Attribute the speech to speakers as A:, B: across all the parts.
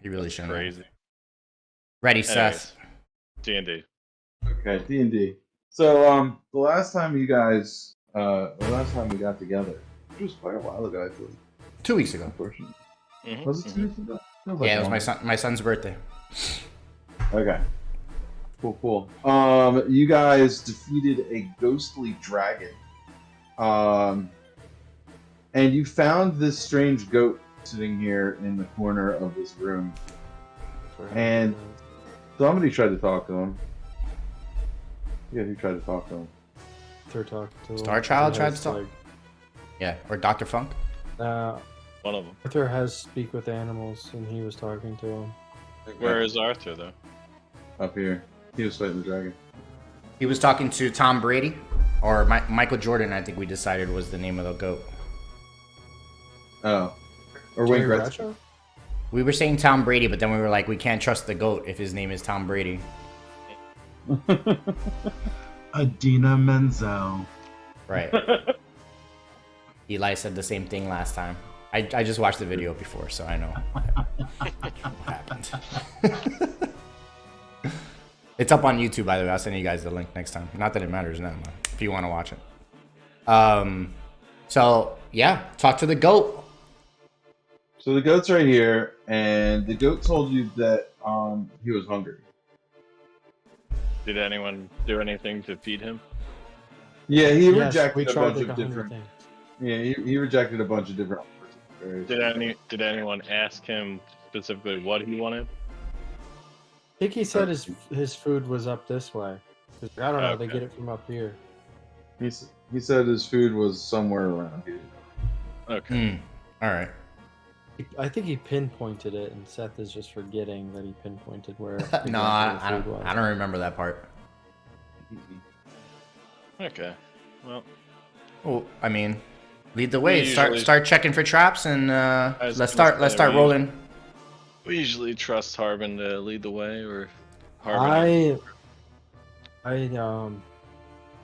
A: He really shouldn't.
B: Crazy.
A: Ready, Seth.
B: D&D.
C: Okay, D&D. So, the last time we got together, it was quite a while ago, I feel.
A: 2 weeks ago.
C: Unfortunately.
B: Mm-hmm.
C: Was it 2 weeks ago?
A: Yeah, it was my son's birthday.
C: Okay. Cool. You guys defeated a ghostly dragon. And you found this strange goat sitting here in the corner of this room. And somebody tried to talk to him. Yeah, who tried to talk to him?
A: Star Child tried to talk. Yeah, or Dr. Funk.
B: One of them.
D: Arthur has speak with animals, and he was talking to him.
B: Where is Arthur, though?
C: Up here. He was fighting the dragon.
A: He was talking to Tom Brady, or Michael Jordan, I think we decided was the name of the goat.
C: Oh. Or Wayne Gretzky.
A: We were saying Tom Brady, but then we were like, we can't trust the GOAT if his name is Tom Brady.
E: Adina Menzel.
A: Right. Eli said the same thing last time. I just watched the video before, so I know what happened. It's up on YouTube, by the way. I'll send you guys the link next time. Not that it matters now, if you want to watch it. So, yeah, talk to the GOAT.
C: So the goat's right here, and the goat told you that he was hungry.
B: Did anyone do anything to feed him?
C: Yeah, he
D: Yes,
C: rejected
D: we
C: a
D: tried
C: bunch
D: like
C: of
D: 100
C: different.
D: things.
C: Yeah, he rejected a bunch of different offers.
B: Did anyone ask him specifically what he wanted?
D: I think he said his food was up this way. I don't know. They get it from up here.
C: He said his food was somewhere around here.
B: Okay.
A: All right.
D: I think he pinpointed it, and Seth is just forgetting that he pinpointed where.
A: No, I don't remember that part.
B: Okay.
A: Well, I mean, lead the way.
B: Usually,
A: Start checking for traps, and let's start rolling.
B: We usually trust Harbin to lead the way, or Harbin.
D: I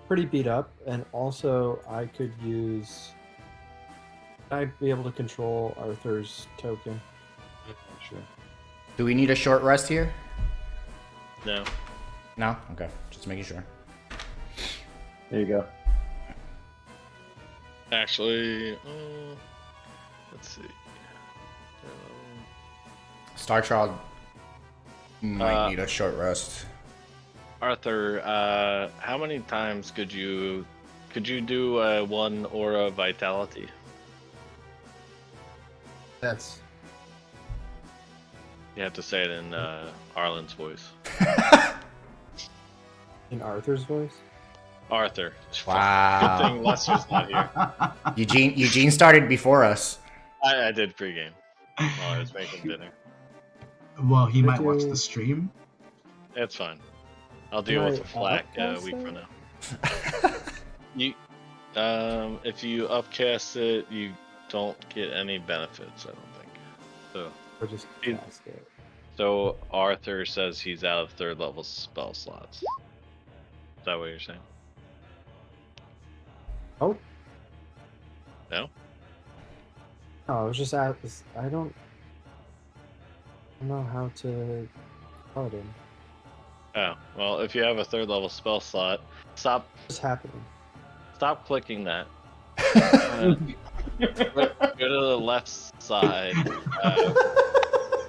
D: pretty beat up, and also I could use. I'd be able to control Arthur's token.
C: Sure.
A: Do we need a short rest here?
B: No.
A: No? Okay. Just making sure.
C: There you go.
B: Actually, let's see.
A: Star Child might need a short rest.
B: Arthur, how many times could you do one aura vitality?
D: That's
B: You have to say it in Arlen's voice.
D: in Arthur's voice.
B: Arthur.
A: Wow.
B: Good thing Lester's not here.
A: Eugene started before us.
B: I did pregame while I was making dinner.
E: Well, he might watch the stream.
B: It's fine. I'll deal with the flack a week from now. If you upcast it, you don't get any benefits, I don't think. So,
D: Or just cast it.
B: so Arthur says he's out of third level spell slots. Is that what you're saying?
D: Oh.
B: No?
D: No, I was just at this. I don't know how to call it in.
B: Oh, well, if you have a third level spell slot,
D: What's happening?
B: stop clicking that. Go to the left side.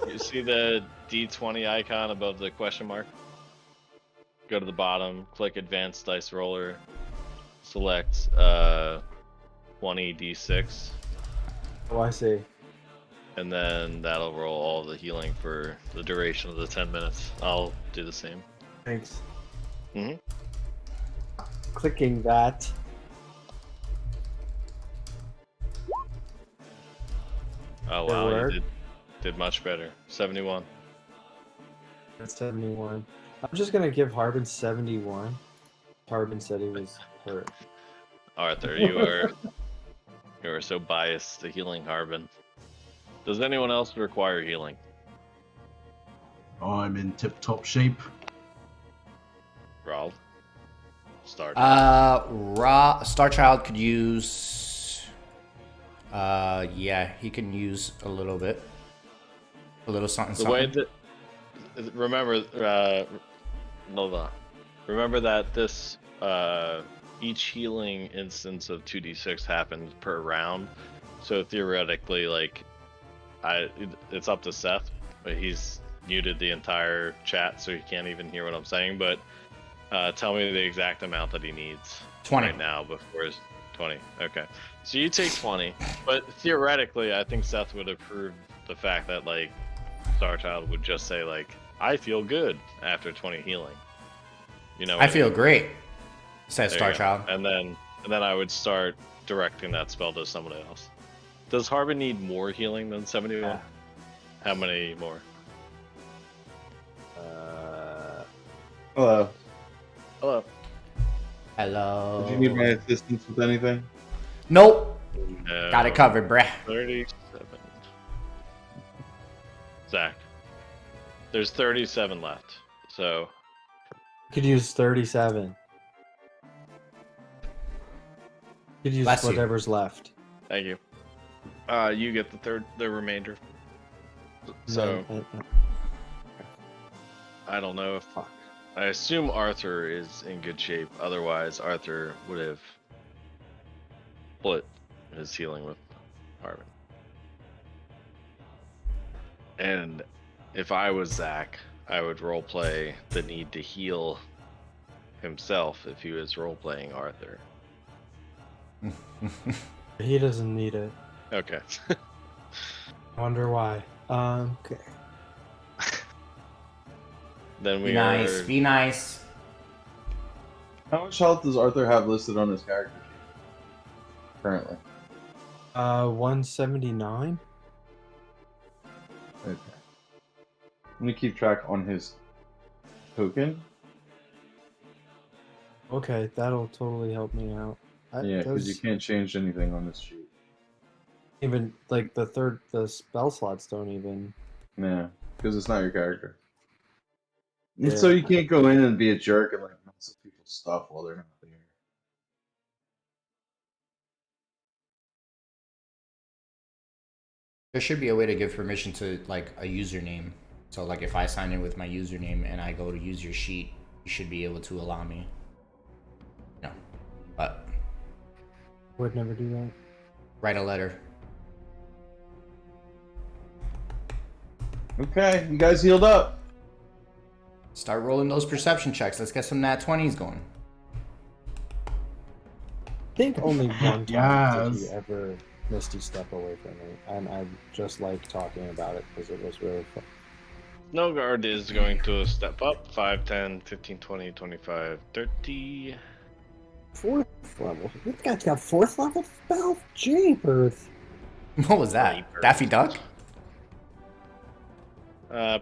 B: You see the D20 icon above the question mark? Go to the bottom, click Advanced Dice Roller, select 20d6,
D: Oh, I see.
B: and then that'll roll all the healing for the duration of the 10 minutes. I'll do the same.
D: Thanks.
B: Mhm.
D: Clicking that.
B: Oh
D: It
B: wow, you
D: worked.
B: did much better. 71.
D: That's 71. I'm just gonna give Harbin 71. Harbin said he was hurt.
B: Arthur, you are so biased to healing Harbin. Does anyone else require healing?
E: I'm in tip-top shape.
B: Rald? Star.
A: Star Child could use. Yeah, he can use a little bit. A little something.
B: The way that remember, Nova, remember that this each healing instance of 2d6 happens per round. So theoretically, like, it's up to Seth, but he's muted the entire chat, so he can't even hear what I'm saying. But tell me the exact amount that he needs
A: 20
B: right now before his 20. Okay, so you take 20, but theoretically, I think Seth would approve the fact that like Starchild would just say like, "I feel good after 20 healing." You know,
A: I feel great, says
B: there you go.
A: Starchild.
B: And then I would start directing that spell to somebody else. Does Harbin need more healing than 71?
D: Yeah.
B: How many more?
C: Hello.
B: Hello.
A: Hello.
C: Did you need my assistance with anything?
A: Nope.
B: No.
A: Got it covered, bruh.
B: 37. Zach. There's 37 left. So
D: Could use 37. Could use
A: Bless you.
D: whatever's left.
B: thank you. You get the remainder. So I don't know if
D: Fuck.
B: I assume Arthur is in good shape. Otherwise, Arthur would have split his healing with Harbin. And if I was Zach, I would roleplay the need to heal himself if he was roleplaying Arthur.
D: He doesn't need it.
B: Okay.
D: I wonder why. Okay.
B: Then we
A: Be nice.
B: are
A: Be nice.
C: How much health does Arthur have listed on his character sheet currently?
D: 179.
C: Okay. Let me keep track on his token.
D: Okay, that'll totally help me out.
C: Yeah, because you can't change anything on this sheet.
D: Even like the spell slots don't even.
C: Yeah, because it's not your character.
D: Yeah.
C: And so you can't go in and be a jerk and like mess with people's stuff while they're not there.
A: There should be a way to give permission to like a username. So like if I sign in with my username and I go to use your sheet, you should be able to allow me. No, but
D: Would never do that.
A: write a letter.
C: Okay, you guys healed up.
A: Start rolling those perception checks. Let's get some nat 20s going.
D: I think only one time did
E: Yes.
D: he ever Misty step away from me, and I just like talking about it because it was really fun.
B: Snowguard is going to step up 5, 10, 15, 20, 25, 30.
D: 4th level. This guy's got 4th level spell? Jeepers.
A: What was that?
B: Reaper.
A: Daffy Duck?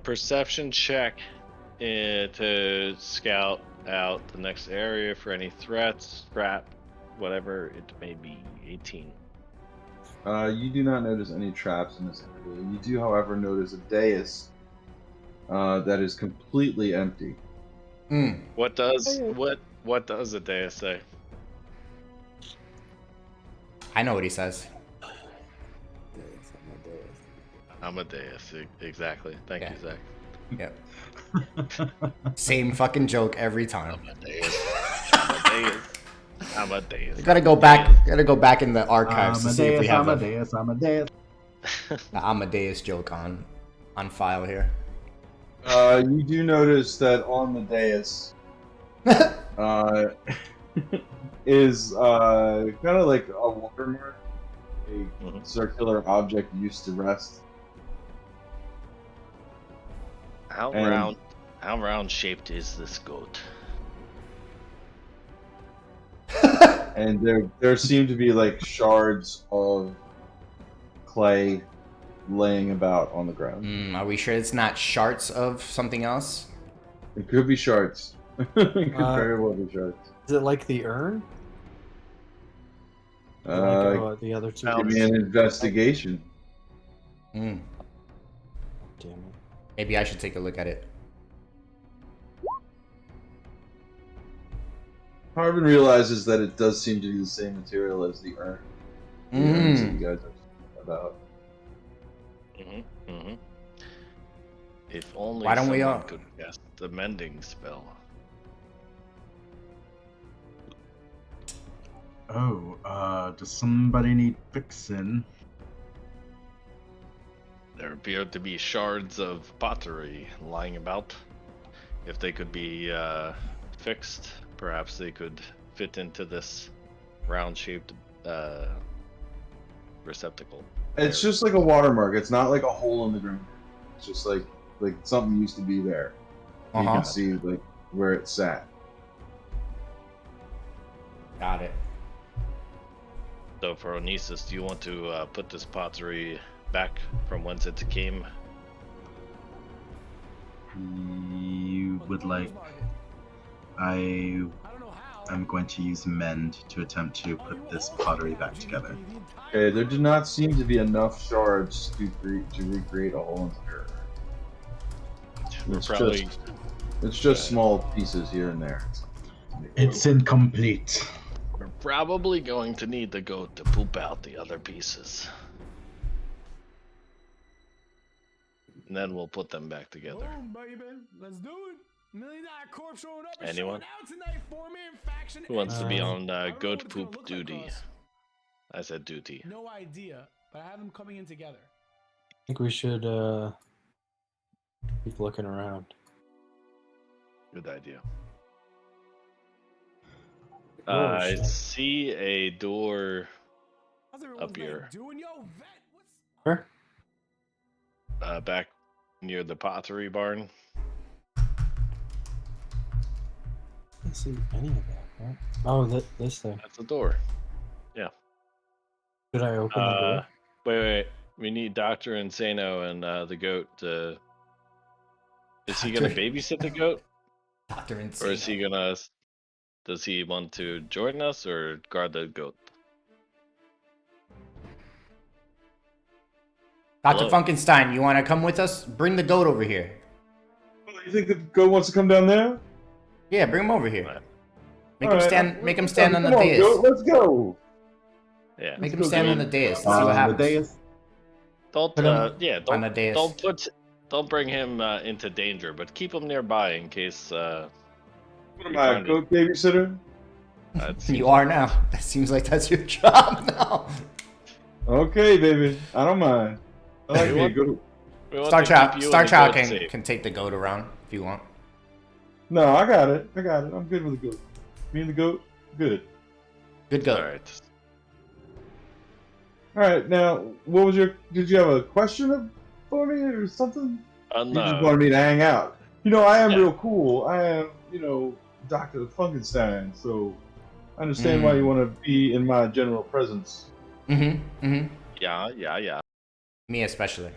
B: Perception check to scout out the next area for any threats, trap, whatever it may be. 18.
C: You do not notice any traps in this area. You do, however, notice a dais that is completely empty.
B: What does the dais say?
A: I know what he says.
B: Amadeus, exactly. Thank you, Zach.
A: Yep. Same fucking joke every time.
B: Amadeus.
A: Gotta go back. Gotta go back in the archives to see if we have
E: Amadeus.
A: the Amadeus joke on file here.
C: You do notice that on the dais is kind of like a watermark, a circular object used to rest.
B: How
C: And-
B: round shaped is this goat?
C: And there seem to be like shards of clay laying about on the ground.
A: Are we sure it's not shards of something else?
C: It could be shards. It could very well be shards.
D: Is it like the urn? The other two.
C: Give me an investigation.
A: Hmm.
D: Damn it.
A: Maybe I should take a look at it.
C: Harbin realizes that it does seem to be the same material as the urn. The urns that you guys are talking about.
B: If only
A: Why don't we
B: someone
A: all-
B: could cast the mending spell.
E: Oh, does somebody need fixing?
B: There appear to be shards of pottery lying about. If they could be fixed, perhaps they could fit into this round-shaped receptacle.
C: It's just like a watermark. It's not like a hole in the ground. It's just like something used to be there. You
A: Uh-huh.
C: can see like where it sat.
A: Got it.
B: So for Onesis, do you want to put this pottery back from whence it came?
E: You would like. I am going to use mend to attempt to put this pottery back together.
C: Okay, there do not seem to be enough shards to recreate a hole in the dirt.
B: We're
C: It's
B: probably
C: just small pieces here and there.
E: It's incomplete.
B: we're probably going to need the goat to poop out the other pieces. And then we'll put them back together.
F: Boom, baby. Let's do it. $1 million corp showing up and
B: Anyone?
F: showing out tonight. 4-man faction.
B: Who wants to be on
F: I don't know
B: goat
F: what it's gonna
B: poop
F: look like,
B: duty?
F: Ross.
B: I said duty.
F: No idea, but I have them coming in together.
D: I think we should keep looking around.
B: Good idea.
D: Oh,
B: I
D: shit.
B: see a door
F: How's everyone's
B: up
F: night
B: here,
F: doing, yo, vet? What's
D: Where?
B: back near the pottery barn.
D: I don't see any of that. Right? Oh, this thing.
B: That's the door.
D: Should I open the door?
B: Wait. We need Dr. Insano and the goat to. Is he gonna
A: Doctor-
B: babysit the goat?
A: Dr.
B: Or
A: Insane.
B: is he gonna. Does he want to join us or guard the goat?
A: Dr.
B: Hello?
A: Funkenstein, you want to come with us? Bring the goat over here.
C: You think the goat wants to come down there?
A: Yeah, bring him over here.
B: Alright.
A: Make
C: All
A: him
C: right,
A: stand. Make him stand on the
C: come
A: dais.
C: goat, let's go.
B: Yeah.
A: Make him
C: Let's go,
A: stand on
C: goat.
A: the dais. Let's see what
E: The
A: happens.
E: dais.
B: Don't.
A: Put him
B: Yeah.
A: on the dais.
B: Don't bring him into danger, but keep him nearby in case.
C: What am
B: You
C: I, a
B: find it.
C: goat babysitter?
B: It seems
A: You are now. That seems like that's your job now.
C: Okay, baby. I don't mind. I like
B: You
C: being a
B: want-
C: goat.
B: We want
A: Star
B: to keep
A: Child.
B: you
A: Star
B: and the
A: Child
B: goat safe.
A: can take the goat around if you want.
C: No, I got it. I'm good with the goat. Me and the goat, good.
A: Good goat.
B: All right.
C: All right, now, what was your? Did you have a question for me or something? You just
B: No.
C: wanted me to hang out. You know, I am
B: Yeah.
C: real cool. I am, Dr. Funkenstein. So I understand why you want to be in my general presence.
A: Mm-hmm. Mm-hmm.
B: Yeah.
A: Me especially.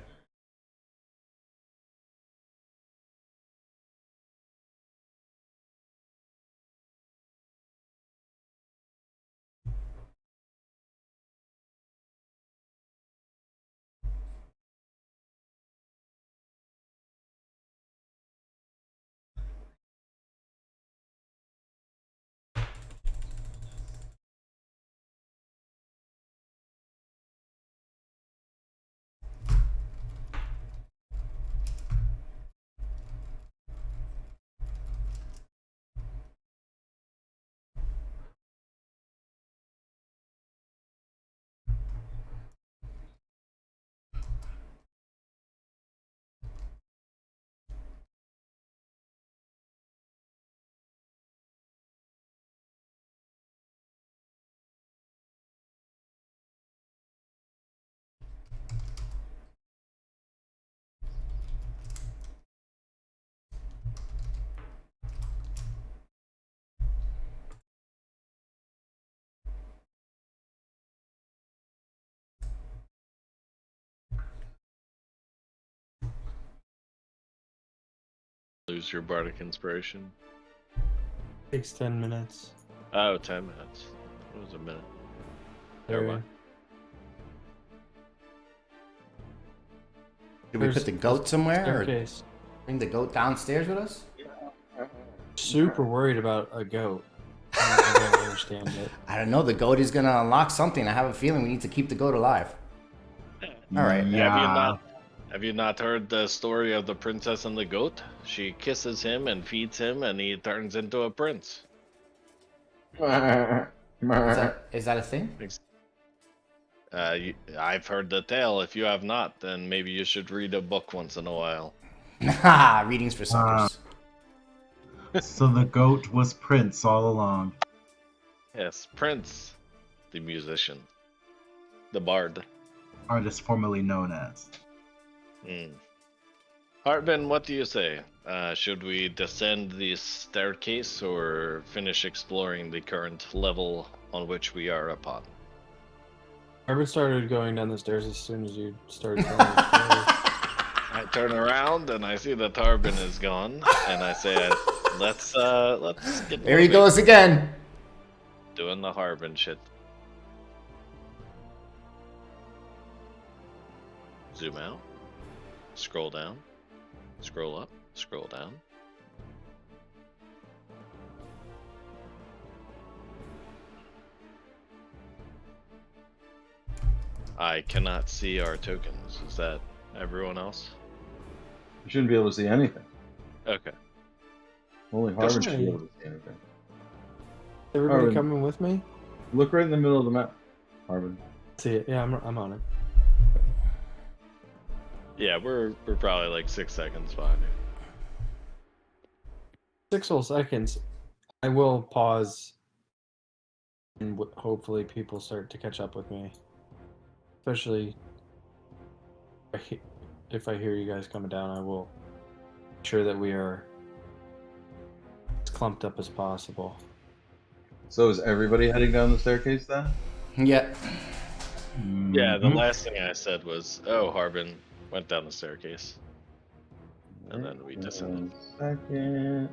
B: Lose your bardic inspiration.
D: Takes 10 minutes.
B: Oh, 10 minutes. What was a minute? Never
D: There.
B: mind.
A: Should we
D: There's
A: put the goat somewhere or
D: Staircase.
A: bring the goat downstairs with us?
D: Super worried about a goat. I don't understand it.
A: I don't know. The goat is gonna unlock something. I have a feeling we need to keep the goat alive. All right.
E: Yeah.
B: Have you not heard the story of the princess and the goat? She kisses him and feeds him, and he turns into a prince.
A: Is that a thing?
B: I've heard the tale. If you have not, then maybe you should read a book once in a while.
A: Readings for suckers.
E: So the goat was Prince all along.
B: Yes, Prince, the musician, the bard.
E: Artist formerly known as.
B: Harbin, what do you say? Should we descend the staircase or finish exploring the current level on which we are upon?
D: Harbin started going down the stairs as soon as you started telling the story.
B: I turn around and I see that Harbin is gone, and I say, let's get
A: There he
B: moving."
A: goes again.
B: Doing the Harbin shit. Zoom out. Scroll down. Scroll up. Scroll down. I cannot see our tokens. Is that everyone else?
C: You shouldn't be able to see anything.
B: Okay.
C: Only Harbin should be
D: Hey.
C: able to see anything.
D: Everybody
C: Harbin.
D: coming with me?
C: Look right in the middle of the map, Harbin.
D: See it? Yeah, I'm on it.
B: Yeah, we're probably like 6 seconds behind you.
D: 6 whole seconds. I will pause, and hopefully people start to catch up with me. Especially if I hear you guys coming down, I will ensure that we are as clumped up as possible.
C: So is everybody heading down the staircase then?
A: Yeah.
B: Yeah, the
E: Mhm.
B: last thing I said was, oh, Harbin went down the staircase. And then we descended.
C: 1 second.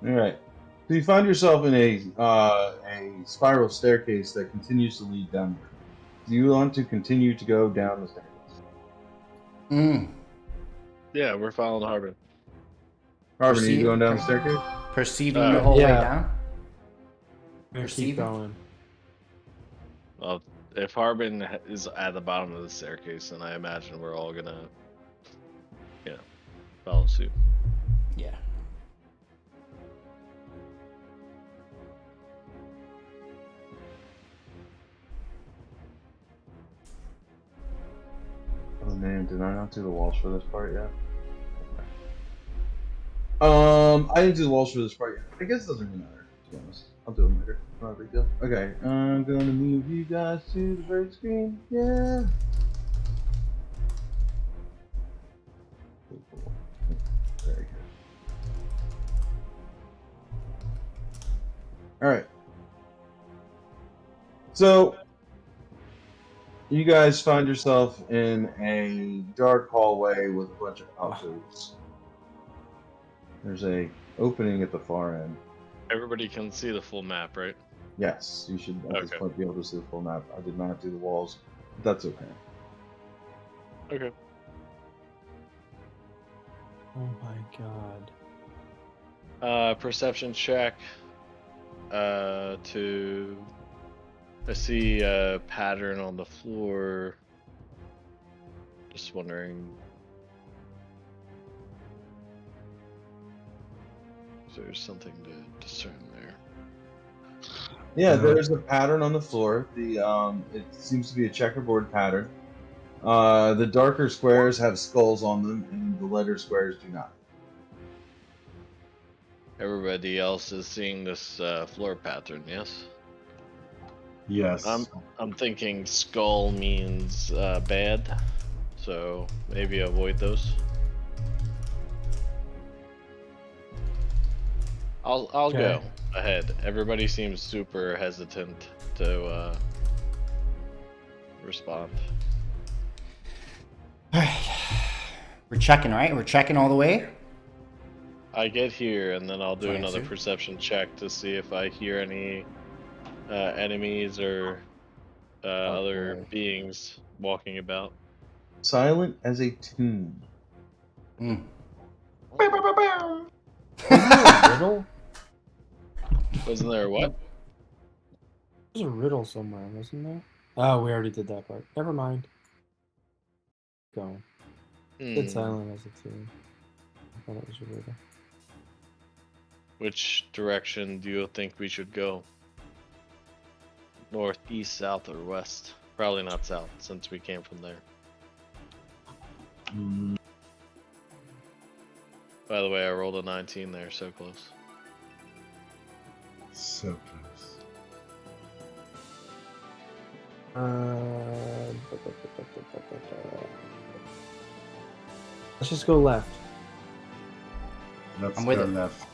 C: All right. So you find yourself in a spiral staircase that continues to lead downward. Do you want to continue to go down the staircase?
B: Yeah, we're following Harbin.
C: Harbin, are you
A: Perceive-
C: going down the staircase?
A: Perceiving the whole way
D: Yeah.
A: down.
D: I'm gonna
A: Perceive
D: keep
A: it?
D: going.
B: Well, if Harbin is at the bottom of the staircase, then I imagine we're all gonna, follow suit.
A: Yeah.
C: Oh man, did I not do the walls for this part yet? I didn't do the walls for this part yet. I guess it doesn't really matter, to be honest. I'll do them later. Not a big deal. Okay, I'm gonna move you guys to the break screen. Yeah. Cool. Very good. Alright. So, you guys find yourself in a dark hallway with a bunch of alcoves. There's a opening at the far end.
B: Everybody can see the full map, right?
C: Yes, you should at this
B: Okay.
C: point be able to see the full map. I did not do the walls, but that's okay.
B: Okay.
D: Oh my god.
B: Perception check. I see a pattern on the floor. Just wondering. If there's something to discern there.
C: Yeah, there's a pattern on the floor. It seems to be a checkerboard pattern. The darker squares have skulls on them, and the lighter squares do not.
B: Everybody else is seeing this floor pattern, yes?
E: Yes.
B: I'm thinking skull means bad, so maybe avoid those. I'll
D: Okay.
B: go ahead. Everybody seems super hesitant to respond.
A: We're checking, right? We're checking all the way.
B: I get here and then I'll do another
A: 22.
B: perception check to see if I hear any enemies or other
D: boy.
B: beings walking about.
C: Silent as a tomb.
A: Mm.
D: Wasn't there a riddle?
B: Wasn't there what?
D: There's a riddle somewhere, wasn't there? Oh, we already did that part. Never mind. Go. It's silent as a tomb. I thought it was a riddle.
B: Which direction do you think we should go? North, east, south, or west? Probably not south, since we came from there.
E: Mm,
B: By the way, I rolled a 19 there, so close.
E: so close.
D: Let's just go left.
E: Let's
A: I'm with
E: go
A: it.
E: left.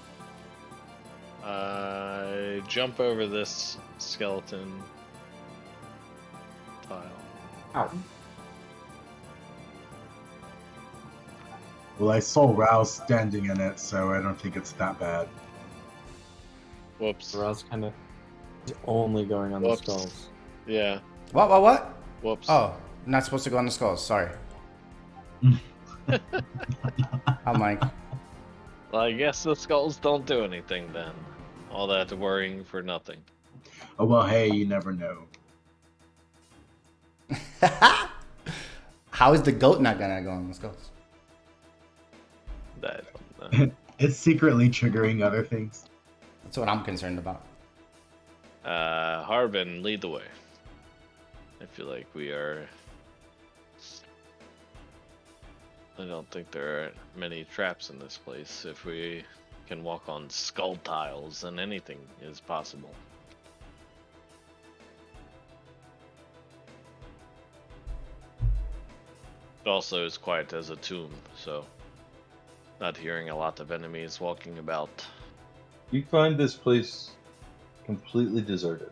B: Jump over this skeleton tile.
A: Ow.
E: Well, I saw Rouse standing in it, so I don't think it's that bad.
B: Whoops.
D: Or else kind of only going on
B: Whoops.
D: the skulls.
B: Yeah.
A: What?
B: Whoops.
A: Oh, not supposed to go on the skulls. Sorry. I'm like,
B: Well, I guess the skulls don't do anything then. All that worrying for nothing.
E: Oh well, hey, you never know.
A: how is the goat not gonna go on the skulls?
B: I don't know.
E: It's secretly triggering other things.
A: That's what I'm concerned about.
B: Harbin, lead the way. I feel like we are. I don't think there are many traps in this place. If we can walk on skull tiles, then anything is possible. It also is quiet as a tomb, so not hearing a lot of enemies walking about.
C: You find this place completely deserted.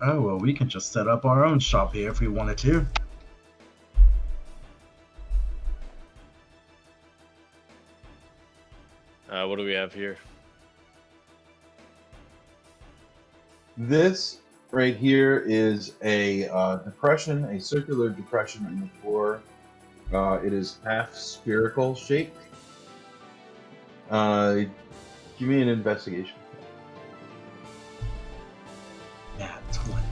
E: Oh well, we can just set up our own shop here if we wanted to.
B: What do we have here?
C: This right here is a depression, a circular depression in the floor. It is half spherical shaped. Give me an investigation.
E: Yeah, 20.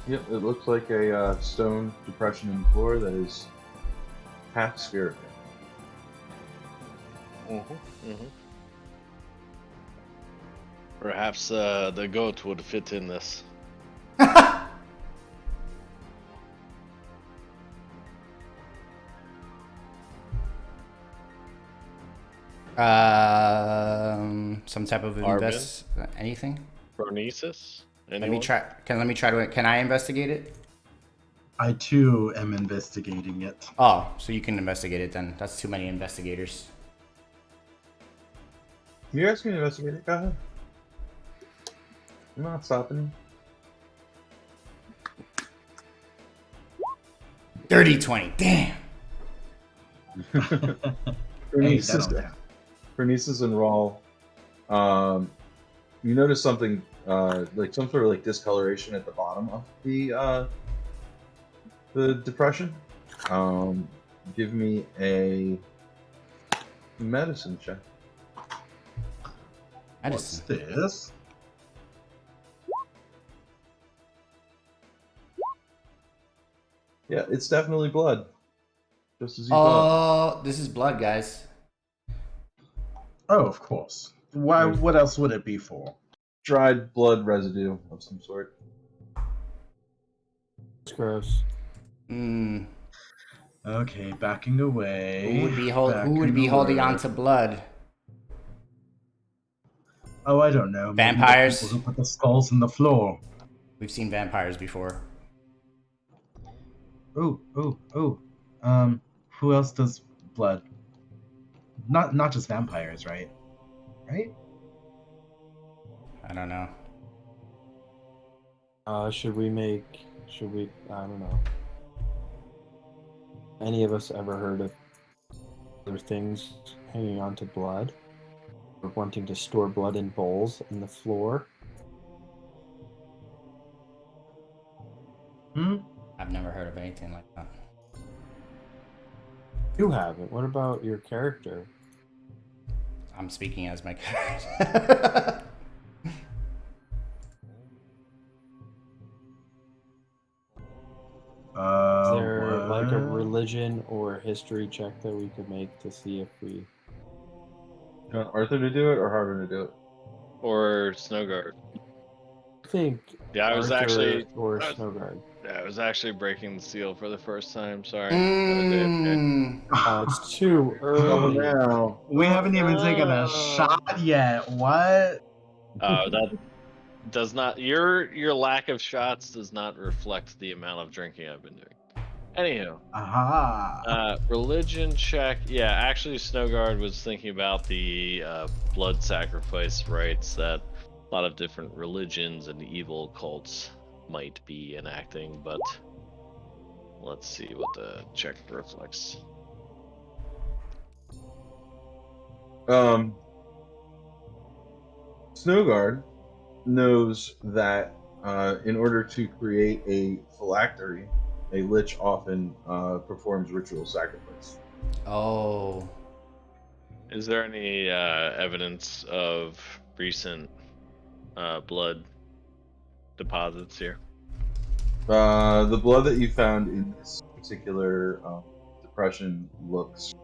C: Yep, it looks like a stone depression in the floor that is half spherical.
B: Perhaps the goat would fit in this.
A: Some type of
B: Arvin?
A: anything.
B: Phronesis?
A: Let me
B: Anyone?
A: try. Can I investigate it?
E: I too am investigating it.
A: Oh, so you can investigate it then. That's too many investigators.
C: You're asking me to investigate it? Go ahead. I'm not stopping you.
A: Dirty 20. Damn.
E: Hey,
C: Phronesis,
E: that'll count.
C: Phronesis and Rawl, you notice something like some sort of like discoloration at the bottom of the depression. Give me a medicine check.
E: What's
A: Medicine.
E: this?
C: Yeah, it's definitely blood. Just as you thought.
A: Oh, this is blood, guys.
E: Oh, of course. Why? What else would it be for?
C: Dried blood residue of some sort.
D: It's gross.
A: Mm.
E: Okay, backing away.
A: Who would be holding on to blood?
E: Oh, I don't know. Maybe
A: Vampires?
E: the people who put the skulls in the floor.
A: We've seen vampires before.
E: Ooh. Who else does blood? Not just vampires, right? Right?
A: I don't know.
D: Should we? I don't know. Any of us ever heard of other things hanging on to blood? Or wanting to store blood in bowls in the floor?
A: I've never heard of anything like that.
D: You haven't. What about your character?
A: I'm speaking as my character.
D: Is there like a
E: What?
D: religion or history check that we could make to see if we...
C: You want Arthur to do it or Harbin to do it?
B: Or Snowguard.
D: I think
B: Yeah, I was
D: Arthur
B: actually
D: or Snowguard.
B: I was actually breaking the seal for the first time. Sorry.
A: Mm.
D: It's too
C: Oh,
D: early.
C: now.
E: We haven't even taken a shot yet. What?
B: That does not your lack of shots does not reflect the amount of drinking I've been doing. Anywho,
E: Aha.
B: religion check. Yeah, actually, Snowguard was thinking about the blood sacrifice rites that a lot of different religions and evil cults might be enacting, but let's see what the check reflects.
C: Snowguard knows that in order to create a phylactery, a lich often performs ritual sacrifice.
A: Oh.
B: Is there any evidence of recent blood deposits here?
C: The blood that you found in this particular depression looks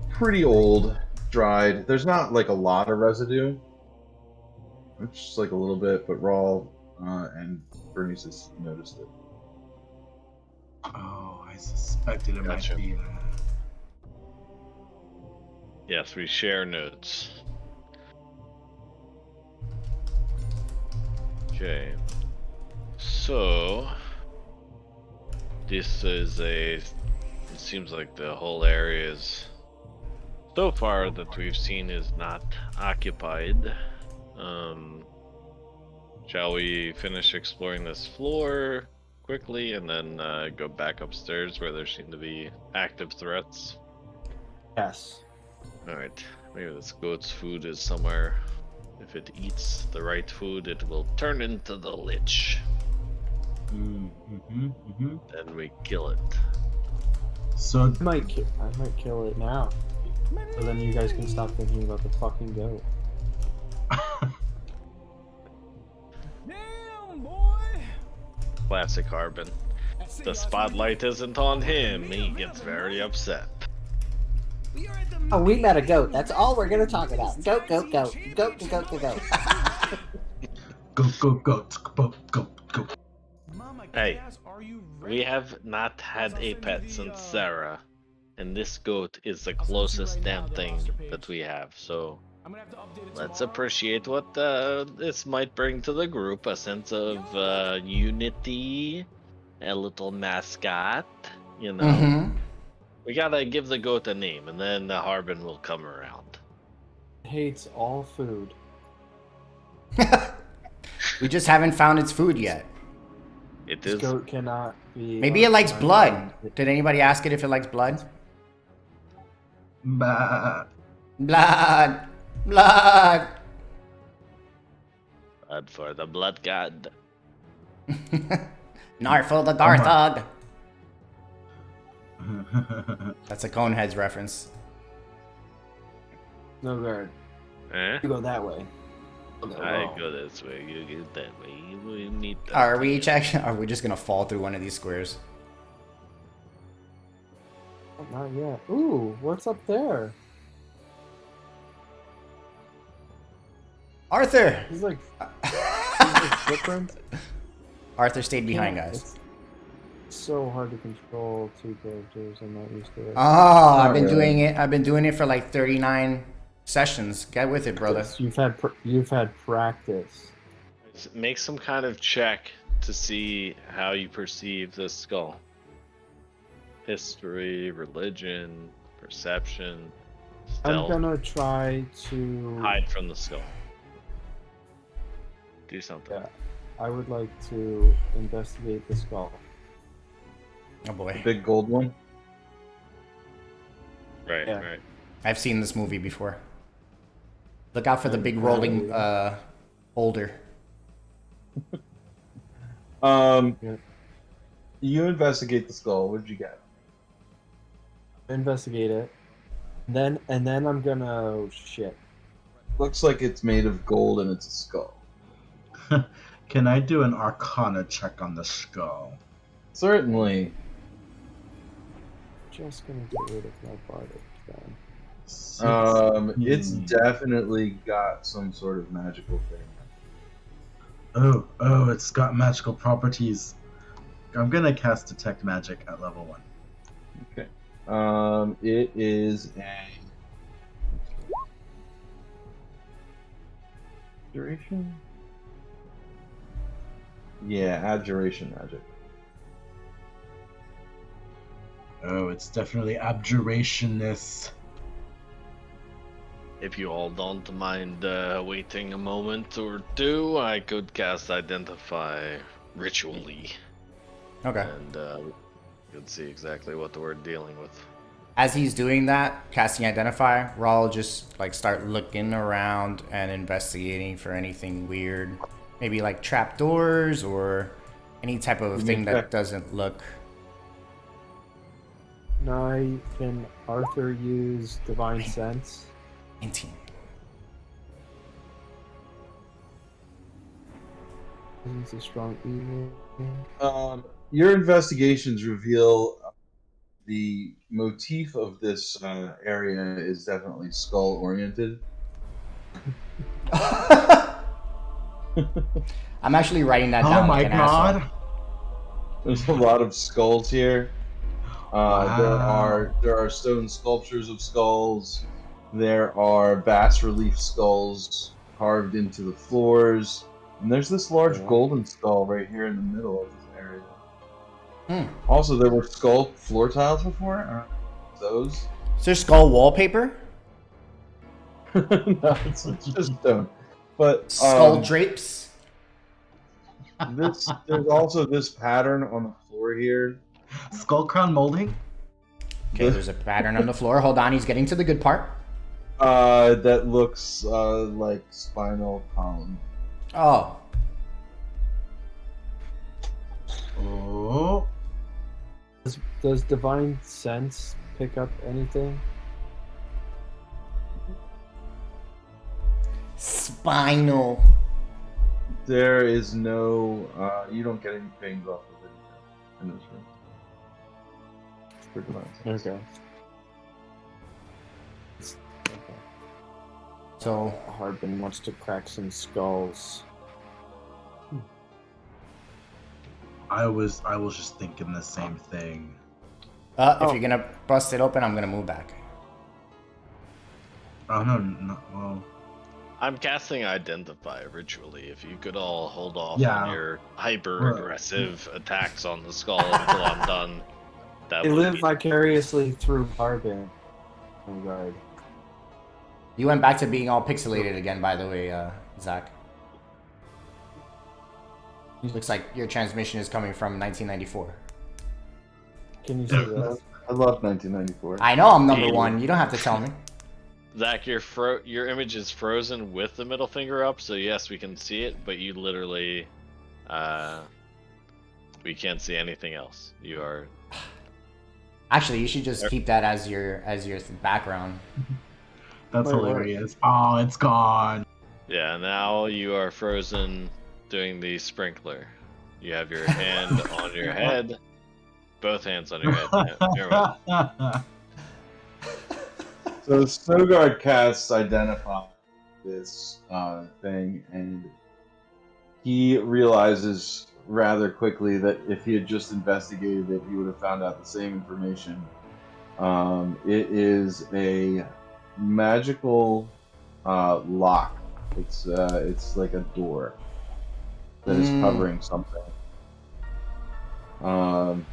C: pretty old, dried. There's not like a lot of residue. It's just like a little bit, but raw, and Bernice has noticed it.
E: Oh, I suspected it
B: Gotcha.
E: might be that.
B: Yes, we share notes. Okay. So this is it seems like the whole area is so far that we've seen is not occupied. Shall we finish exploring this floor quickly and then go back upstairs where there seem to be active threats?
D: Yes.
B: Alright, maybe this goat's food is somewhere. If it eats the right food, it will turn into the lich. Then we kill it.
E: So
D: I might kill it now. So then you guys can stop thinking about the fucking goat.
F: Damn, boy!
B: Classic Harbin. The spotlight isn't on him, he gets very upset.
G: Oh, we met a goat. That's all we're gonna talk about. Goat, goat, goat. Goat, goat, goat, goat.
E: go.
B: Hey, we have not had a pet since Sarah, and this goat is the closest damn thing that we have, so let's appreciate what this might bring to the group, a sense of unity, a little mascot, you know.
A: Mm-hmm.
B: We gotta give the goat a name, and then the Harbin will come around.
D: It hates all food.
A: We just haven't found its food yet.
B: It
D: This
B: is.
D: goat cannot be...
A: Maybe it likes blood. Did anybody ask it if it likes blood?
E: Bah.
A: Blood. Blood.
B: Blood for the blood god.
A: Narful the Garthog. That's a Coneheads reference.
D: No guard.
B: Eh?
D: You go that way.
B: I go this way, you go that way. We meet.
A: Are we each actually? Are we just gonna fall through one of these squares?
D: Not yet. Ooh, what's up there?
A: Arthur.
D: He's like footprints.
A: Arthur stayed behind,
D: Yeah,
A: guys.
D: so hard to control two characters. I'm not used to it.
A: Oh, I've been
C: really.
A: doing it. I've been doing it for like 39 sessions. Get with it, brother.
D: Yes, you've had practice.
B: Make some kind of check to see how you perceive this skull. History, religion, perception, stealth.
D: I'm gonna try to
B: Hide from the skull. Do something.
D: Yeah, I would like to investigate the skull.
A: Oh boy.
C: The big gold one.
B: Right,
D: Yeah.
B: right.
A: I've seen this movie before. Look out for the big rolling boulder.
D: Yeah.
C: You investigate the skull. What did you get?
D: Investigate it. And then I'm gonna shit.
C: Looks like it's made of gold and it's a skull.
E: Can I do an Arcana check on the skull?
C: Certainly.
D: Just gonna get rid of my bardic then.
C: It's
E: 16.
C: definitely got some sort of magical thing.
E: Oh, it's got magical properties. I'm gonna cast Detect Magic at level 1.
C: Okay. It is a duration. Yeah, abjuration magic.
E: Oh, it's definitely abjurationist.
B: If you all don't mind waiting a moment or two, I could cast Identify ritually,
A: Okay.
B: and you can see exactly what we're dealing with.
A: As he's doing that, casting Identify, Raul just like start looking around and investigating for anything weird. Maybe like trapdoors or any type of thing that doesn't look.
D: Now, can Arthur use Divine Sense?
A: 19.
D: It's a strong evil.
C: Your investigations reveal the motif of this area is definitely skull oriented.
A: I'm actually writing that
E: Oh
A: down.
E: my
A: like an asshole.
E: god!
C: There's a lot of skulls here.
E: Wow.
C: There are stone sculptures of skulls. There are bas relief skulls carved into the floors, and there's this large
D: Yeah.
C: golden skull right here in the middle of this area.
A: Hmm.
C: Also, there were skull floor tiles before. Those?
A: Is there skull wallpaper?
C: No, it's just stone. But
A: Skull drapes?
C: there's also this pattern on the floor here.
E: Skull crown molding?
A: Okay, there's a pattern on the floor. Hold on, he's getting to the good part.
C: That looks like spinal column.
A: Oh.
E: Oh.
D: Does Divine Sense pick up anything?
A: Spinal.
C: There is no. You don't get any pings off of it in this room. For divine sense.
D: Okay. Okay.
A: So,
D: Harbin wants to crack some skulls.
E: I was just thinking the same thing.
A: if you're gonna bust it open, I'm gonna move back.
E: Oh no, well,
B: I'm casting Identify ritually. If you could all hold off
E: Yeah.
B: on your hyper-aggressive attacks on the skull until I'm done, that
D: They
B: would
D: live
B: be...
D: vicariously through Harbin. Oh god.
A: You went back to being all pixelated again, by the way, Zach. Looks like your transmission is coming from 1994.
D: Can you see that?
C: I love 1994.
A: I know I'm number one. You don't have to tell me.
B: Zach, your image is frozen with the middle finger up, so yes, we can see it, but you literally, we can't see anything else. You are...
A: Actually, you should just keep that as your background.
E: that's
D: Wait, what?
E: hilarious. Oh, it's gone.
B: Yeah, now you are frozen doing the sprinkler. You have your hand on your head. Both hands on your head. Yeah, you're right.
C: So Snowguard casts Identify this thing, and he realizes rather quickly that if he had just investigated it, he would have found out the same information. It is a magical lock. It's like a door that is covering something. And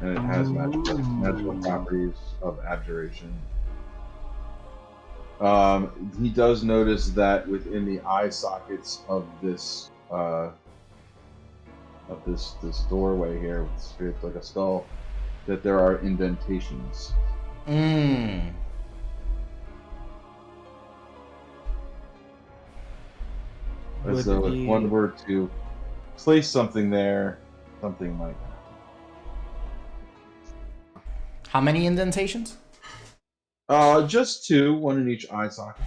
C: it has magical properties of abjuration. He does notice that within the eye sockets of this this doorway here, it's like a skull, that there are indentations.
A: Mmm.
C: As though if one were to place something there, something might happen.
A: How many indentations?
C: Just two, one in each eye socket.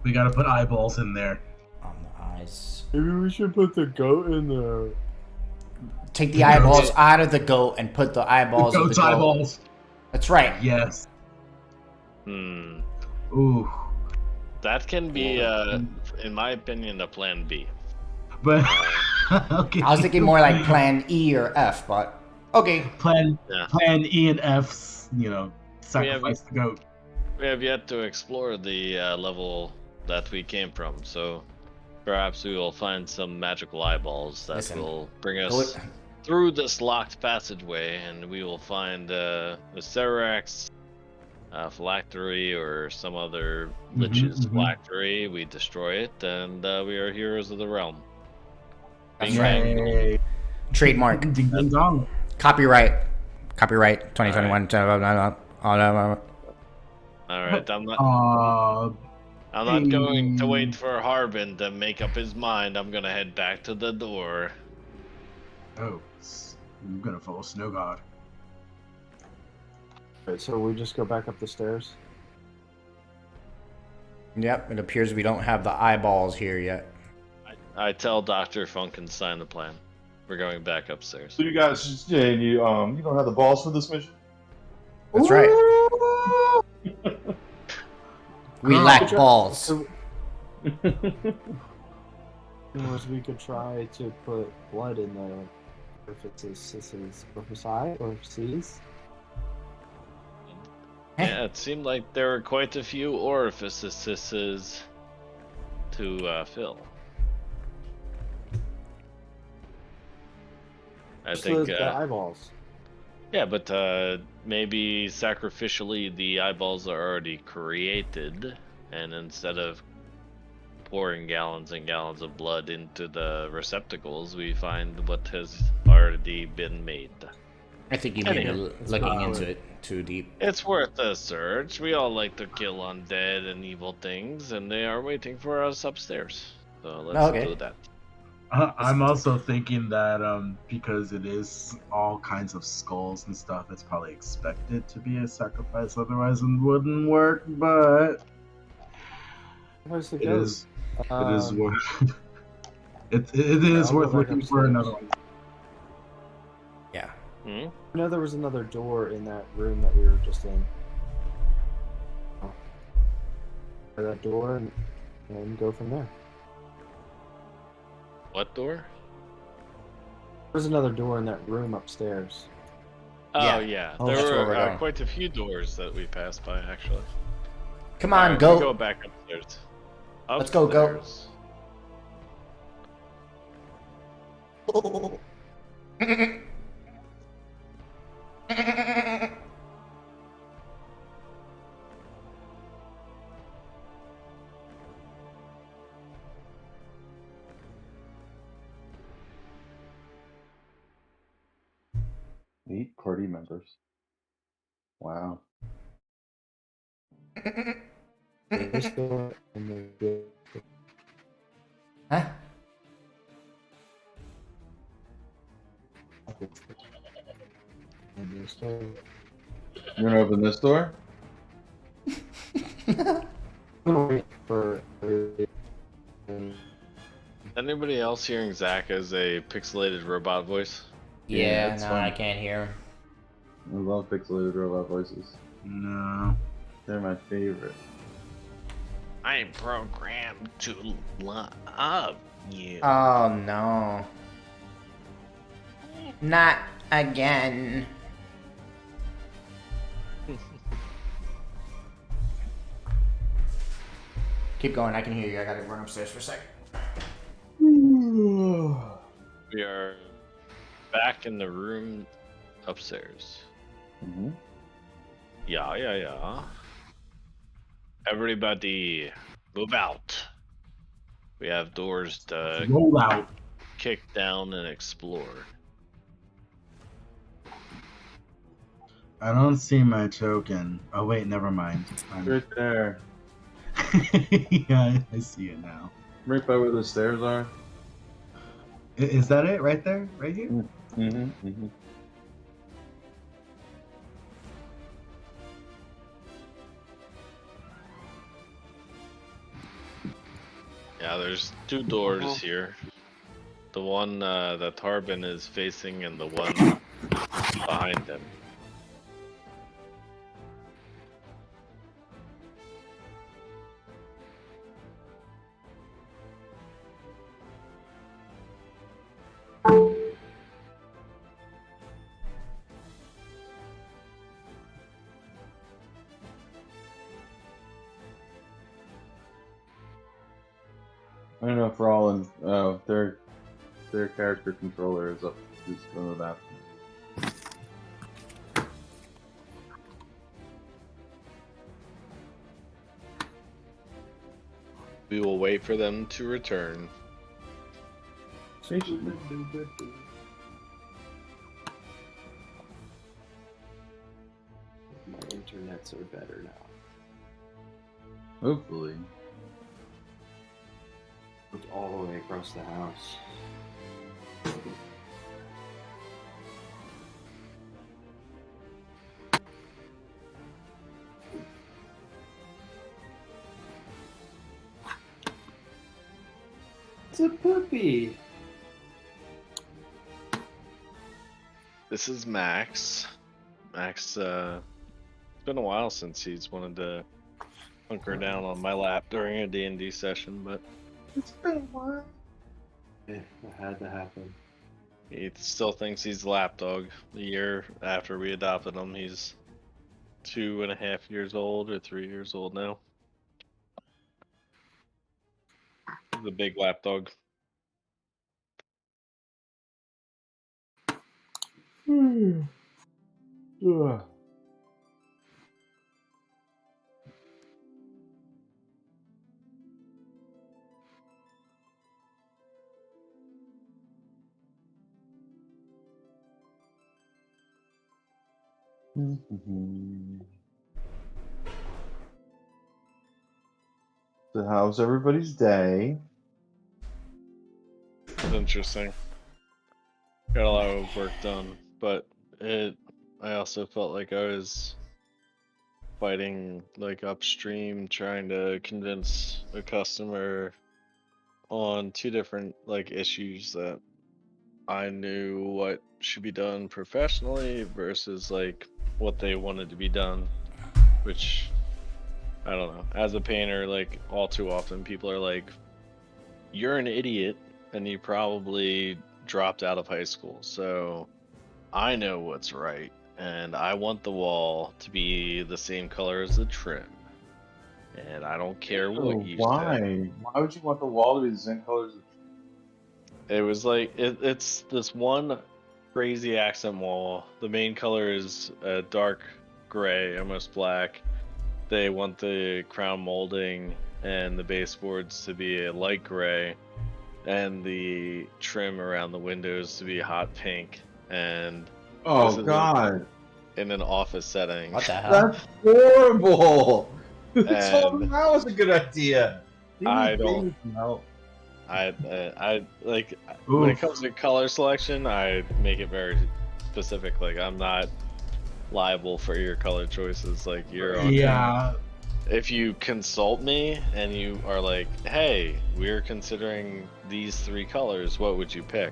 E: We gotta put eyeballs in there.
A: On the eyes.
D: Maybe we should put the goat in there.
A: Take the eyeballs out of the goat and put the eyeballs of the
E: Goat's
A: goat.
E: eyeballs.
A: That's right.
E: Yes.
B: Hmm.
E: Ooh.
B: That can be, in my opinion, a plan B.
E: But okay.
A: I was thinking more like plan E or F, but okay.
E: Plan
B: Yeah.
E: Plan E and F's. You know, sacrifice the goat.
B: We have yet to explore the level that we came from, so perhaps we will find some magical eyeballs that
A: Listen,
B: will bring
A: go
B: us through this locked passageway, and we will find the Serax phylactery or some other lich's phylactery. We destroy it, and we are heroes of the realm.
A: That's
B: Bing,
A: right.
B: bang, boom.
E: Yay.
A: Trademark.
E: Ding ding dong.
A: Copyright. Copyright 2021.
B: All right, I'm not going to wait for Harbin to make up his mind. I'm gonna head back to the door.
E: Oh, I'm gonna follow Snow God.
D: Right, so we just go back up the stairs.
A: Yep, it appears we don't have the eyeballs here yet.
B: I tell Dr. Funkenstein the plan. We're going back upstairs.
C: So you guys just you don't have the balls for this mission?
A: That's right. We lack balls.
D: Was we could try to put blood in the orifices.
B: Yeah, it seemed like there were quite a few orifices to fill. I think.
D: The eyeballs.
B: Yeah, but maybe sacrificially the eyeballs are already created, and instead of pouring gallons and gallons of blood into the receptacles, we find what has already been made.
A: I think you may be
B: Anyhow,
A: looking into it too deep.
B: It's worth a search. We all like to kill undead and evil things, and they are waiting for us upstairs. So let's do that.
E: I'm also thinking that because it is all kinds of skulls and stuff, it's probably expected to be a sacrifice, otherwise it wouldn't work. But
D: Where's the
E: it
D: goat?
E: is worth it is worth looking for another one.
A: Yeah.
B: Hmm?
D: I know there was another door in that room that we were just in. That door and go from there.
B: What door?
D: There's another door in that room upstairs.
B: Oh,
A: Yeah.
B: yeah.
A: Oh, that's where
B: There
A: we're
B: were
A: going.
B: quite a few doors that we passed by, actually.
A: Come on,
B: Alright,
A: go.
B: we go back upstairs.
A: Let's go, go.
B: Upstairs.
C: Eight party members. Wow.
D: This door and the
A: Huh?
D: and this door.
C: You wanna open this door?
D: I'm gonna wait for
B: Anybody else hearing Zach as a pixelated robot voice?
A: Yeah,
C: that's
A: no,
C: fine.
A: I can't hear.
C: I love pixelated robot voices.
E: No.
C: They're my favorite.
B: I'm programmed to love Yeah.
A: Oh no. Not again. Keep going, I can hear you. I gotta run upstairs for a sec.
B: We are back in the room upstairs.
C: Mhm.
B: Yeah. Everybody, move out. We have doors to
E: Roll out.
B: kick down and explore.
E: I don't see my token. Oh wait, never mind.
C: Right there.
E: Yeah, I see it now.
C: Right by where the stairs are.
E: Is that it right there? Right here?
C: Mm-hmm. Mm-hmm.
B: Yeah, there's two doors here. The one that Tarbin is facing and the one behind him.
C: I don't know if Rollin. Oh, their character controller is up. Is in the bathroom.
B: We will wait for them to return.
D: My internets are better now.
C: Hopefully.
D: It's all the way across the house. It's a puppy.
B: This is Max. Max, it's been a while since he's wanted to hunker down on my lap during a D&D session, but
C: It's been a while.
D: Yeah, it had to happen.
B: he still thinks he's the lapdog. The year after we adopted him, he's 2.5 years old or 3 years old now. The big lapdog.
C: Ugh. So how's everybody's day?
B: It's interesting. Got a lot of work done, but I also felt like I was fighting like upstream, trying to convince a customer on two different like issues that I knew what should be done professionally versus like what they wanted to be done, which I don't know. As a painter, like all too often people are like, you're an idiot and you probably dropped out of high school. So I know what's right and I want the wall to be the same color as the trim. And I don't care what you
C: Why?
B: say.
C: Why would you want the wall to be the same color as
B: It was like it's this one crazy accent wall. The main color is dark gray, almost black. They want the crown molding and the baseboards to be a light gray, and the trim around the windows to be hot pink. And
C: Oh
B: this is
C: God,
B: in an office setting.
A: What the hell?
C: that's horrible. This whole
B: And
C: that was a good idea.
B: I
C: They
B: don't.
C: need some help.
B: I like when it comes to color selection, I make it very specific. Like I'm not liable for your color choices. Like you're on.
E: Yeah.
B: If you consult me and you are like, "Hey, we're considering these three colors. What would you pick?"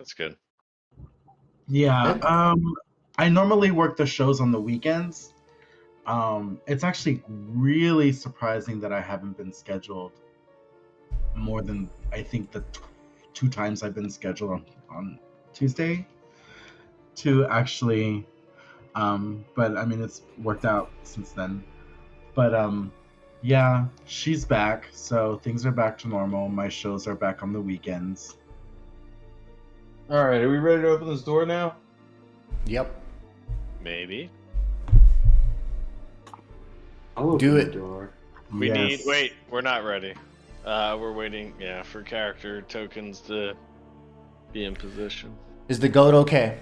B: That's good.
E: Yeah.
A: Good.
E: I normally work the shows on the weekends. It's actually really surprising that I haven't been scheduled more than I think the 2 times I've been scheduled on Tuesday to actually. But I mean, it's worked out since then. But yeah, she's back, so things are back to normal. My shows are back on the weekends.
C: All right, are we ready to open this door now?
A: Yep.
B: Maybe.
D: I'll open
A: Do
D: the
A: it.
D: door.
B: We
E: Yes.
B: need. Wait, we're not ready. We're waiting. Yeah, for character tokens to be in position.
A: Is the goat okay?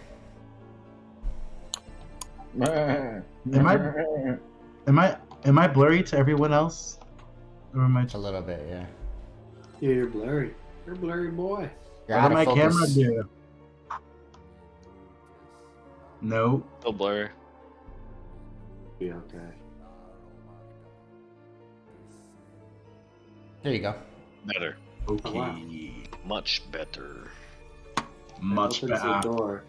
E: Am I blurry to everyone else? Or am I?
A: A little bit, yeah.
D: Yeah, you're blurry. You're a blurry boy.
A: You're
E: What
A: out
E: did
A: of
E: my camera
A: focus.
E: do? No.
B: Still blur.
D: Be okay.
A: There you go.
B: Better.
E: Okay.
D: wow.
B: Much better.
E: Much
D: Opens the
E: better.
D: door.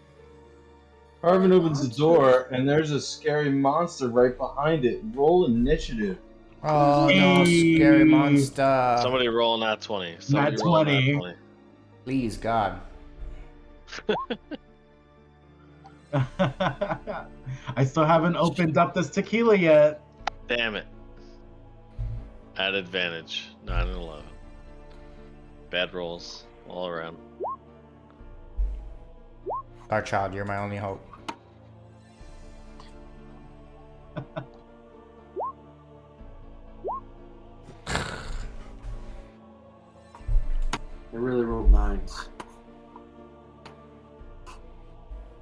C: Harvin opens the door, and there's a scary monster right behind it. Roll initiative.
A: Oh no, scary monster.
B: Somebody roll an nat 20. Somebody
E: Nat
B: roll a
E: 20.
B: nat 20.
A: Please, God.
E: I still haven't opened up this tequila yet.
B: Damn it. At advantage. 9 and 11. Bad rolls all around.
A: Our child, you're my only hope.
D: I really rolled 9s.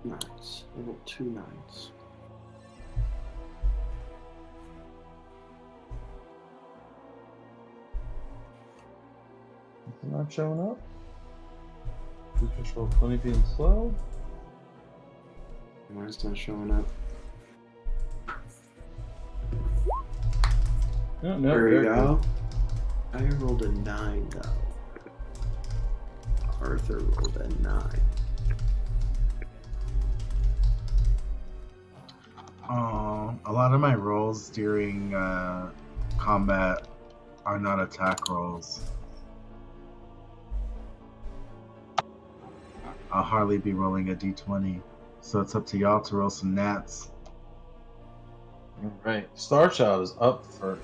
D: 9s. I rolled 2 9s.
C: It's not showing up. You control 20 being slow.
D: Mine's not showing up.
C: No,
D: There
C: very
D: we
C: good.
D: go. I rolled a 9 though. Arthur rolled a 9.
E: A lot of my rolls during combat are not attack rolls. I'll hardly be rolling a d20, so it's up to y'all to roll some nats.
C: All right, Star Child is up first.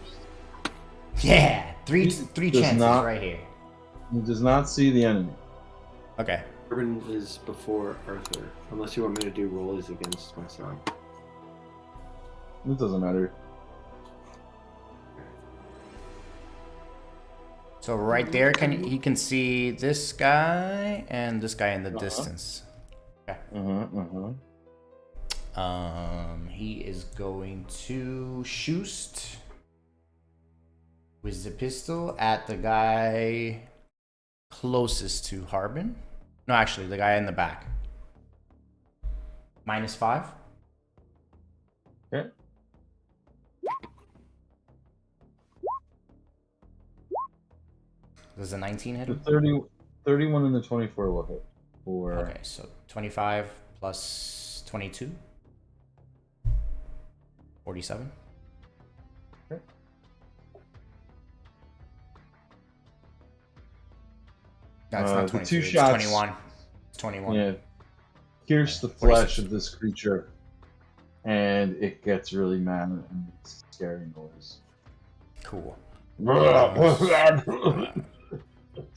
A: Yeah, three
C: He does
A: chances
C: not-
A: right here.
C: He does not see the enemy.
A: Okay.
D: Urban is before Arthur, unless you want me to do rolls against myself.
C: It doesn't matter.
A: So right there, he can see this guy and this guy in the distance. He is going to shoot with the pistol at the guy closest to Harbin. No, actually, the guy in the back. -5.
C: Okay.
A: Does a 19 hit
C: The
A: him?
C: 31 and the 24 will hit. For
A: Okay, so 25 plus 22. 47.
C: Okay.
A: That's
C: The
A: not
C: two
A: 22, it's
C: shots-
A: 21. It's 21.
C: yeah, pierce the
A: 46.
C: flesh of this creature, and it gets really mad and it's a scary noise.
A: Cool.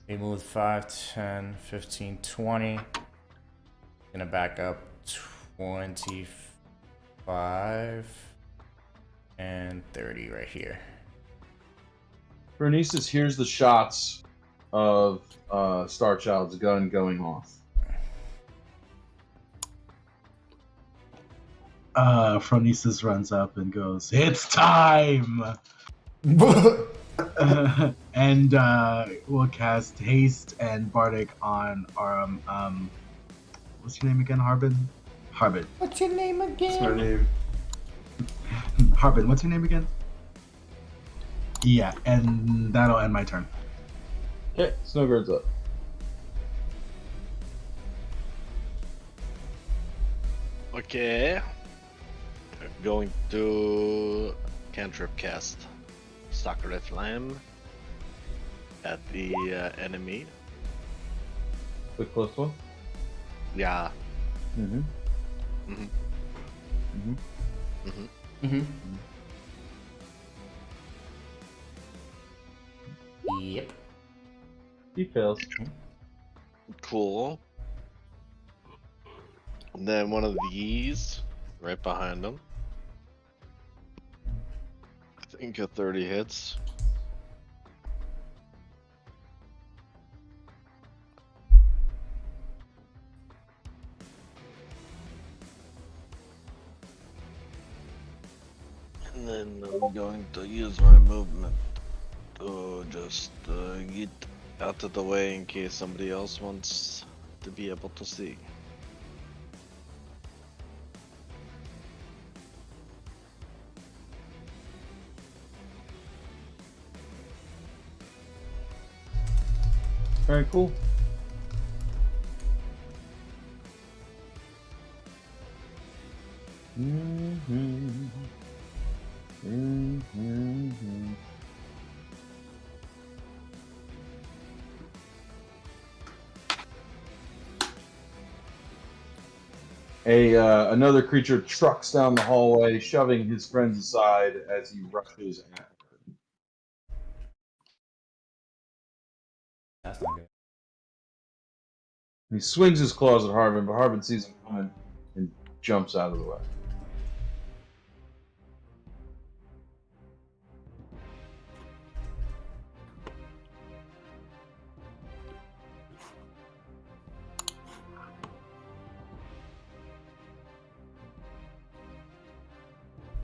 A: He moved 5, 10, 15, 20. Gonna back up 25 and 30 right here.
C: Bernices hears the shots of Star Child's gun going off.
E: Phronesis runs up and goes, "It's time!" And we'll cast Haste and Bardic on our what's your name again? Harbin.
A: What's your name
D: That's my
A: again?
D: name.
E: Harbin. What's your name again? Yeah, and that'll end my turn.
C: Okay, Snowbird's up.
B: Okay. Going to cantrip cast Sacred Flame at the enemy.
C: The close one.
B: Yeah.
C: Mm-hmm.
B: Mhm.
C: Mm-hmm.
B: Mhm.
A: Mm-hmm. Yep.
C: He fails.
B: Cool. And then one of these right behind him. I think a 30 hits. And then I'm going to use my movement to just get out of the way in case somebody else wants to be able to see.
C: All right, cool. Mm-hmm. Mm-hmm. Another creature trucks down the hallway, shoving his friends aside as he rushes at.
A: That's not good.
C: He swings his claws at Harbin, but Harbin sees him coming and jumps out of the way.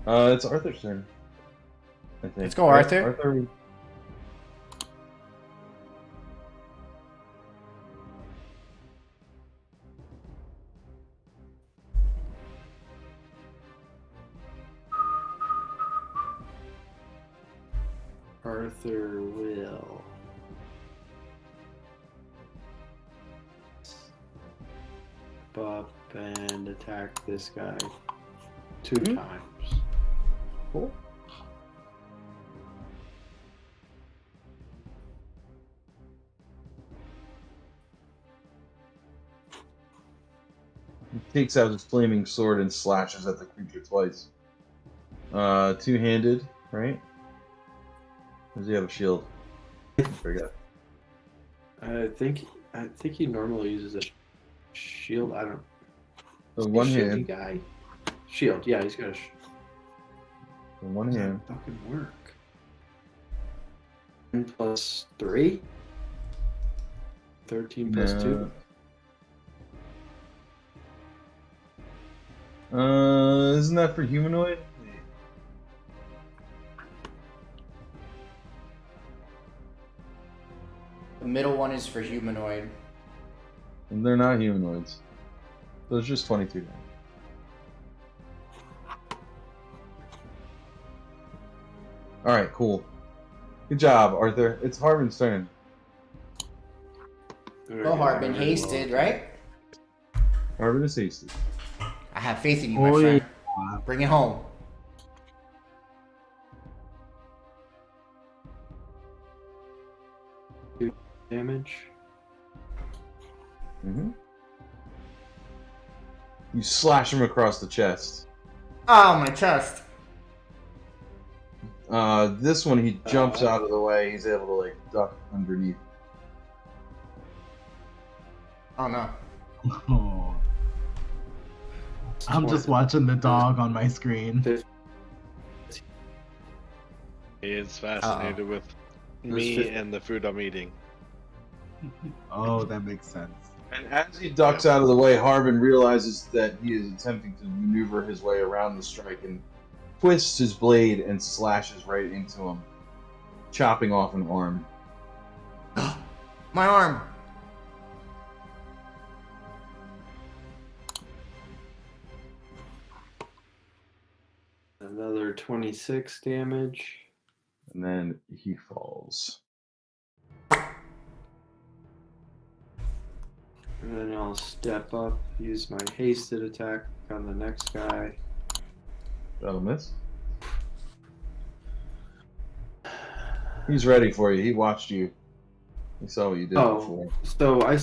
C: It's Arthur's turn. I think.
A: Let's go, Arthur.
C: Arthur.
D: Arthur will. Up and attack this guy 2 times.
C: Cool. He takes out his flaming sword and slashes at the creature twice. Two-handed, right? Or does he have a shield? I forget.
D: I think he normally uses a shield. I don't.
C: So
D: Is he a
C: one
D: shieldy
C: hand.
D: guy. Shield. Yeah, he's got a.
C: So one
D: Does
C: hand.
D: that fucking work? 10 plus 3. 13 plus 2.
C: Isn't that for humanoid?
A: The middle one is for humanoid.
C: And they're not humanoids. So it's just 22 damage. Alright, cool. Good job, Arthur. It's Harbin's turn.
A: Well, Harbin hasted, right?
C: Harbin is hasty.
A: I have faith in you, my
E: Oh,
A: friend.
E: yeah.
A: Bring it home.
D: Damage.
C: Mm-hmm. You slash him across the chest.
A: Oh, my chest.
C: This one, he jumps out of the way. He's able to, like, duck underneath.
A: Oh, no.
E: Oh. I'm just watching the dog on my screen.
B: He is fascinated with
D: There's
B: me
D: 50.
B: and the food I'm eating.
E: Oh, that makes sense.
C: And as he ducks out of the way, Harbin realizes that he is attempting to maneuver his way around the strike and twists his blade and slashes right into him, chopping off an arm.
A: My arm.
D: Another 26 damage.
C: And then he falls.
D: And then I'll step up, use my hasted attack on the next guy.
C: That'll miss. He's ready for you. He watched you. He saw what you did before.
D: So I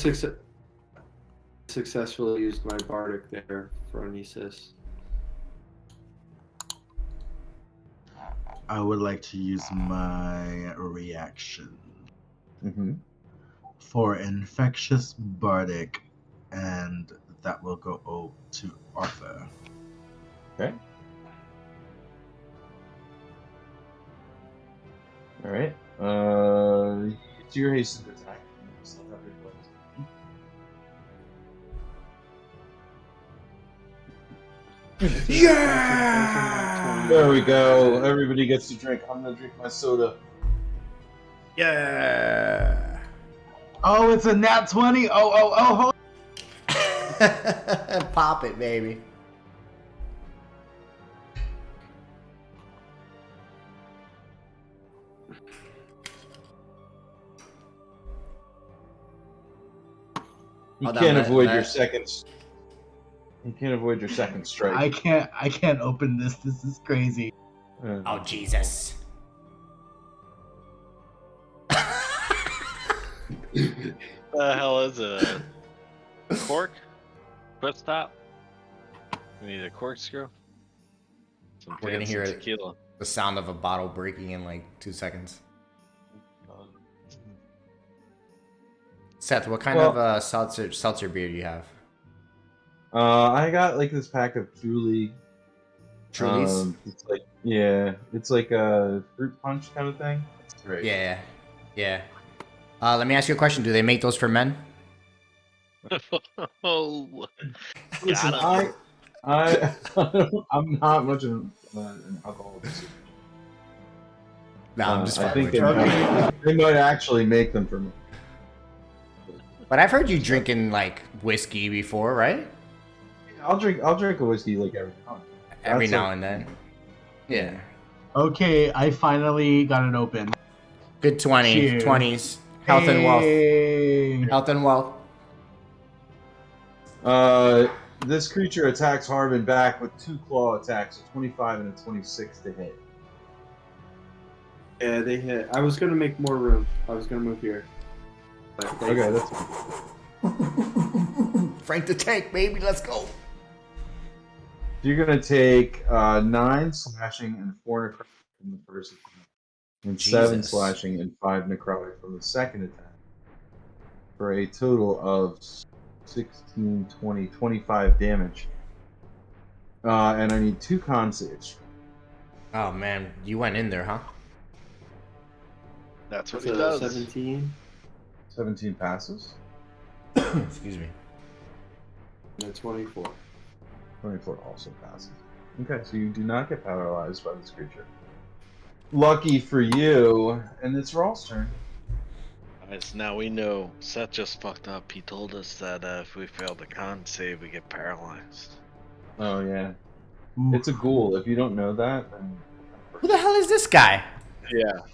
D: successfully used my bardic there for Anisis.
E: I would like to use my reaction
C: Mm-hmm.
E: for infectious bardic, and that will go to Arthur.
C: Okay. All right. It's your hasted attack. You still have your clothes.
A: Yeah!
C: There we go. Everybody gets to drink. I'm gonna drink my soda.
A: Yeah!
E: Oh, it's a nat 20. Oh.
A: Pop it, baby.
C: You
A: Hold on,
C: can't
A: let-
C: avoid
A: let-
C: your seconds. You can't avoid your second strike.
E: I can't open this. This is crazy.
A: Oh, Jesus.
B: The hell is it? A cork? Foot stop? We need a corkscrew? Some
A: We're gonna
B: fancy
A: hear it.
B: tequila.
A: The sound of a bottle breaking in like 2 seconds. Seth, what kind of seltzer beer do you have?
C: I got like this pack of Truly.
A: Truly's?
C: It's like it's like a fruit punch kind of thing. It's great.
A: Yeah. Let me ask you a question. Do they make those for men?
B: Oh,
C: Listen,
B: got him.
C: I'm not much of an alcoholic.
A: No, I'm just
C: I
A: fucking
C: think
A: with you.
C: they might actually make them for me.
A: But I've heard you drinking like whiskey before, right?
C: I'll drink a whiskey like every time.
A: Every
C: That's
A: now
C: like-
A: and then. Yeah.
E: Okay, I finally got it open.
A: Good 20,
E: Cheers.
A: 20s. Health and wealth.
E: Hey.
A: Health and wealth.
C: This creature attacks Harbin back with 2 claw attacks, a 25 and a 26 to hit.
D: Yeah, they hit. I was gonna make more room. I was gonna move here. But they-
C: Okay, that's
A: Frank the Tank, baby. Let's go.
C: You're gonna take 9 slashing and 4 necrotic from the first attack, and 7
A: Jesus.
C: slashing and 5 necrotic from the second attack, for a total of 16, 20, 25 damage. And I need 2 con saves.
A: Oh man, you went in there, huh?
B: That's what
D: That's
B: he
D: a
B: does.
D: 17
C: 17 passes.
A: Excuse me.
D: and a 24.
C: 24 also passes. Okay, so you do not get paralyzed by this creature. Lucky for you, and it's Raw's turn.
B: Alright, so now we know Seth just fucked up. He told us that if we fail the con save, we get paralyzed.
C: Oh yeah,
E: Ooh.
C: it's a ghoul. If you don't know that, then
A: Who the hell is this guy?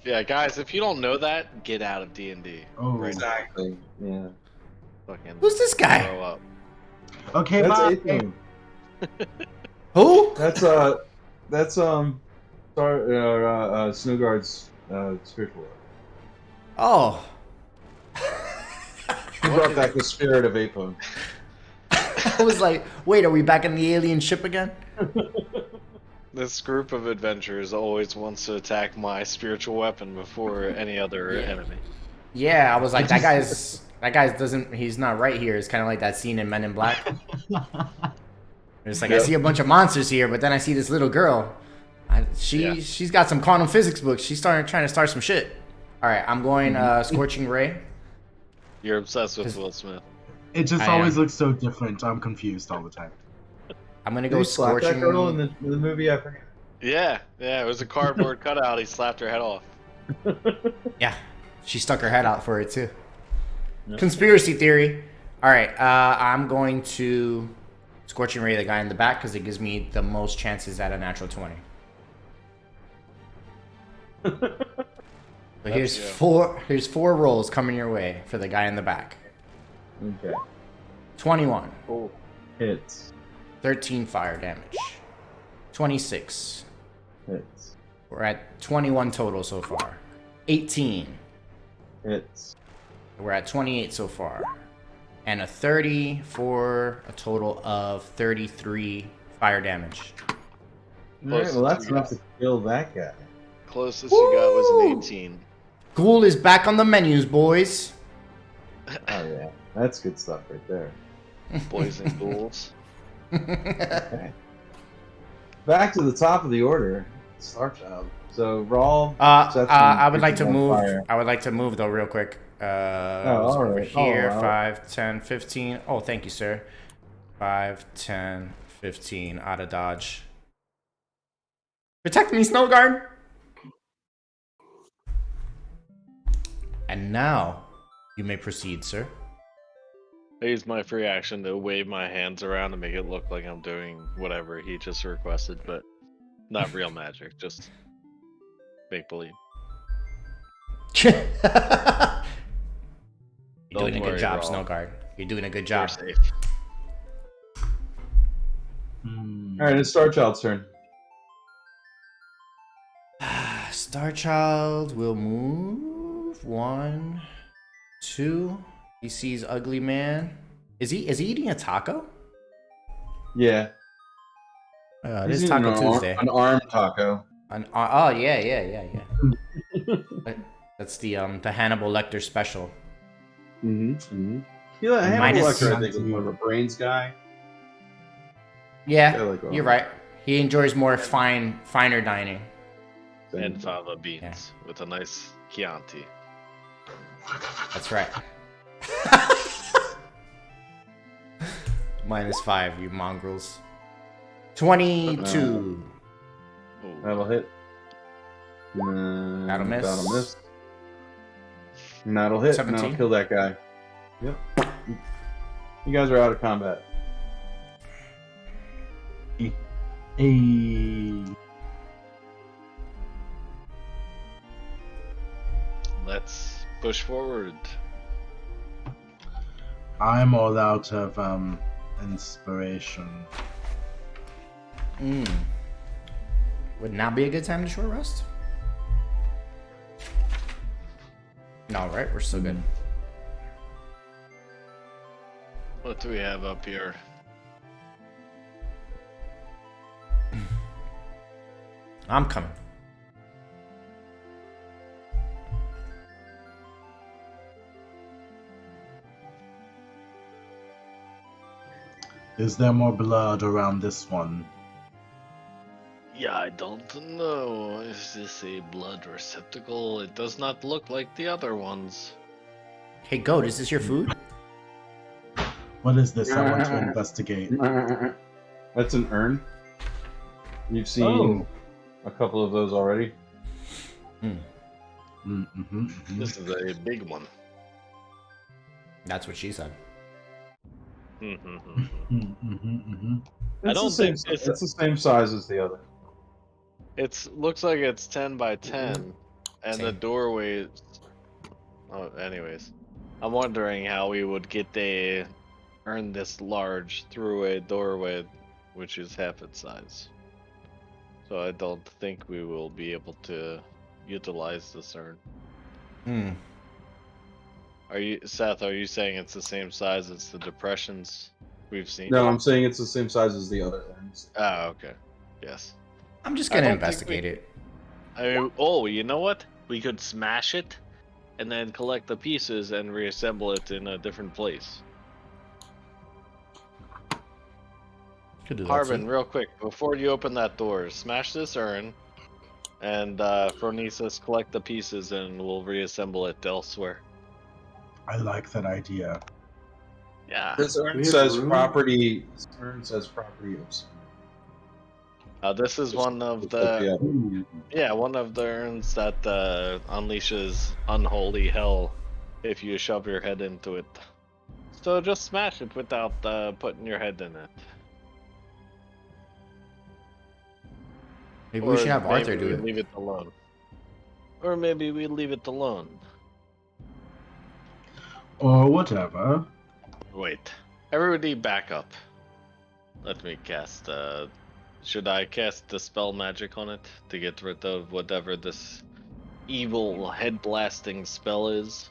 B: Yeah, guys. If you don't know that, get out of D&D.
E: Oh.
B: Right now.
C: exactly. Yeah,
B: Fucking
A: Who's this guy?
B: grow up.
E: Okay,
C: that's
E: bye.
C: Aethon.
A: Who?
C: That's Snowguard's spiritual.
A: Oh.
C: He brought back the spirit of Aethon.
A: I was like, wait, are we back in the alien ship again?
B: This group of adventurers always wants to attack my spiritual weapon before any other enemy.
A: Yeah, I was like, that guy's doesn't, he's not right here. It's kind of like that scene in Men in Black. It's like, I
C: Yep.
A: see a bunch of monsters here, but then I see this little girl. She's got some quantum physics books. She's trying to start some shit. All right, I'm going Scorching Ray.
B: You're obsessed with Will Smith.
E: It just
A: I
E: always
A: am.
E: looks so different. I'm confused all the time.
A: I'm gonna
C: Did
A: go
C: he slap that
A: Scorching.
C: girl in the movie? I forget.
B: Yeah, it was a cardboard cutout. He slapped her head off.
A: Yeah, she stuck her head out for it too.
C: Yep.
A: Conspiracy theory. All right, I'm going to Scorching Ray the guy in the back because it gives me the most chances at a natural 20. So here's
B: you.
A: four rolls coming your way for the guy in the back.
C: Okay.
A: 21.
B: Oh,
C: Hits.
A: 13 fire damage. 26.
C: Hits.
A: We're at 21 total so far. 18.
C: Hits.
A: We're at 28 so far. And a 30 for a total of 33 fire damage.
C: Alright, well that's enough to kill that guy.
B: closest you got was an 18.
A: Ghoul is back on the menus, boys.
C: Oh yeah, that's good stuff right there.
B: Boys and ghouls.
C: Okay. Back to the top of the order, Starchild. So Rawl.
A: I would like to
C: on
A: move.
C: fire.
A: I would like to move though, real quick.
C: all
A: Over
C: right.
A: here,
C: Oh, wow.
A: 5, 10, 15. Oh, thank you, sir. 5, 10, 15. Out of dodge. Protect me, Snowguard. And now, you may proceed, sir.
B: I use my free action to wave my hands around to make it look like I'm doing whatever he just requested, but not real magic, just make believe.
A: You're
B: Don't
A: doing a
B: worry,
A: good job,
B: Rawl.
A: Snowguard. You're doing a good
B: You're
A: job.
B: safe.
E: Hmm.
C: All right, it's Starchild's turn.
A: Starchild will move. 1, 2. He sees Ugly Man. Is he eating a taco?
C: Yeah.
A: It
C: He's
A: is
C: eating
A: Taco Tuesday.
C: An arm taco.
A: Oh yeah. That's the Hannibal Lecter special.
C: Mm-hmm. Yeah, Hannibal
A: Minus-
C: Lecter, I think, was more of a brains guy.
A: Yeah,
C: I like
A: you're
C: arm.
A: right. He enjoys more finer dining.
B: And fava beans with a nice Chianti.
A: That's right. -5, you mongrels. 22.
B: Ooh.
C: That'll hit.
A: That'll miss.
C: That'll miss. And that'll hit.
A: 17.
C: And that'll kill that guy. Yep. You guys are out of combat.
E: Hey.
B: Let's push forward.
E: I'm all out of inspiration.
A: Would now be a good time to short rest? No, right? We're still good.
B: What do we have up here?
A: I'm coming.
E: Is there more blood around this one?
B: Yeah, I don't know. Is this a blood receptacle? It does not look like the other ones.
A: Hey, Goat, is this your food?
E: What is this? I want to investigate.
C: That's an urn. You've seen a couple of those already.
B: This is a big one.
A: That's what she said.
B: I
C: It's
B: don't
C: the same,
B: think
C: it's the same size as the other.
B: It looks like it's 10 by 10, and the
A: Same.
B: doorway. Oh, anyways, I'm wondering how we would get the urn this large through a doorway, which is half its size. So I don't think we will be able to utilize this urn. Are you, Seth? Are you saying it's the same size as the depressions we've seen?
C: No, I'm saying it's the same size as the other urns.
B: Ah, okay. Yes.
A: I'm just
B: I
A: gonna
B: don't think
A: investigate it.
B: I mean, oh, you know what? We could smash it, and then collect the pieces and reassemble it in a different place.
A: Could do that.
B: Harvin,
A: too.
B: real quick, before you open that door, smash this urn, and Phronesis, collect the pieces, and we'll reassemble it elsewhere.
E: I like that idea.
B: Yeah.
C: This urn
D: We have
C: says
D: room?
C: property. This urn says property of some.
B: This is one of
C: Just like
B: the
C: other.
B: one of the urns that unleashes unholy hell if you shove your head into it. So just smash it without putting your head in it.
A: Maybe we should have Arthur
B: maybe
A: do
B: we
A: it.
B: leave it alone. Or maybe we leave it alone.
E: Or whatever.
B: Wait, Everybody back up. Let me cast, should I cast Dispel Magic on it to get rid of whatever this evil head blasting spell is?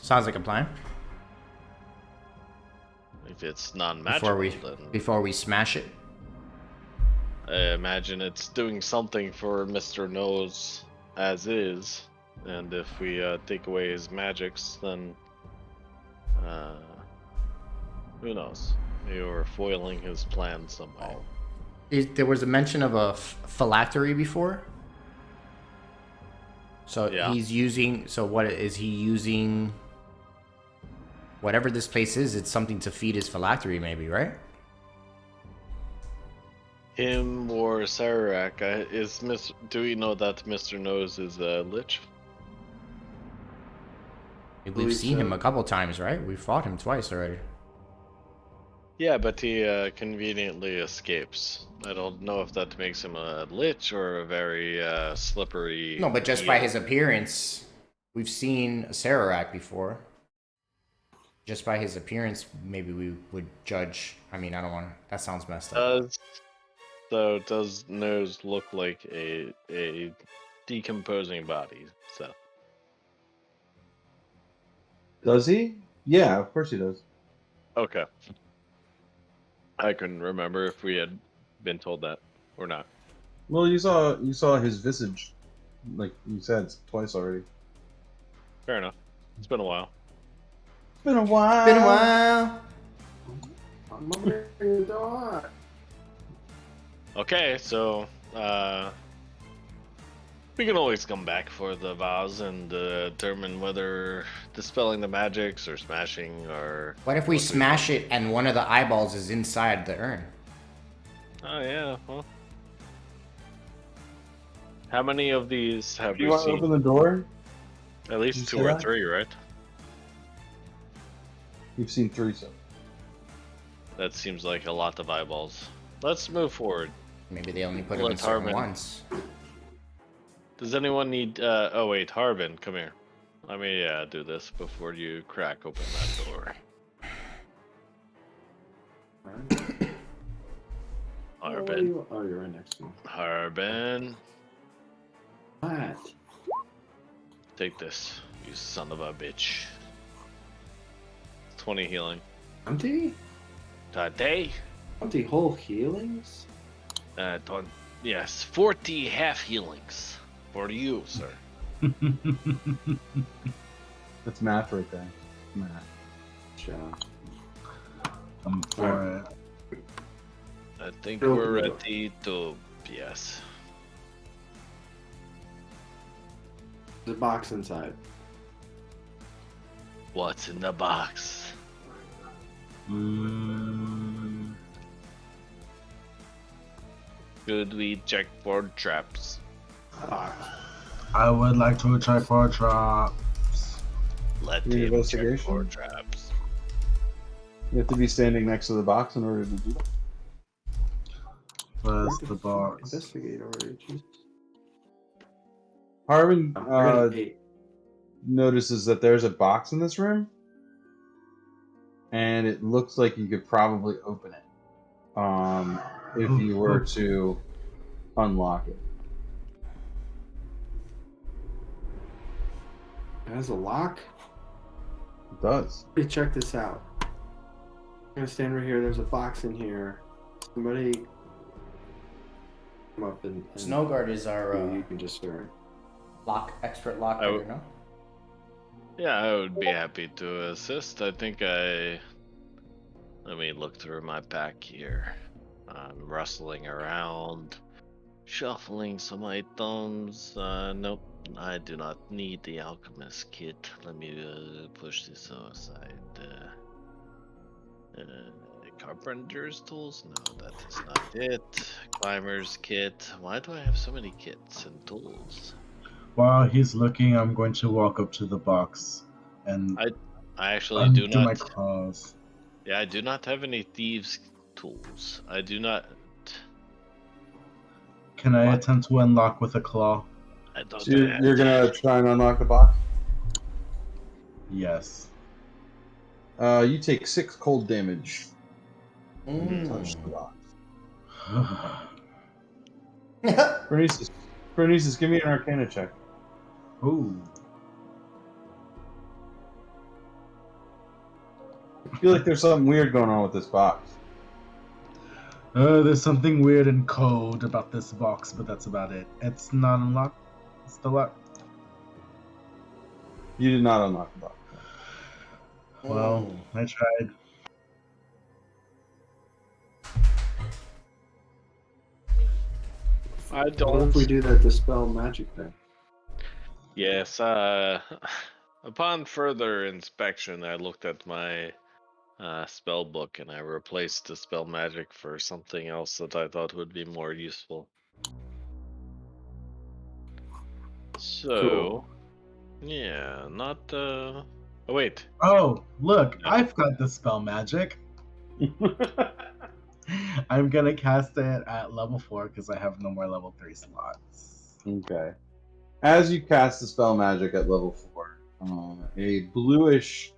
A: Sounds like a plan.
B: If it's non-magical, then
A: Before we smash it.
B: I imagine it's doing something for Mr. Nose as is, and if we take away his magics, then who knows? You're foiling his plan somehow.
A: There was a mention of a phylactery before. So
B: Yeah.
A: he's using. So what is he using? Whatever this place is, it's something to feed his phylactery, maybe, right?
B: Him or Sararak, do we know that Mr. Nose is a lich?
A: We've
D: believe
A: seen
D: so.
A: him a couple times, right? We fought him twice already.
B: Yeah, but he conveniently escapes. I don't know if that makes him a lich or a very slippery.
A: No, but just by
B: eel.
A: his appearance, we've seen Sararak before. Just by his appearance, maybe we would judge. I mean, I don't want to. That sounds messed up.
B: Does Nose look like a decomposing body? So
C: Does he? Yeah, of course he does.
B: okay. I couldn't remember if we had been told that or not.
C: Well, you saw his visage, like you said twice already.
B: Fair enough. It's been a while.
C: It's been a while.
A: Been a while.
D: I'm over here, dog.
B: Okay, so we can always come back for the vows and determine whether dispelling the magics or smashing or.
A: What if we smash it and one of the eyeballs is inside the urn?
B: Oh yeah, well. How many of these have
C: You
B: we
C: want to
B: seen?
C: open the door?
B: At
C: Did
B: least
C: you
B: 2
C: say
B: or
C: that?
B: 3, right?
C: You've seen 3 so.
B: That seems like a lot of eyeballs. Let's move forward.
A: Maybe they only put him
B: Let
A: in certain
B: Harbin-
A: ones.
B: Does anyone need? Oh wait, Harbin, come here. Let me do this before you crack open that door. Harbin,
D: Oh, you're right next to me.
B: Harbin,
D: What?
B: take this, you son of a bitch. 20 healing.
D: Empty?
B: Today?
D: Empty whole healings?
B: Yes, 40 half healings for you, sir.
C: That's math right there. Math.
D: Sure.
E: I'm for it.
B: I think
D: Open
B: we're
D: the door.
B: ready to. Yes.
D: There's a box inside.
B: What's in the box? Should we check for traps?
E: I would like to check for traps.
B: Let
C: Your
B: him check
C: investigation?
B: for traps.
C: You have to be standing next to the box in order to do that.
E: Where's the box?
D: Investigate already. Jesus.
C: Harbin
D: I got an 8.
C: notices that there's a box in this room, and it looks like you could probably open it if you were to unlock it.
D: It has a lock?
C: It does.
D: Let me check this out. I'm gonna stand right here. There's a box in here. Somebody come up and
A: Snowguard is our
D: you can just start.
A: expert lock
B: I
A: picker,
B: w-
A: no?
B: Yeah, I would be happy to assist. I think I. Let me look through my pack here. I'm rustling around, shuffling some items. Nope, I do not need the alchemist kit. Let me push this aside. Carpenter's tools? No, that is not it. Climber's kit. Why do I have so many kits and tools?
E: While he's looking, I'm going to walk up to the box and
B: I actually do
E: undo my
B: not.
E: claws.
B: Yeah, I do not have any thieves' tools. I do not.
E: Can I
B: What?
E: attempt to unlock with a claw?
B: I don't.
C: So you're gonna try and unlock the box?
E: Yes.
C: You take 6 cold damage. Touch the box. Bernice, give me an Arcana check.
E: Ooh.
C: I feel like there's something weird going on with this box.
E: There's something weird and cold about this box, but that's about it. It's not unlocked. It's still locked.
C: You did not unlock the box.
E: Well, I tried.
B: I
D: What
B: don't.
D: if we do that dispel magic thing?
B: Yes. Upon further inspection, I looked at my spell book and I replaced the spell magic for something else that I thought would be more useful. So, yeah, not. Oh wait.
E: Oh, look, I've got the spell magic. I'm gonna cast it at level 4 because I have no more level 3 slots.
C: Okay. As you cast the spell magic at level 4, a bluish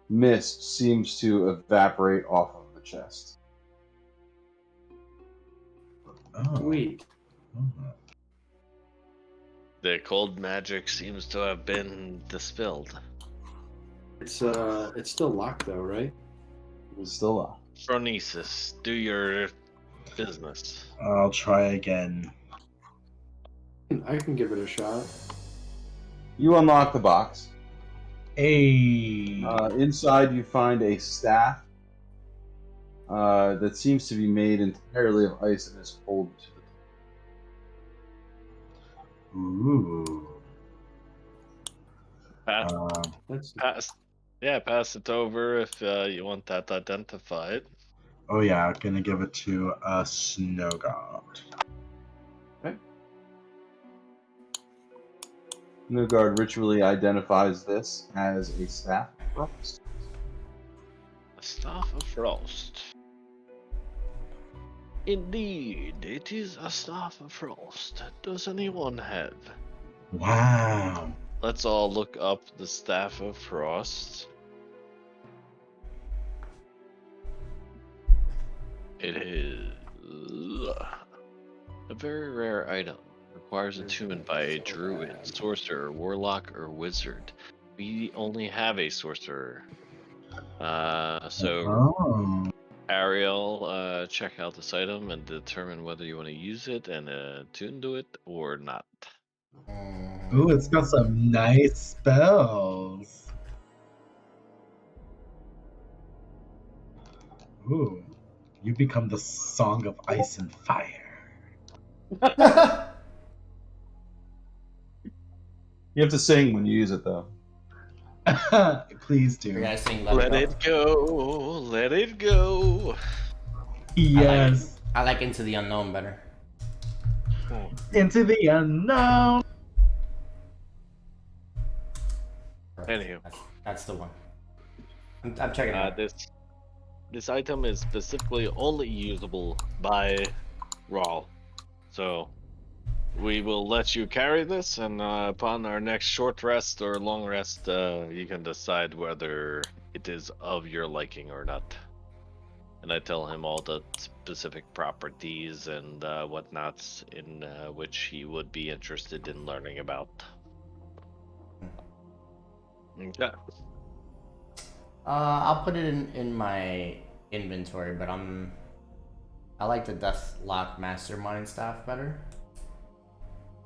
C: mist seems to evaporate off of the chest.
E: Oh.
D: Sweet.
B: The cold magic seems to have been dispelled.
D: It's still locked though, right?
C: It was still up.
B: Phronesis, do your business.
E: I'll try again.
D: I can give it a shot.
C: You unlock the box.
E: Hey.
C: Inside, you find a staff that seems to be made entirely of ice and is cold to the
E: Ooh.
B: Pass,
D: That's
B: pass it over if you want that identified.
E: Oh yeah, I'm gonna give it to a snow god.
C: Nilgard ritually identifies this as a staff of frost.
B: A staff of frost. Indeed, it is a staff of frost. Does anyone have?
E: Wow.
B: Let's all look up the staff of frost. It is a very rare item. Requires attunement by a druid, sorcerer, warlock, or wizard. We only have a sorcerer. So
E: Oh.
B: Ariel, check out this item and determine whether you want to use it and attune to it or not.
E: Ooh, it's got some nice spells. Ooh. You become the Song of Ice and Fire.
C: You have to sing when you use it, though.
E: Please do.
A: You're gonna sing
B: Let it go, let it go.
E: Yes.
A: I like Into the Unknown better.
E: Into the unknown.
B: Anywho,
A: That's the one. I'm checking it out.
B: This item is specifically only usable by Rawl. So we will let you carry this, and upon our next short rest or long rest, you can decide whether it is of your liking or not. And I tell him all the specific properties and whatnots in which he would be interested in learning about. Okay.
A: I'll put it in my inventory, but I like the Deathlock Mastermind staff better.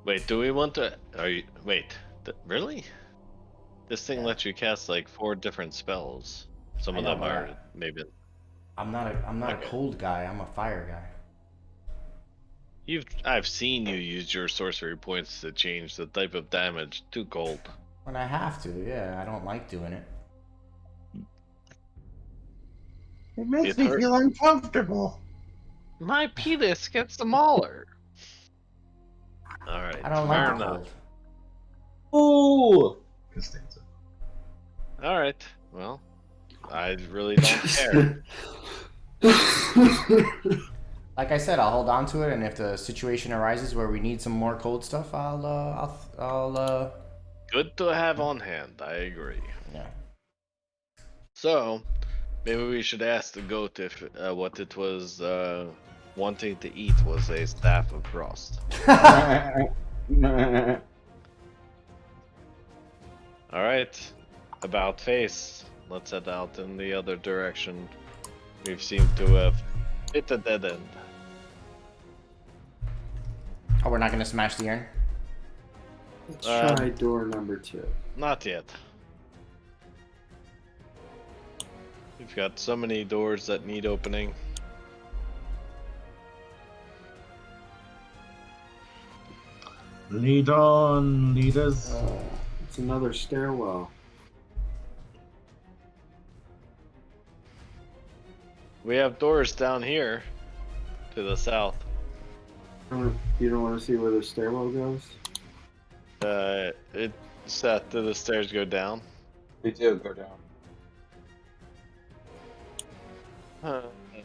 B: Wait, do we want to? Really? This thing lets you cast like 4 different spells. Some of them are maybe.
A: I'm not a cold guy. I'm a fire guy.
B: I've seen you use your sorcery points to change the type of damage to cold.
A: When I have to, yeah. I don't like doing it.
C: It makes
B: me feel
C: uncomfortable.
B: My penis gets smaller. All right.
A: I don't like the
C: Ooh!
A: cold.
C: Costanza.
B: All right. Well, I really don't care.
A: Like I said, I'll hold on to it, and if the situation arises where we need some more cold stuff, I'll
B: Good to have on hand. I agree.
A: yeah.
B: So, maybe we should ask the goat if what it was wanting to eat was a staff of frost. All right, about face. Let's head out in the other direction. We've seemed to have hit a dead end.
A: Oh, we're not gonna smash the urn?
D: Let's try door number 2.
B: Not yet. We've got so many doors that need opening.
E: Lead on, leaders.
D: It's another stairwell.
B: We have doors down here to the south.
D: You don't want to see where the stairwell goes?
B: It's set to the stairs go down.
C: They do go down.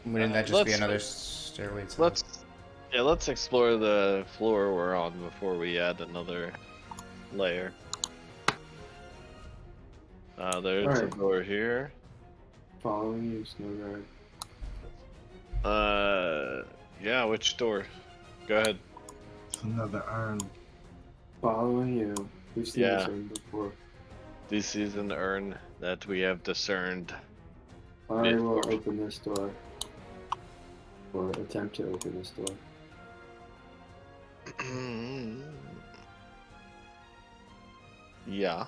A: Wouldn't that just be another stairway to
B: Let's explore the floor we're on before we add another layer. There's a
D: Alright.
B: door here.
D: Following you, Snowguard.
B: Yeah, which door? Go ahead.
E: It's another urn.
D: Following you. We've seen
B: Yeah.
D: this one before.
B: This is an urn that we have discerned.
D: I will open this door. Or attempt to open this door.
B: Yeah.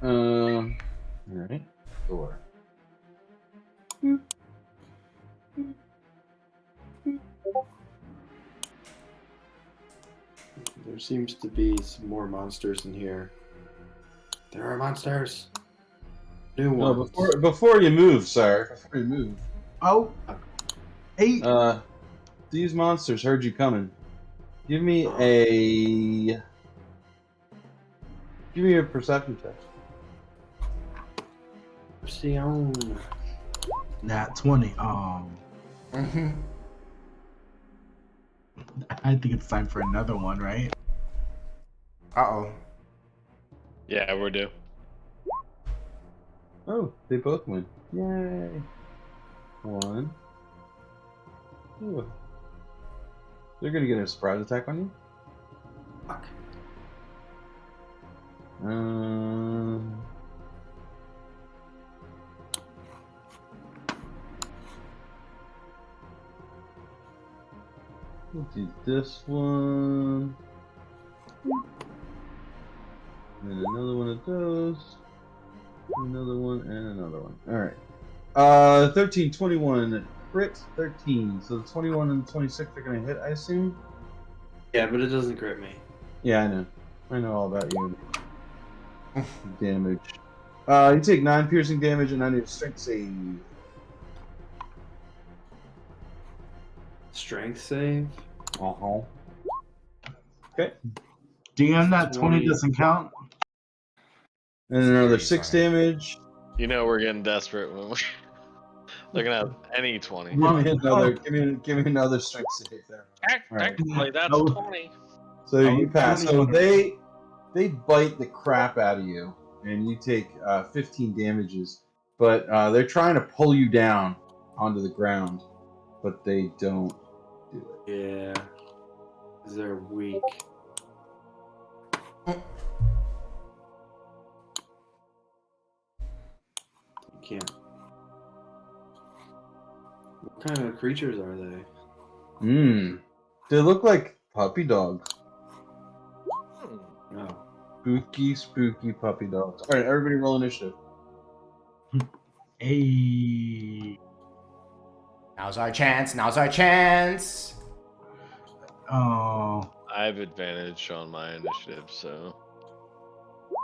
C: Alright. Door.
D: There seems to be some more monsters in here. There are monsters. New
C: No,
D: ones.
C: before you move, sir. Before you move.
E: Oh, hey.
C: These monsters heard you coming. Give me a perception check.
D: Perception.
E: Nat 20. I think it's time for another one, right?
A: Uh-oh.
B: Yeah, we're due.
C: Oh, they both win. Yay. 1. Ooh. They're gonna get a surprise attack on you?
D: Fuck.
C: Let's do this one. And another one of those. Another one and another one. Alright. 13, 21. Crit 13. So the 21 and the 26 are gonna hit, I assume?
D: Yeah, but it doesn't crit me.
C: Yeah, I know. I know all about you. Damage. You take 9 piercing damage and I need a strength save.
D: Strength save?
C: Uh-huh. Okay.
E: DM, that 20 doesn't count.
C: And another 6 damage.
B: You know we're getting desperate when we're looking at any 20.
C: Give me another strength save there.
B: Technically, that's
E: Oh.
B: 20.
C: So you pass. So they bite the crap out of you, and you take 15 damages. But they're trying to pull you down onto the ground, but they don't do it.
D: Yeah. 'Cause they're weak. You can't. What kind of creatures are they?
C: They look like puppy dogs.
D: Oh.
C: Spooky puppy dogs. All right, everybody, roll initiative.
E: Hey.
A: Now's our chance. Now's our chance.
E: Oh.
B: I have advantage on my initiative, so.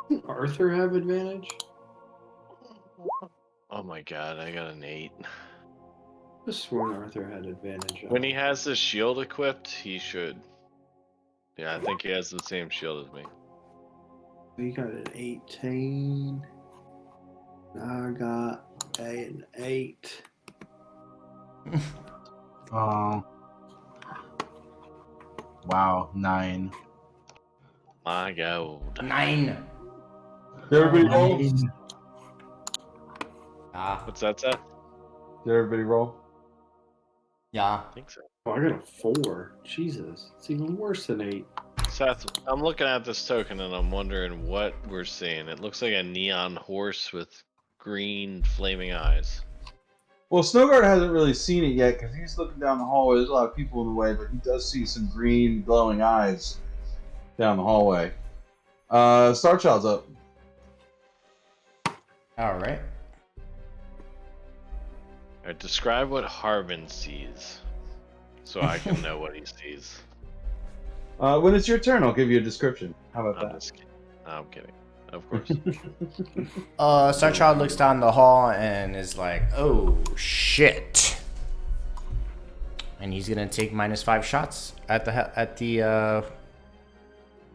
D: Doesn't Arthur have advantage?
B: Oh my god, I got an 8.
D: I just sworn Arthur had advantage.
B: When he has his shield equipped, he should. Yeah, I think he has the same shield as me.
D: We got an 18. I got an 8.
E: Oh. Wow, 9.
B: My God.
A: 9.
C: Did everybody roll?
E: 9.
A: Ah,
B: What's that, Seth?
C: Did everybody roll?
A: yeah.
B: I think so.
D: Oh, I got a 4. Jesus. It's even worse than 8.
B: Seth, I'm looking at this token and I'm wondering what we're seeing. It looks like a neon horse with green flaming eyes.
C: Well, Snowguard hasn't really seen it yet because he's looking down the hallway. There's a lot of people in the way, but he does see some green glowing eyes down the hallway. Starchild's up.
A: All right.
B: Alright, describe what Harbin sees so I can know what he sees.
C: When it's your turn, I'll give you a description. How about
B: I'm
C: that?
B: just kidding. I'm kidding. Of course.
A: Starchild looks down the hall and is like, "Oh shit!" And he's gonna take -5 shots at the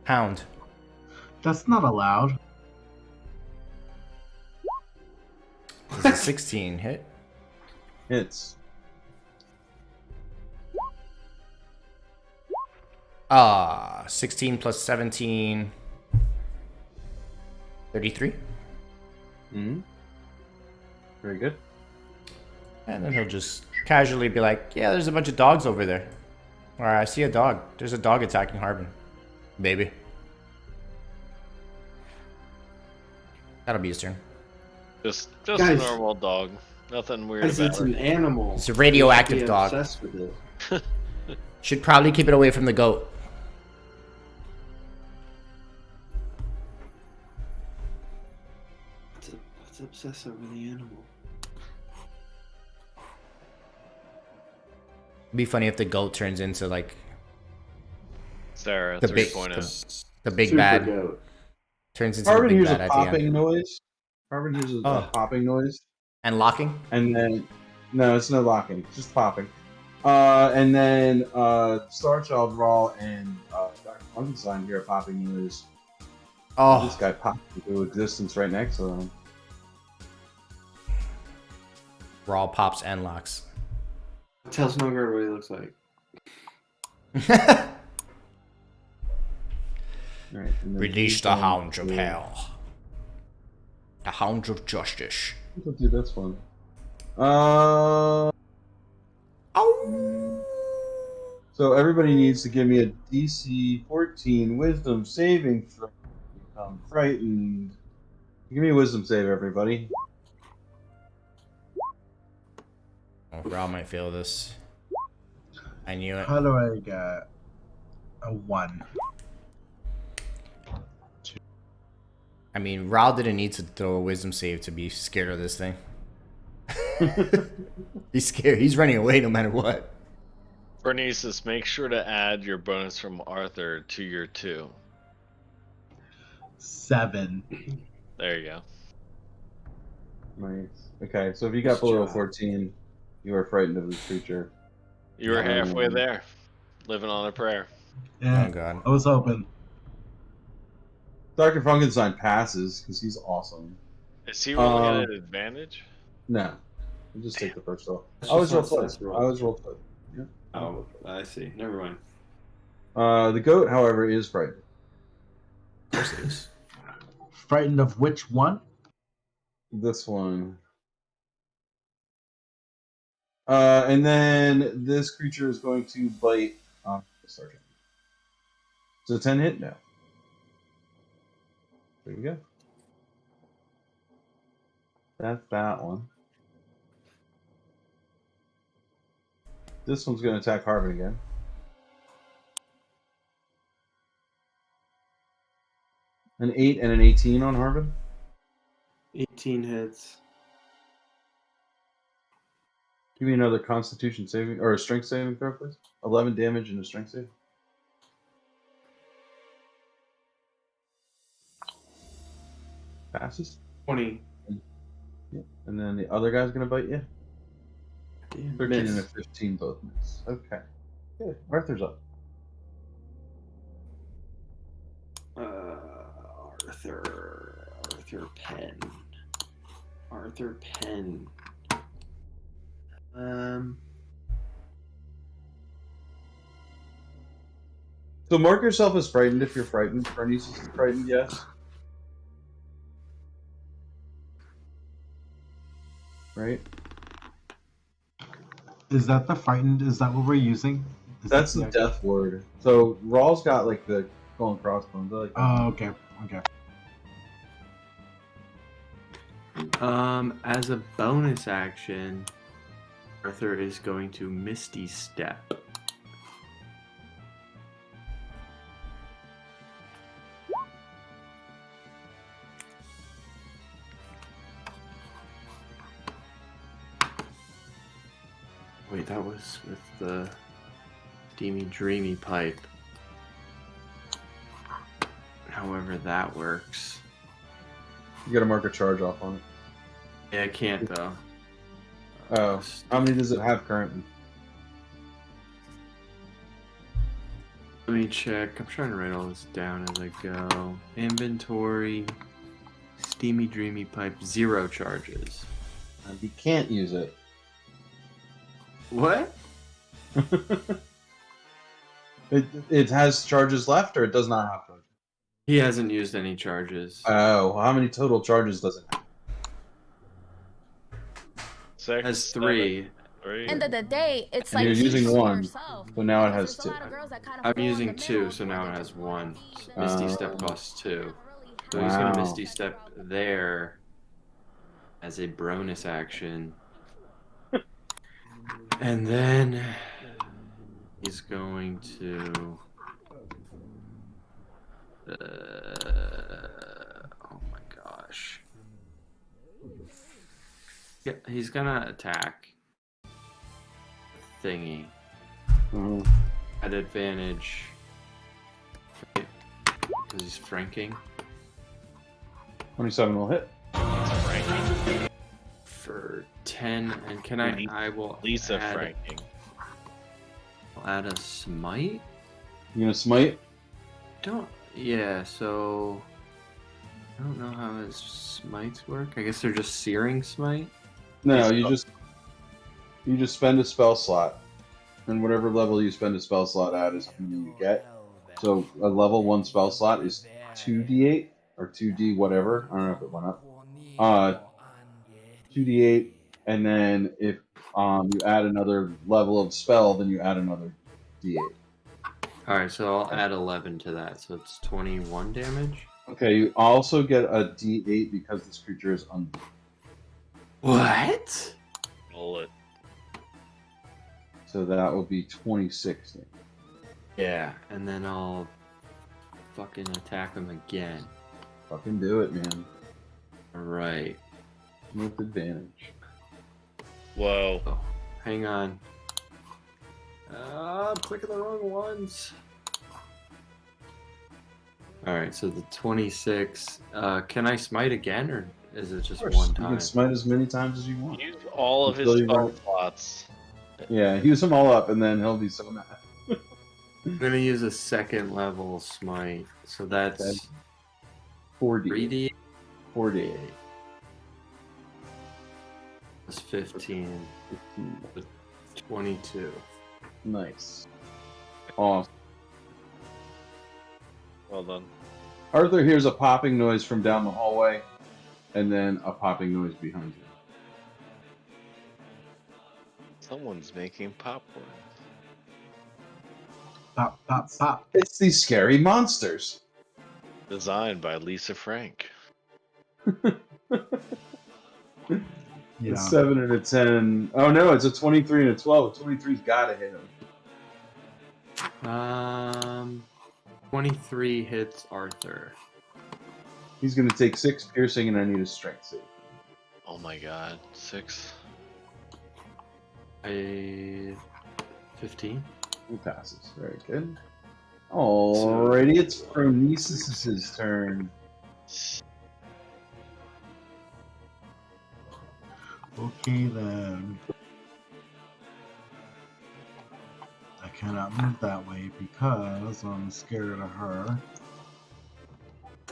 A: hound.
E: That's not allowed.
A: Does a 16 hit?
C: Hits.
A: 16 plus 17. 33.
C: Mm-hmm. Very good.
A: And then he'll just casually be like, "Yeah, there's a bunch of dogs over there. Or I see a dog. There's a dog attacking Harbin. Baby." That'll be his turn.
B: Just
D: Guys.
B: a normal dog. Nothing weird
D: Because
B: about
D: it's
B: it.
D: an animal.
A: It's a radioactive
D: You should be
A: dog.
D: obsessed with it.
A: Should probably keep it away from the goat.
D: Let's obsess over the animal.
A: It'd be funny if the goat turns into like
B: Sarah
A: the big,
B: 3.0.
A: the big
D: Super
A: bad.
D: goat.
A: Turns into the
C: Harbin
A: big
C: hears a
A: bad at the end.
C: popping noise. Harbin hears a
A: Oh.
C: popping noise.
A: And locking.
C: And then, no, it's no locking, it's just popping. And then Starchild, Raw, and Dr. Funkenstein hear a popping noise.
A: Oh,
C: This guy popped into existence right next to them.
A: Raw pops and locks.
D: Tell Snowguard what he looks like.
C: All right, and then
A: Release
C: he's
A: the
C: going
A: hounds of
C: to-
A: hell. The hounds of justice.
C: Let's do this one. So everybody needs to give me a DC 14 Wisdom saving throw. to Become frightened. Give me a Wisdom save, everybody.
A: Oh, Raw might feel this. I knew it.
E: How do I get a 1?
A: I mean, Raw didn't need to throw a wisdom save to be scared of this thing. He's scared. He's running away no matter what.
B: Bernices, make sure to add your bonus from Arthur to your 2.
E: 7.
B: There you go.
C: Nice. Okay, so if you got
D: Nice
C: below
D: job.
C: 14, you are frightened of this creature.
B: You were halfway there. Living on a prayer.
E: Yeah,
A: Oh god.
E: I was hoping.
C: Dr. Funkenstein passes because he's awesome.
B: Is he rolling at an advantage?
C: No, you just take the first roll.
D: That's
C: I always roll
D: just not
C: close.
D: Seth's roll.
C: I always roll close.
D: Oh, I see. Never mind.
C: The goat, however, is frightened.
A: Of course it is.
E: Frightened of which one?
C: This one. And then this creature is going to bite the sergeant. So 10 hit? No. There you go. That's that one. This one's going to attack Harbin again. An 8 and an 18 on Harbin.
D: 18 hits.
C: Give me another Constitution saving or a Strength saving throw, please. 11 damage and a Strength save. Passes.
D: 20.
C: Yeah. And then the other guy's gonna bite you.
D: Damn,
C: 13 and a
D: miss.
C: 15 both miss. Okay. Good. Arthur's up.
D: Arthur Penn. Arthur Penn.
C: So mark yourself as frightened if you're frightened. Bernice is frightened, yes. Right?
E: Is that the frightened? Is that what we're using?
C: That's the death word. So Raw's got like the skull and crossbones. Like
E: Oh, okay. Okay.
D: As a bonus action, Arthur is going to Misty Step. Wait, that was with the Steamy Dreamy Pipe. However that works.
C: You gotta mark a charge off on it.
D: Yeah, I can't though.
C: Oh. How many does it have currently?
D: Let me check. I'm trying to write all this down as I go. Inventory. Steamy Dreamy Pipe. 0 charges.
C: You can't use it.
D: What?
C: It has charges left, or it does not have charges?
D: He hasn't used any charges.
C: Oh, how many total charges does it have?
B: 6.
D: Has 3.
B: 3.
H: End of the day, it's
C: And
H: like
C: you're using
H: choosing
C: one,
H: yourself.
C: so now it
H: Because
C: has
H: there's a
C: 2.
H: lot of girls that kind of
D: I'm
H: fall in
D: using
H: the
D: 2,
H: middle
D: so now it has 1.
H: Oh.
D: Misty Step costs 2. So he's
C: Wow.
D: gonna Misty Step there as a bonus action. And then he's going to oh my gosh. Yeah, he's gonna attack thingy at advantage because he's franking
C: 27 will hit.
D: for 10. And can I will
B: Lisa
D: add,
B: franking.
D: I'll add a smite.
C: You gonna smite?
D: Yeah, so I don't know how his smites work. I guess they're just searing smite.
C: No, you just spend a spell slot, and whatever level you spend a spell slot at is how many you get. So a level 1 spell slot is 2d8 or 2d whatever. I don't know if it went up. 2d8, and then if you add another level of spell, then you add another d8.
D: Alright, so I'll add 11 to that, so it's 21 damage.
C: Okay, you also get a d8 because this creature is undead.
D: What?
B: Roll it.
C: So that will be 26 damage.
D: Yeah, and then I'll fucking attack him again.
C: Fucking do it, man.
D: Alright.
C: With advantage.
B: Whoa.
D: Oh, hang on. I'm clicking the wrong ones. Alright, so the 26. Can I smite again, or is it just one
C: You
D: time?
C: can smite as many times as you want.
B: Use all of his
C: Until you
B: spell
C: run-
B: slots.
C: Yeah, use them all up, and then he'll be so mad.
D: I'm gonna use a second level smite, so that's
C: Okay. 4d.
D: 3d.
C: 4d.
D: That's 15.
C: 15.
D: 22.
C: Nice. Awesome.
B: Well done.
C: Arthur hears a popping noise from down the hallway, and then a popping noise behind you.
B: Someone's making popcorn.
E: Pop, pop, pop.
C: It's these scary monsters.
B: Designed by Lisa Frank.
E: Yeah.
C: A 7 and a 10. Oh no, it's a 23 and a 12. 23's gotta hit him.
D: 23 hits Arthur.
C: He's gonna take 6 piercing, and I need a strength save.
B: Oh my god. 6.
D: A 15.
C: He passes. Very good. Alrighty, it's Pronesis' turn.
E: Okay then. I cannot move that way because I'm scared of her.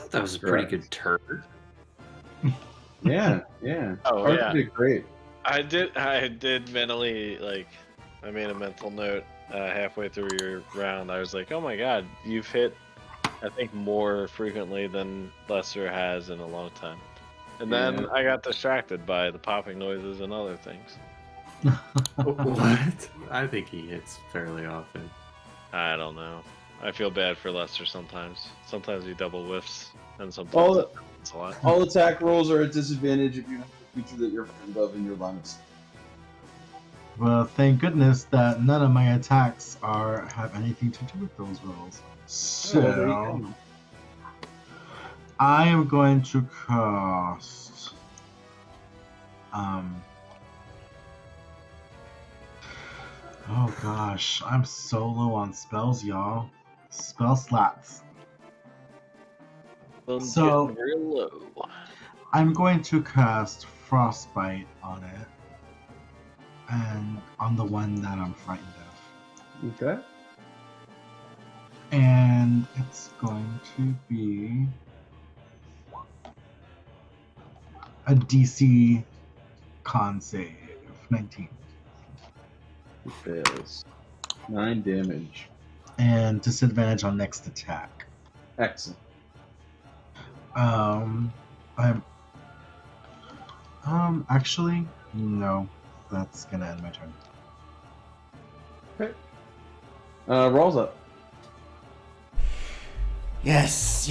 H: thought that was a pretty good turd.
C: Yeah.
B: Oh,
C: Arthur
B: yeah.
C: did great.
B: I did mentally, like, I made a mental note halfway through your round. I was like, oh my god, you've hit, I think, more frequently than Lester has in a long time. And then
C: Yeah.
B: I got distracted by the popping noises and other things.
H: What? I think he hits fairly often.
B: I don't know. I feel bad for Lester sometimes. Sometimes he double whiffs, and sometimes
C: All-
B: it happens a lot.
C: All attack rolls are at disadvantage if you have a creature that you're friend of in your line of sight.
E: Well, thank goodness that none of my attacks have anything to do with those rolls. So
C: Oh, there you go.
E: I am going to cast. Oh gosh, I'm so low on spells, y'all. Spell slots. So-
B: Getting real low.
E: I'm going to cast Frostbite on it, and on the one that I'm frightened of.
C: Okay.
E: And it's going to be a DC con save, 19.
C: It fails. 9 damage.
E: And disadvantage on next attack.
C: Excellent.
E: Actually, no. That's gonna end my turn.
C: Okay. Rolls up.
A: Yes.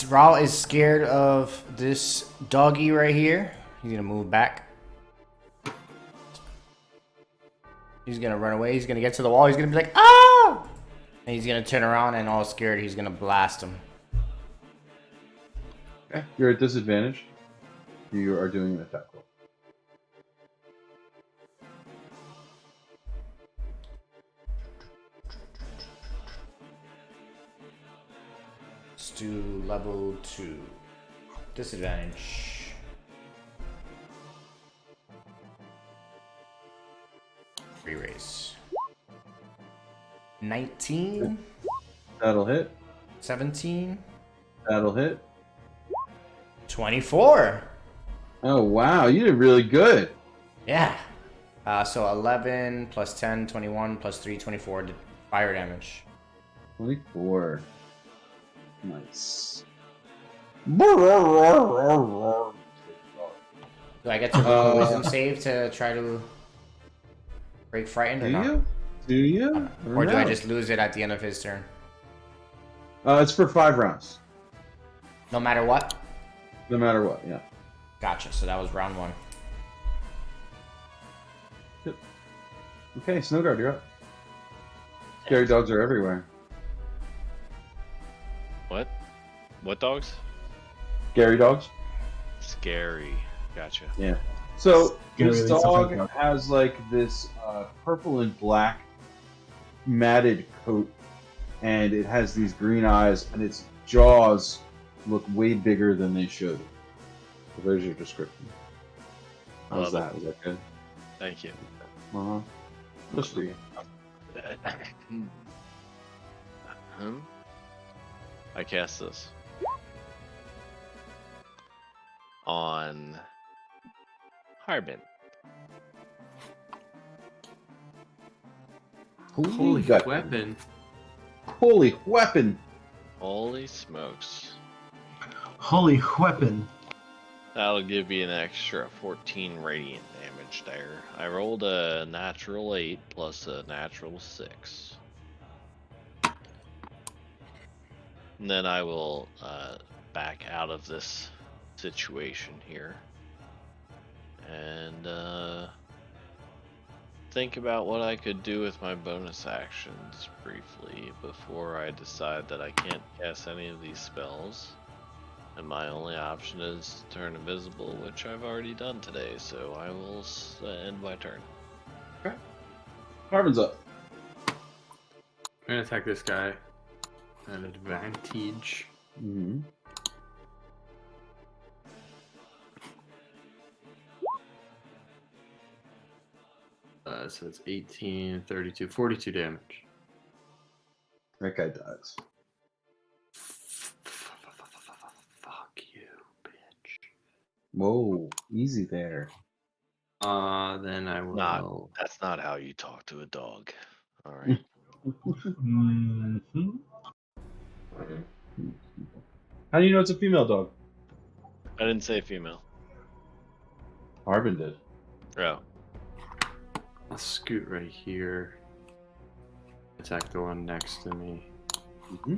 A: Raul is scared of this doggy right here. He's gonna move back. He's gonna run away. He's gonna get to the wall. He's gonna be like, "Ah!" And he's gonna turn around and all scared. He's gonna blast him.
C: Okay. You're at disadvantage. You are doing an attack roll.
A: Let's do level 2. Disadvantage. Re-raise. 19.
C: That'll hit.
A: 17.
C: That'll hit.
A: 24.
C: Oh, wow. You did really good.
A: Yeah. So 11 plus 10, 21 plus 3, 24 fire damage.
C: 24. Nice.
A: Do I get to roll a wisdom save to try to break frightened or
C: Do
A: not?
C: you? Do you?
A: Or do I
C: no?
A: just lose it at the end of his turn?
C: It's for 5 rounds.
A: No matter what?
C: No matter what, yeah.
A: Gotcha. So that was round 1.
C: Okay, Snowguard, you're up. Scary dogs are everywhere.
B: What? What dogs?
C: Scary dogs?
B: Scary. Gotcha.
C: Yeah. So
E: Scary
C: this
E: stuff like
C: dog
E: that.
C: has like this purple and black matted coat, and it has these green eyes, and its jaws look way bigger than they should. So there's your description. How's
B: Love
C: that? Is that good?
B: Thank you.
C: Uh-huh. Just for you.
B: I cast this on Harbin.
H: Holy weapon.
C: Holy weapon!
B: Holy smokes.
E: Holy weapon.
B: That'll give you an extra 14 radiant damage there. I rolled a natural 8 plus a natural 6. And then I will back out of this situation here. And think about what I could do with my bonus actions briefly before I decide that I can't cast any of these spells. And my only option is to turn invisible, which I've already done today, so I will end my turn.
C: Harbin's up.
H: I'm gonna attack this guy at advantage.
C: Mm-hmm.
H: So it's 18, 32, 42 damage.
C: That guy dies. Whoa, easy there.
H: Then I will.
B: Not. That's not how you talk to a dog. All right.
E: Mhm.
C: How do you know it's a female dog?
B: I didn't say female.
C: Harbin did.
B: Oh.
H: I'll scoot right here. Attack the one next to me.
C: Mm-hmm.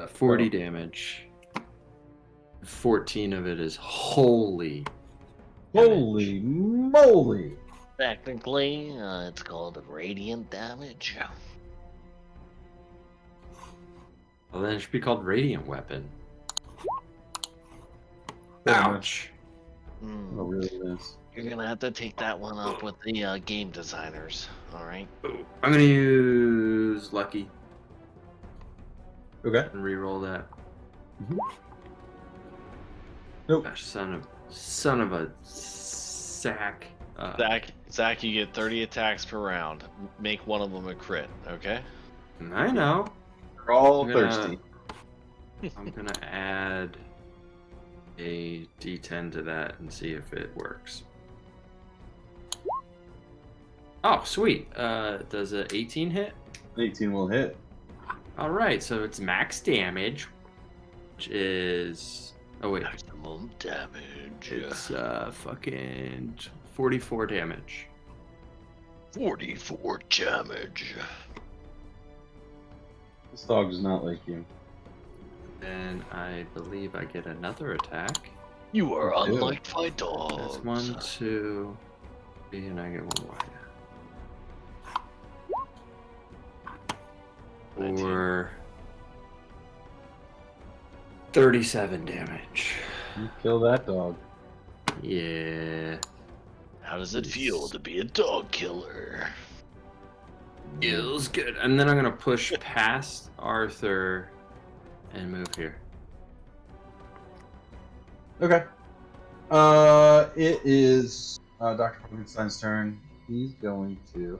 H: 40 damage. 14 of it is holy.
C: Holy moly!
B: Technically, it's called radiant damage.
H: Well, then it should be called Radiant Weapon.
C: Very much.
H: Ouch.
B: Hmm.
C: Oh, really is.
B: You're gonna have to take that one up with the game designers. All right.
H: Ooh, I'm gonna use Lucky
C: Okay.
H: and re-roll that.
C: Nope.
H: Gosh, son of a sack.
B: Zach, you get 30 attacks per round. Make one of them a crit. Okay.
H: I know.
C: We're all
H: I'm gonna-
C: thirsty.
H: I'm gonna add a D10 to that and see if it works. Oh, sweet. Does a 18 hit?
C: 18 will hit.
H: All right, so it's max damage, which is. Oh wait,
B: Maximum damage.
H: it's fucking 44 damage.
B: 44 damage.
C: This dog does not like you.
H: Then I believe I get another attack.
B: You are
C: Ew.
B: unliked by dogs.
H: That's 1, 2, 3, and I get one more. Or 37 damage.
C: You kill that dog.
H: Yeah.
B: How does it feel to be a dog killer?
H: Feels good. And then I'm gonna push past Arthur and move here.
C: Okay. It is Dr. Frankenstein's turn. He's going to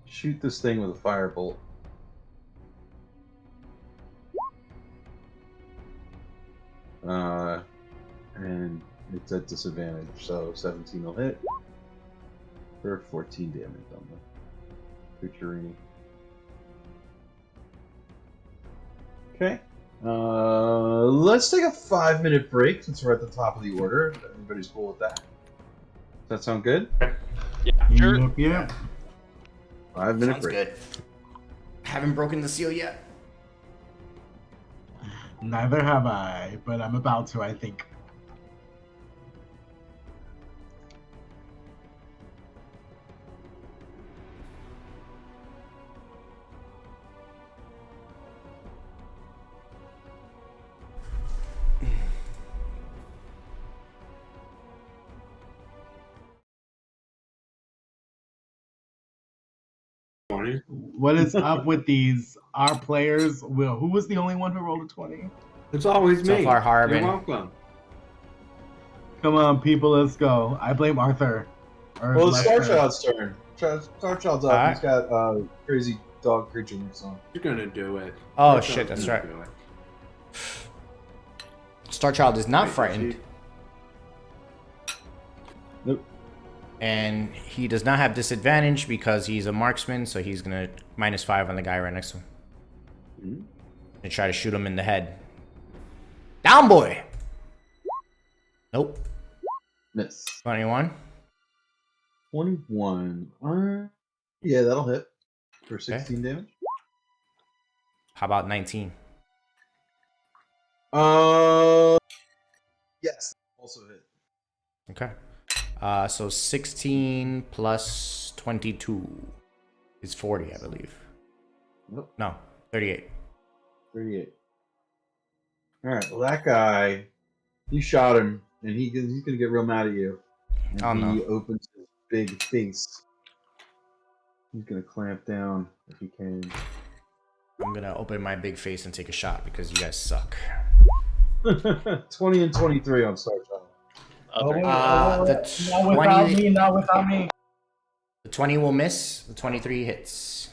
C: shoot this thing with a firebolt. And it's at disadvantage, so 17 will hit for 14 damage on the creature. Okay. Let's take a 5-minute break since we're at the top of the order. Everybody's cool with that? Does that sound good?
B: Yeah, sure.
E: Yep, yep.
C: 5-minute
A: Sounds
C: break.
A: good. Haven't broken the seal yet.
E: Neither have I, but I'm about to, I think. What is up with these? Our players. Will, who was the only one who rolled a 20?
H: It's always
A: So
H: me.
A: far, Harbin.
H: You're welcome.
E: Come on, people, let's go. I blame Arthur. Or
C: Well, it's
E: Lester.
C: Starchild's turn. Starchild's up.
A: Alright.
C: He's got crazy dog creature next on.
H: You're gonna do it.
A: Oh
H: You're
A: shit, that's
H: gonna
A: right.
H: do it.
A: Starchild is not
H: Wait,
A: frightened.
C: Nope.
A: And he does not have disadvantage because he's a marksman, so he's gonna -5 on the guy right next to him.
C: Mhm.
A: And try to shoot him in the head. Down, boy! Nope.
C: Miss.
A: 21.
C: 21. Yeah, that'll hit for 16 damage.
A: How about 19?
C: Yes, also hit.
A: Okay. So 16 plus 22 is 40, I believe.
C: Nope.
A: No, 38.
C: 38. All right. Well, that guy, you shot him, and he's gonna get real mad at you. And
A: Oh, no.
C: he opens his big face. He's gonna clamp down if he can.
A: I'm gonna open my big face and take a shot because you guys suck.
C: 20 and 23 on Starchild.
B: Other
A: The
E: Not without
A: 20,
E: me, not without me.
A: the 20 will miss. The 23 hits.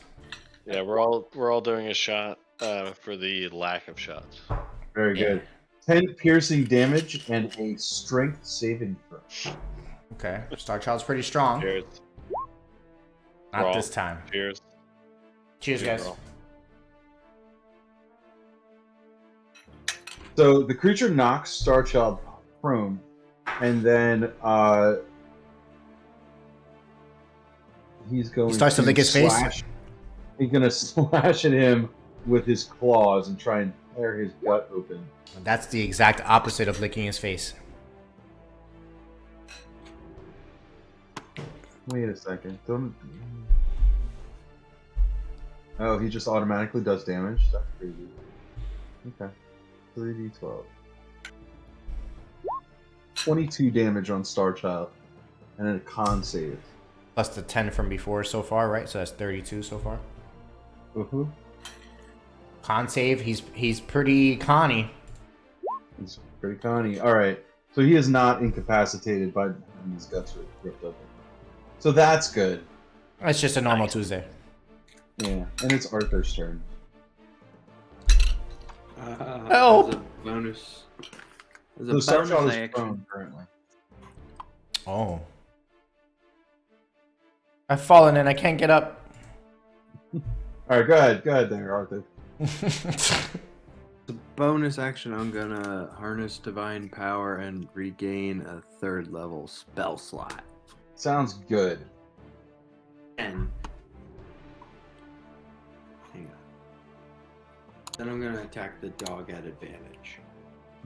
B: Yeah, we're all doing a shot. For the lack of shots.
C: Very
A: Yeah.
C: good. 10 piercing damage and a strength saving throw.
A: Okay. Star Child's pretty strong.
B: Cheers.
A: Not
B: Roll.
A: this time.
B: Cheers.
A: Cheers, guys.
B: roll.
C: So the creature knocks Starchild prone, and then he's going
A: He starts to lick his face.
C: He's going to slash at him with his claws and try and tear his gut open.
A: That's the exact opposite of licking his face.
C: Wait a second. Don't. Oh, he just automatically does damage? That's crazy. Okay. 3d12. 22 damage on Starchild. And then a con save.
A: Plus the 10 from before so far, right? So that's 32 so far.
C: Woohoo.
A: Con save, he's pretty conny.
C: He's pretty conny. Alright. So he is not incapacitated by having his guts ripped open. So that's good.
A: It's just a normal Tuesday.
C: Yeah. And it's Arthur's turn.
A: Help!
H: As a bonus. As
C: So
H: a
C: Starchild
H: bonus
C: is
H: action.
C: prone currently.
A: Oh. I've fallen and I can't get up.
C: Alright, go ahead there, Arthur.
H: As a bonus action, I'm gonna harness divine power and regain a 3rd level spell slot.
C: Sounds good.
H: And hang on. Then I'm gonna attack the dog at advantage.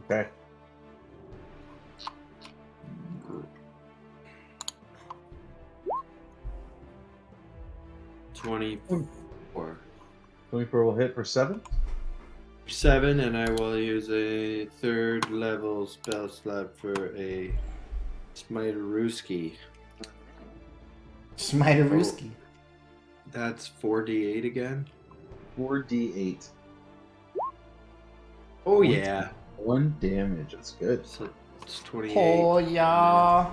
C: Okay.
H: $24.
C: 24 will hit for 7.
H: 7, and I will use a 3rd level spell slot for a Smiterooski.
A: Smiterooski.
H: That's 4d8 again.
C: 4d8.
H: Oh yeah.
C: 1 damage. That's good.
H: So it's 28.
A: Oh, yeah.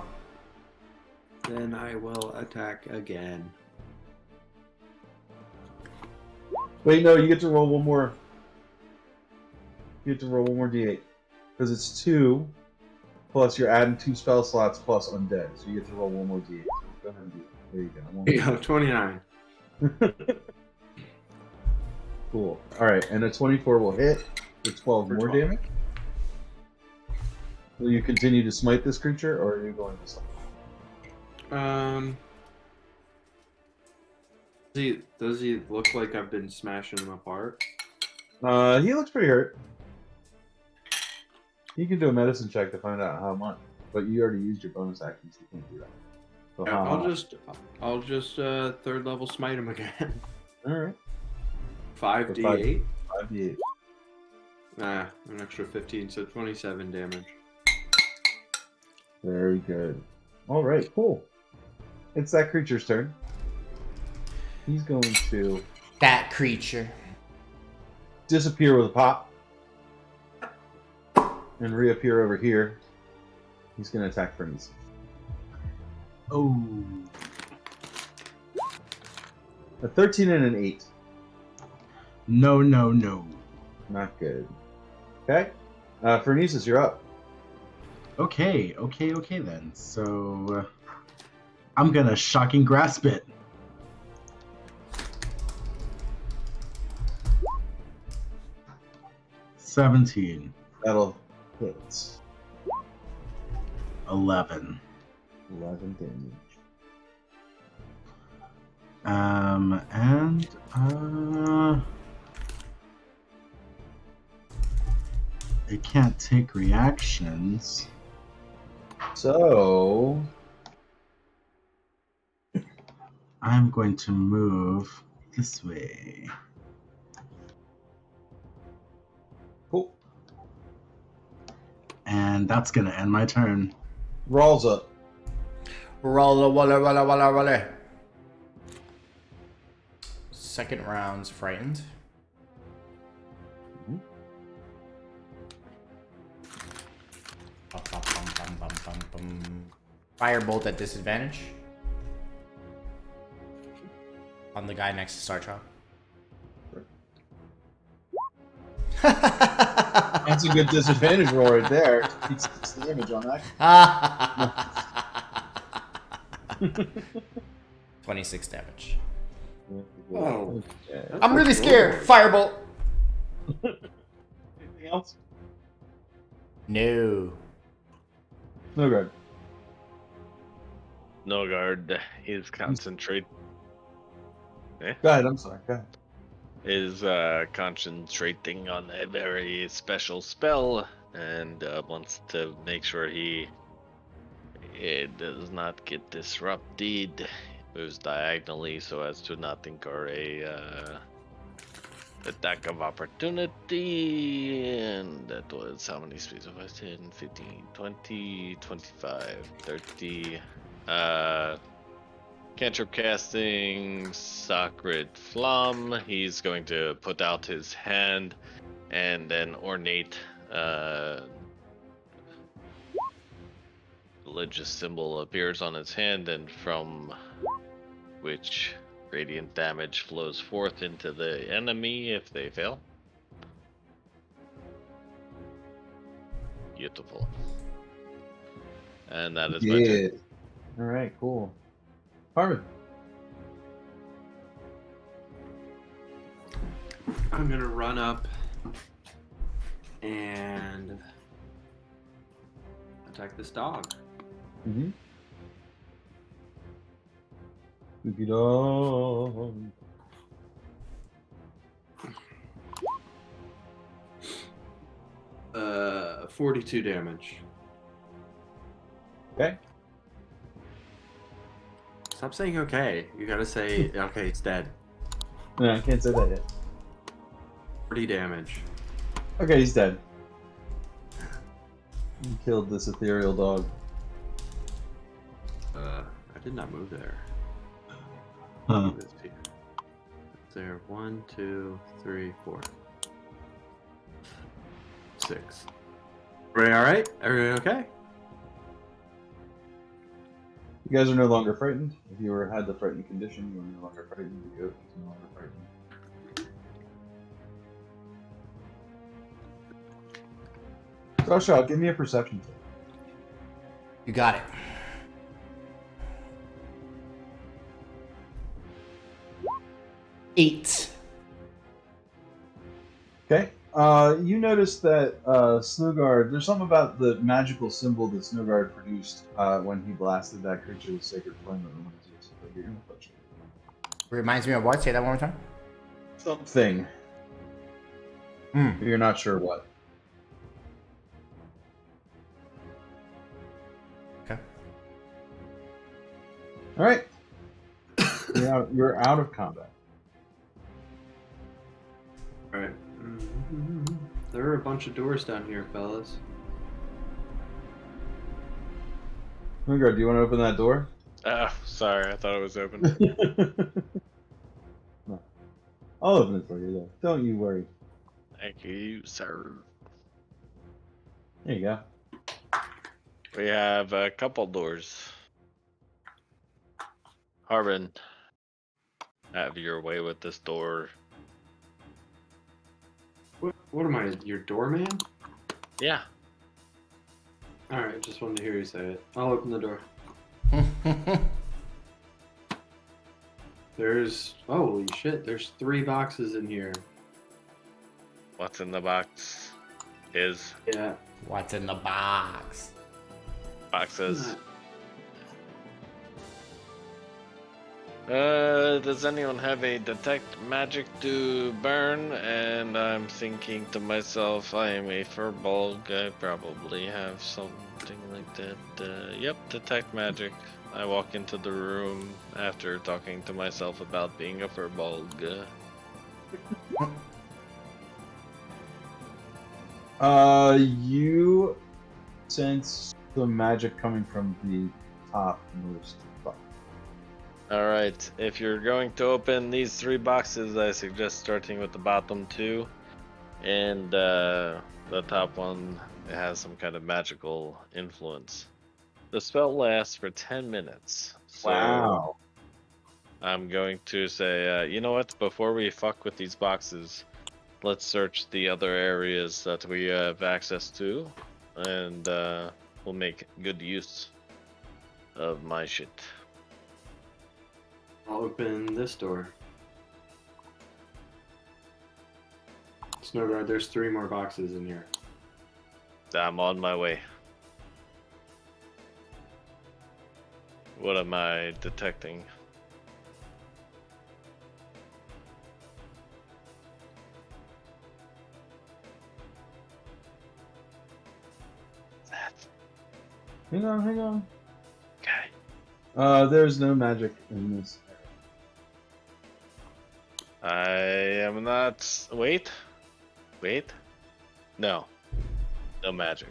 H: Then I will attack again.
C: Wait, no, you get to roll one more. You get to roll one more d8. Because it's 2, plus you're adding 2 spell slots plus undead. So you get to roll one more d8. Go ahead and do it. There you go.
H: There you go, 29.
C: Cool. Alright, and a 24 will hit for 12
H: For
C: more
H: 12.
C: damage. Will you continue to smite this creature, or are you going to stop?
H: Does he look like I've been smashing him apart?
C: He looks pretty hurt. You can do a medicine check to find out how much, but you already used your bonus action, so you can't do that. So,
H: Yeah, I'll just 3rd level smite him again.
C: Alright.
H: 5d8.
C: 5d8.
H: Nah, an extra 15, so 27 damage.
C: Very good. Alright, cool. It's that creature's turn. He's going to
A: That creature.
C: disappear with a pop. And reappear over here. He's going to attack Fernies.
E: Oh.
C: A 13 and an 8.
E: No, no, no.
C: Not good. Okay. Ferniesis, you're up.
E: Okay then. So I'm gonna shocking grasp it. $17.
C: That'll hit.
E: 11.
C: 11 damage.
E: And it can't take reactions.
C: So
E: I'm going to move this way.
C: cool.
E: And that's gonna end my turn.
C: Rawls up.
A: Rolla, walla, walla, walla, walla. Second round's frightened. Bum, bum, bum, bum, bum, bum, bum. Firebolt at disadvantage. On the guy next to Starchild.
C: That's a good disadvantage roll right there. Takes 6 damage on that.
A: 26 damage.
H: Oh,
C: Okay.
A: I'm really scared. Firebolt.
C: Anything else?
A: No.
C: No good.
B: Norgard is concentrate
C: Go ahead. I'm sorry. Go ahead.
B: is concentrating on a very special spell and wants to make sure it does not get disrupted. It moves diagonally so as to not incur a attack of opportunity, and that was how many speeds of 10, 15, 20, 25, 30. Cantrip casting Sacred Flum. He's going to put out his hand, and an ornate religious symbol appears on his hand, and from which radiant damage flows forth into the enemy if they fail. Beautiful. And that is my turn.
C: All right. Cool. Harmon.
H: I'm gonna run up and attack this dog.
C: Mm-hmm. Spooky dog.
H: Uh, 42 damage.
C: Okay.
H: Stop saying okay. You gotta say okay. It's dead.
C: No, I can't say that yet.
H: 40 damage.
C: Okay, he's dead. You killed this ethereal dog.
H: I did not move there.
C: Huh.
H: Move this here. There, 1, 2, 3, 4, 6. Everybody all right? Everybody okay?
C: You guys are no longer frightened. If you had the frightened condition, you are no longer frightened. The goat is no longer frightened. Joshua, give me a perception check.
A: You got it. Eight.
C: Okay. You notice that Snowguard, there's something about the magical symbol that Snowguard produced when he blasted that creature with Sacred Flame that reminds you of something. You're gonna touch it.
A: Reminds me of what? Say that one more time.
C: Something. You're not sure what.
A: Okay.
C: All right. You're out of combat.
H: Alright. There are a bunch of doors down here, fellas.
C: Snowguard, do you want to open that door?
B: Oh, sorry, I thought it was open.
C: No. I'll open it for you, though. Don't you worry.
B: Thank you, sir.
C: There you go.
B: We have a couple doors. Harbin, have your way with this door.
H: What am I, your doorman?
B: Yeah.
H: Alright, just wanted to hear you say it. I'll open the door. There's, holy shit, there's 3 boxes in here.
B: What's in the box? Is
H: Yeah.
A: What's in the box?
B: boxes. Does anyone have a detect magic to burn? And I'm thinking to myself, I am a furbolg. I probably have something like that. Yep, detect magic. I walk into the room after talking to myself about being a furbolg.
C: You sense the magic coming from the topmost box.
B: Alright, if you're going to open these 3 boxes, I suggest starting with the bottom 2. And the top one has some kind of magical influence. The spell lasts for 10 minutes. So
C: Wow.
B: I'm going to say, you know what? Before we fuck with these boxes, let's search the other areas that we have access to, and we'll make good use of my shit.
H: I'll open this door. Snowguard, there's 3 more boxes in here.
B: I'm on my way. What am I detecting?
C: Hang on.
B: Okay.
C: There's no magic in this.
B: I am not. Wait. No. No magic.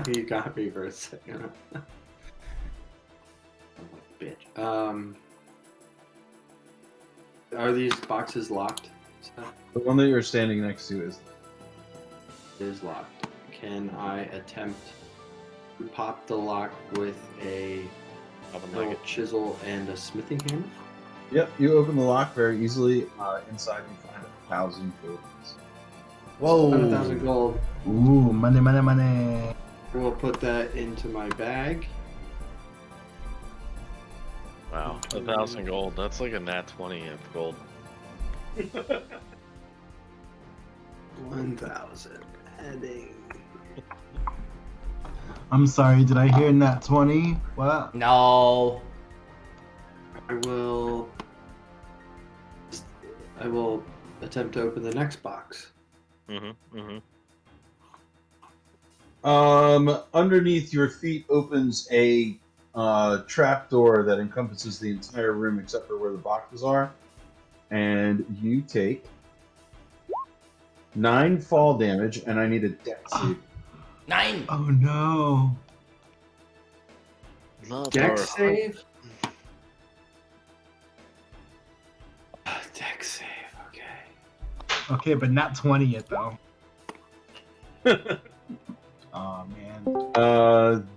H: You got me for a second. Bitch. Are these boxes locked?
C: The one that you're standing next to is.
H: It is locked. Can I attempt to pop the lock with a little chisel and a smithing hammer?
C: Yep, you open the lock very easily. Inside you find 1,000 tokens.
A: Whoa.
H: 1,000 gold.
E: Ooh, money.
H: We'll put that into my bag.
B: Wow, 1,000 gold. That's like a nat 20 of gold.
H: 1,000. Heading.
E: I'm sorry, did I hear nat 20? What?
A: No.
H: I will attempt to open the next box.
C: Underneath your feet opens a trapdoor that encompasses the entire room except for where the boxes are. And you take 9 fall damage, and I need a dex save.
A: 9.
E: Oh no.
H: Dex save? Dex save, okay.
E: Okay, but not 20 yet though. Oh man.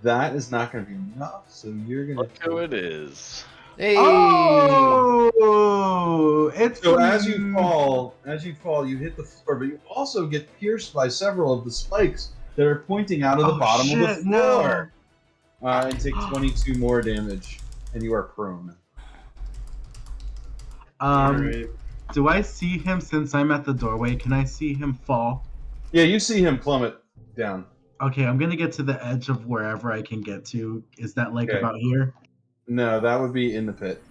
C: That is not going to be enough, so you're going
B: Look who it is.
A: Hey.
E: Oh, it's
C: So as you fall, you hit the floor, but you also get pierced by several of the spikes that are pointing out of the bottom of the floor. And take 22 more damage, and you are prone.
E: Do I see him since I'm at the doorway? Can I see him fall?
C: Yeah, you see him plummet down.
E: Okay, I'm gonna get to the edge of wherever I can get to. Is that like
C: Okay.
E: about here?
C: No, that would be in the pit.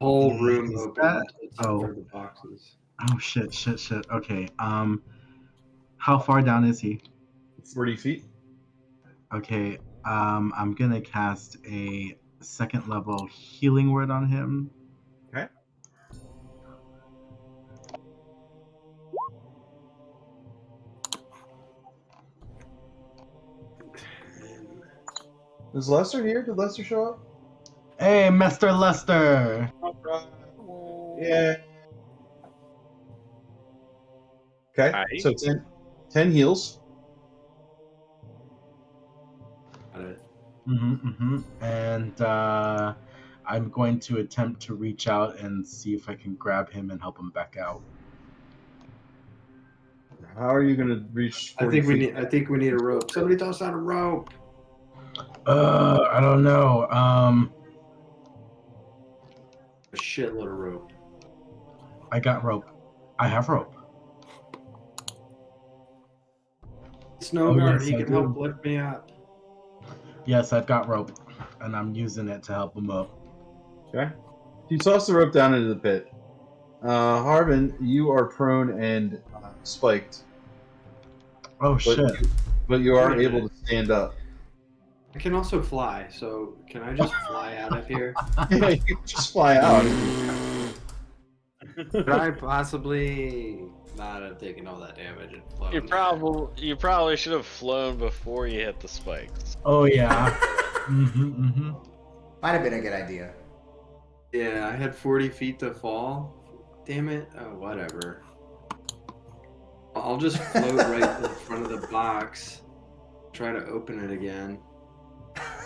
H: Whole room
E: Is
H: open
E: that-
H: except
E: oh.
H: for the boxes.
E: Oh shit. Okay. How far down is he?
C: 40 feet.
E: Okay. I'm gonna cast a 2nd level healing word on him.
C: Okay. Is Lester here? Did Lester show up?
E: Hey, Mr. Lester.
C: Yeah. Okay,
B: Hi.
C: so 10 heals.
H: Got it.
E: And I'm going to attempt to reach out and see if I can grab him and help him back out.
C: How are you going to reach 40 feet?
H: I think we need a rope. Somebody toss out a rope.
E: I don't know.
H: A shitload of rope.
E: I got rope. I have rope.
H: Snowguard,
E: yes,
H: he
E: I
H: can
E: do.
H: help lift me up.
E: Yes, I've got rope, and I'm using it to help him up.
C: Okay. You toss the rope down into the pit. Harbin, you are prone and spiked.
E: Oh shit!
C: But you are
H: Wait a
C: able
H: minute.
C: to stand up.
H: I can also fly, so can I just fly out of here?
C: Yeah, you can just fly out.
H: Could I possibly not have taken all that damage and flown?
B: You probably should have flown before you hit the spikes.
E: Oh yeah.
A: Might have been a good idea.
H: Yeah, I had 40 feet to fall. Damn it. Oh, whatever. I'll just float right in front of the box. Try to open it again.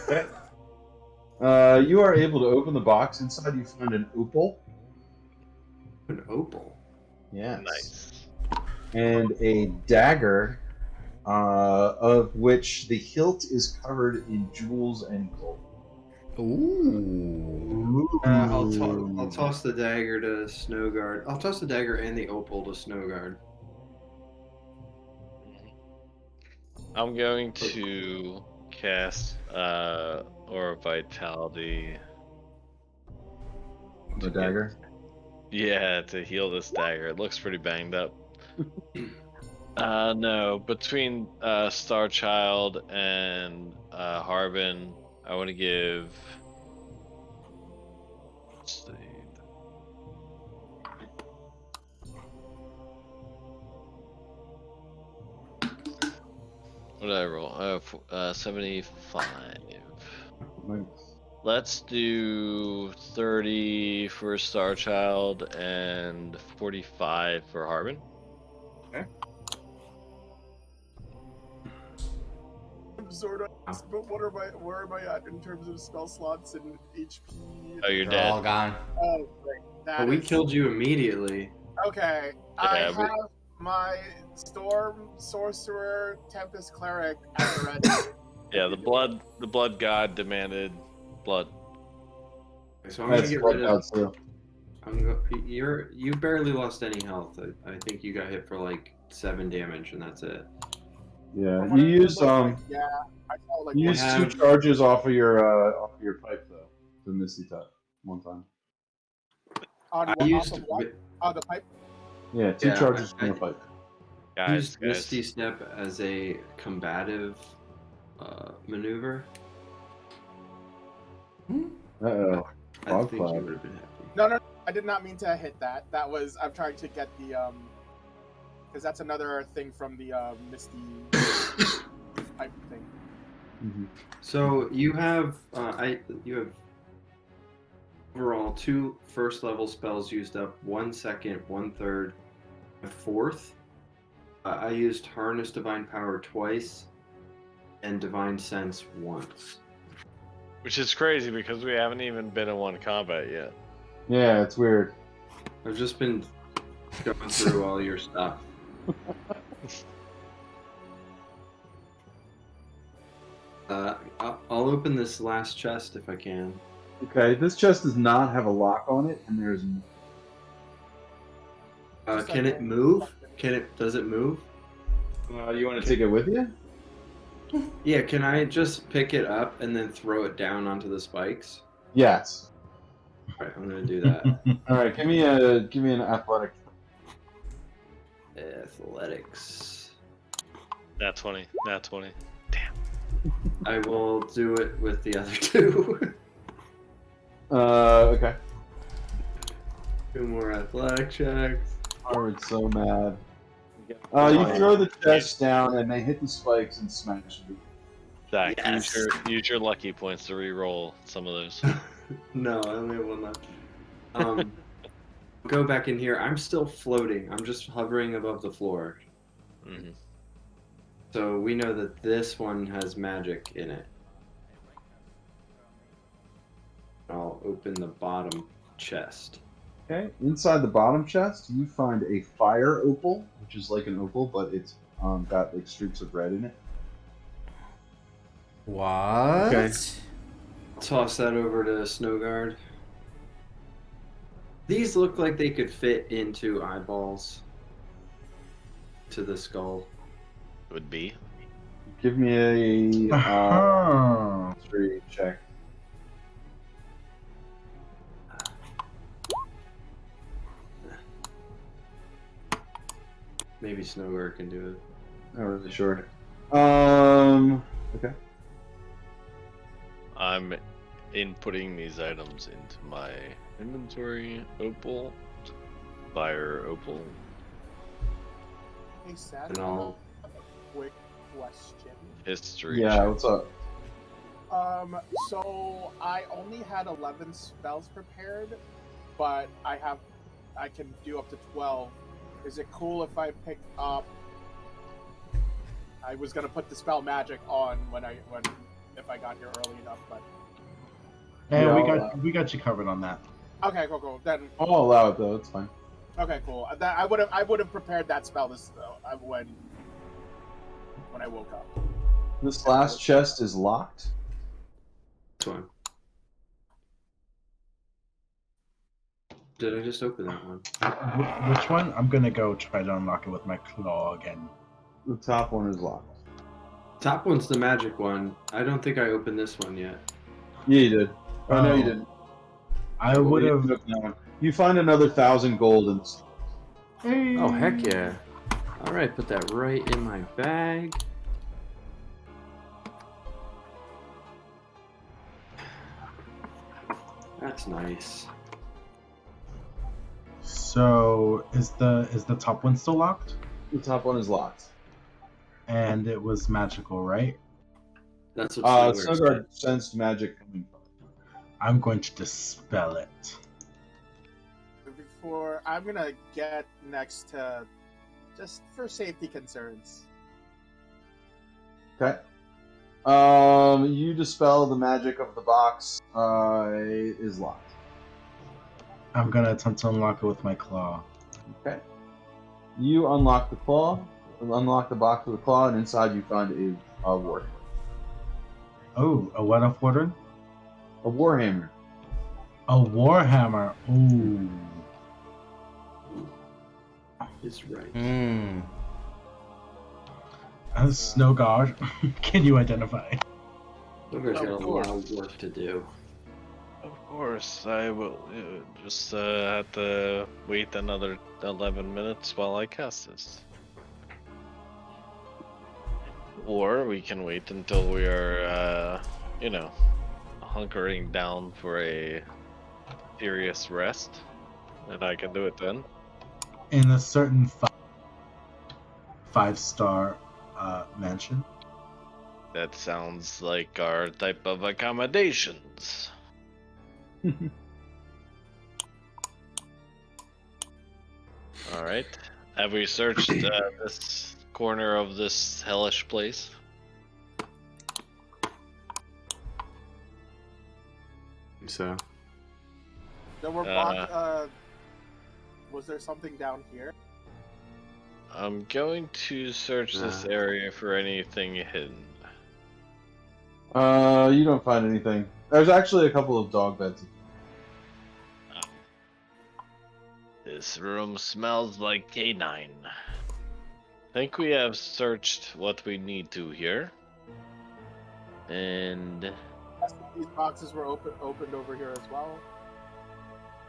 C: Okay. You are able to open the box. Inside you find an opal.
H: An opal.
C: Yes.
B: Nice.
C: And a dagger, of which the hilt is covered in jewels and gold.
A: Ooh.
H: I'll toss the dagger to Snowguard. I'll toss the dagger and the opal to Snowguard.
B: I'm going to cast Aura of Vitality.
C: The dagger.
B: Yeah, to heal this dagger. It looks pretty banged up. No, between Starchild and Harbin, I want to give. Let's see. What did I roll? 75.
C: Nice.
B: Let's do 30 for Starchild and 45 for Harbin.
I: Sort of, but where am I at in terms of spell slots and HP?
B: Oh, you're
A: They're
B: dead.
A: all gone.
I: Oh, great.
H: But we killed you immediately.
I: Okay, I
B: Yeah,
I: have my Storm Sorcerer Tempest Cleric at the ready.
B: Yeah, the blood god demanded blood.
H: So I'm gonna
C: That's
H: get
C: what
H: rid of.
C: God's do.
H: You barely lost any health. I think you got hit for like 7 damage, and that's it.
C: Yeah,
I: From what
C: you
I: it
C: use
I: looked like, yeah, I saw like
C: you
I: one-
C: use
H: have-
C: 2 charges off of your pipe though. The Misty Tap one time.
I: on
H: I
I: what,
H: used
I: off of what? Oh, the pipe.
C: Yeah, 2
H: Yeah,
C: charges from
H: I-
C: the pipe.
B: Guys,
H: Misty Step as a combative maneuver.
C: Uh-oh.
H: I
C: Fog
H: think
C: cloud.
H: you would have been happy.
I: No, I did not mean to hit that. That was I'm trying to get the because that's another thing from the Misty pipe thing.
C: Mhm.
H: So you have overall 2 first level spells used up, 1 second, 1/3, a 4th. I used Harness Divine Power twice and Divine Sense once.
B: which is crazy because we haven't even been in one combat yet.
C: Yeah, it's weird.
H: I've just been going through all your stuff. I'll open this last chest if I can.
C: Okay, this chest does not have a lock on it, and there's.
H: Can it move? Does it move?
C: You want to take it with you?
H: Yeah, can I just pick it up and then throw it down onto the spikes?
C: Yes.
H: Alright, I'm gonna do that.
C: All right, give me an athletic.
H: Athletics.
B: Nat 20. Nat 20.
H: I will do it with the other 2.
C: Okay.
H: 2 more athletic checks.
C: Howard's so mad. You throw the chest down, and they hit the spikes and smash it.
B: Zach,
H: Yes.
B: use your lucky points to re-roll some of those.
H: No, I only have 1 left. Go back in here. I'm still floating. I'm just hovering above the floor.
B: Mhm.
H: So we know that this one has magic in it. I'll open the bottom chest.
C: Okay. Inside the bottom chest, you find a fire opal, which is like an opal, but it's got like streaks of red in it.
A: What?
C: Okay.
H: Toss that over to Snowguard. These look like they could fit into eyeballs to the skull.
B: Would be.
C: Give me a
E: Uh-huh.
C: history check.
H: Maybe Snowguard can do it.
C: Not really sure. Okay.
B: I'm inputting these items into my inventory. Opal. Fire opal.
I: Hey, Seth,
H: And I'll-
I: I have a quick question.
B: History.
C: Yeah. What's up?
I: So I only had 11 spells prepared, but I can do up to 12. Is it cool if I pick up? I was gonna put the spell magic on if I got here early enough, but
E: Hey,
C: Yeah,
E: we
C: I'll
E: got you covered on that.
I: okay, cool. Then
C: I'll allow it though. It's fine.
I: Okay, cool. I would have prepared that spell when I woke up.
C: This last chest is locked.
H: This one. Did I just open that one?
E: Which one? I'm gonna go try to unlock it with my claw again.
C: The top one is locked.
H: Top one's the magic one. I don't think I opened this one yet.
C: Yeah, you did. Oh, no, you
E: Oh.
C: didn't.
E: I
C: Well,
E: would
C: you
E: have.
C: didn't open that one. You find another 1,000 gold in this.
H: Oh, heck yeah. Alright, put that right in my bag. That's nice.
E: So is the top one still locked?
C: The top one is locked.
E: And it was magical, right?
H: That's what Snowguard
C: Snowguard
H: said.
C: sensed magic coming from it.
E: I'm going to dispel it.
I: Before I'm gonna get next to, just for safety concerns.
C: Okay. You dispel the magic of the box. It is locked.
E: I'm gonna attempt to unlock it with my claw.
C: Okay. You unlock the claw, unlock the box with the claw, and inside you find a war.
E: Oh, a what of water?
C: A warhammer.
E: A warhammer. Ooh.
H: Is right.
A: Hmm.
E: Snowguard, can you identify?
H: Snowguard's got a
I: Of
H: lot
I: course.
H: of work to do.
B: Of course, I will just have to wait another 11 minutes while I cast this. Or we can wait until we are, hunkering down for a serious rest, and I can do it then.
E: In a certain five-star mansion.
B: That sounds like our type of accommodations. Alright. Have we searched this corner of this hellish place?
H: So,
I: There were was there something down here?
B: I'm going to search this area for anything hidden.
C: You don't find anything. There's actually a couple of dog beds.
B: This room smells like canine. Think we have searched what we need to here. And
I: These boxes were opened over here as well.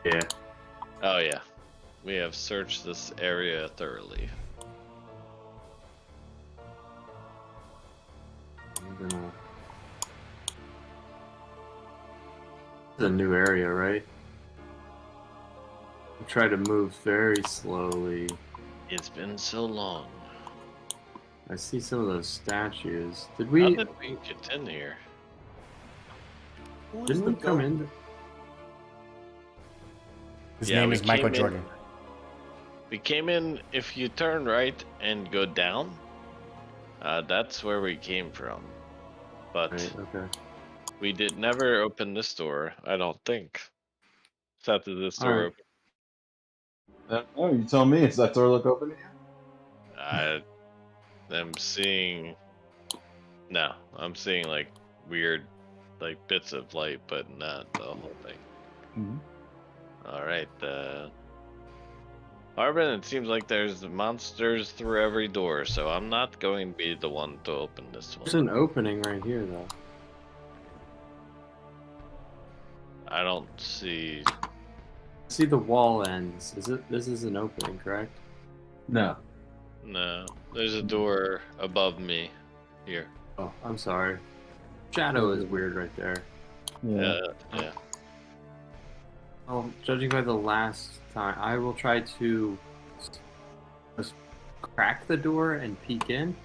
H: yeah.
B: oh yeah, we have searched this area thoroughly.
H: I'm gonna... This is a new area, right? I try to move very slowly.
B: It's been so long.
H: I see some of those statues. Did
B: How
H: we?
B: did we get in here?
I: Who is
H: Didn't
I: the
H: we come
I: goat?
H: in?
A: His
B: Yeah,
A: name
B: we
A: is Michael
B: came in-
A: Jordan.
B: We came in, if you turn right and go down, that's where we came from. But
H: Right. Okay.
B: we did never open this door, I don't think. Except that this door
H: Alright.
C: Oh, you tell me. Is that door look open to you?
B: I am seeing... No, I'm seeing like weird like bits of light, but not the whole thing.
C: Mm-hmm.
B: Alright, Arvin, it seems like there's monsters through every door, so I'm not going to be the one to open this
H: There's
B: one.
H: an opening right here, though.
B: I don't see...
H: See the wall ends. This is an opening, correct?
C: No.
B: No, there's a door above me here.
H: Oh, I'm sorry. Shadow is weird right there.
C: Yeah.
B: Yeah.
H: Well, judging by the last time, I will try to just crack the door and peek in.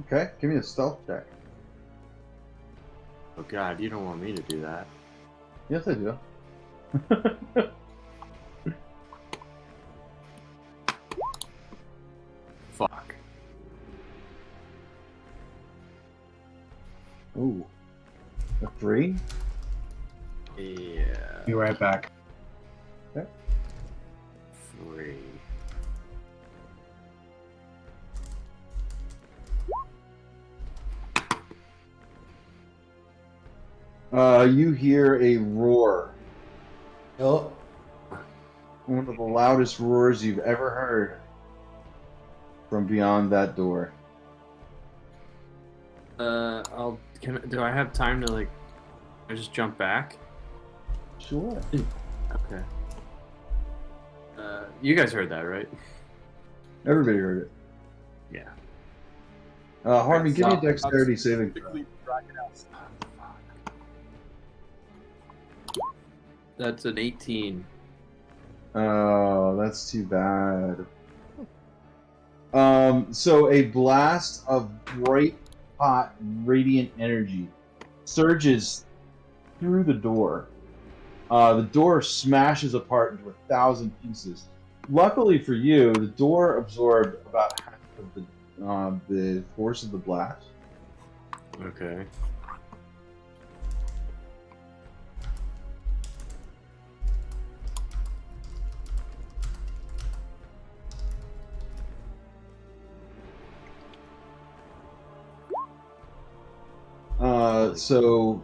C: Okay, give me a stealth check.
H: Oh god, you don't want me to do that.
C: Yes, I do.
H: Fuck.
C: Ooh. A 3?
H: Yeah.
E: Be right back.
J: 3.
C: You hear a roar.
A: Oh.
C: One of the loudest roars you've ever heard from beyond that door.
J: Do I have time to like? I just jump back.
C: Sure.
J: Okay. You guys heard that, right?
C: Everybody heard it.
J: Yeah.
C: Harvey, give me a
I: Stop.
C: dexterity saving throw.
I: Quickly drag it out.
J: That's an 18.
C: Oh, that's too bad. So a blast of bright, hot, radiant energy surges through the door. The door smashes apart into 1,000 pieces. Luckily for you, the door absorbed about half of the force of the blast.
J: Okay.
C: So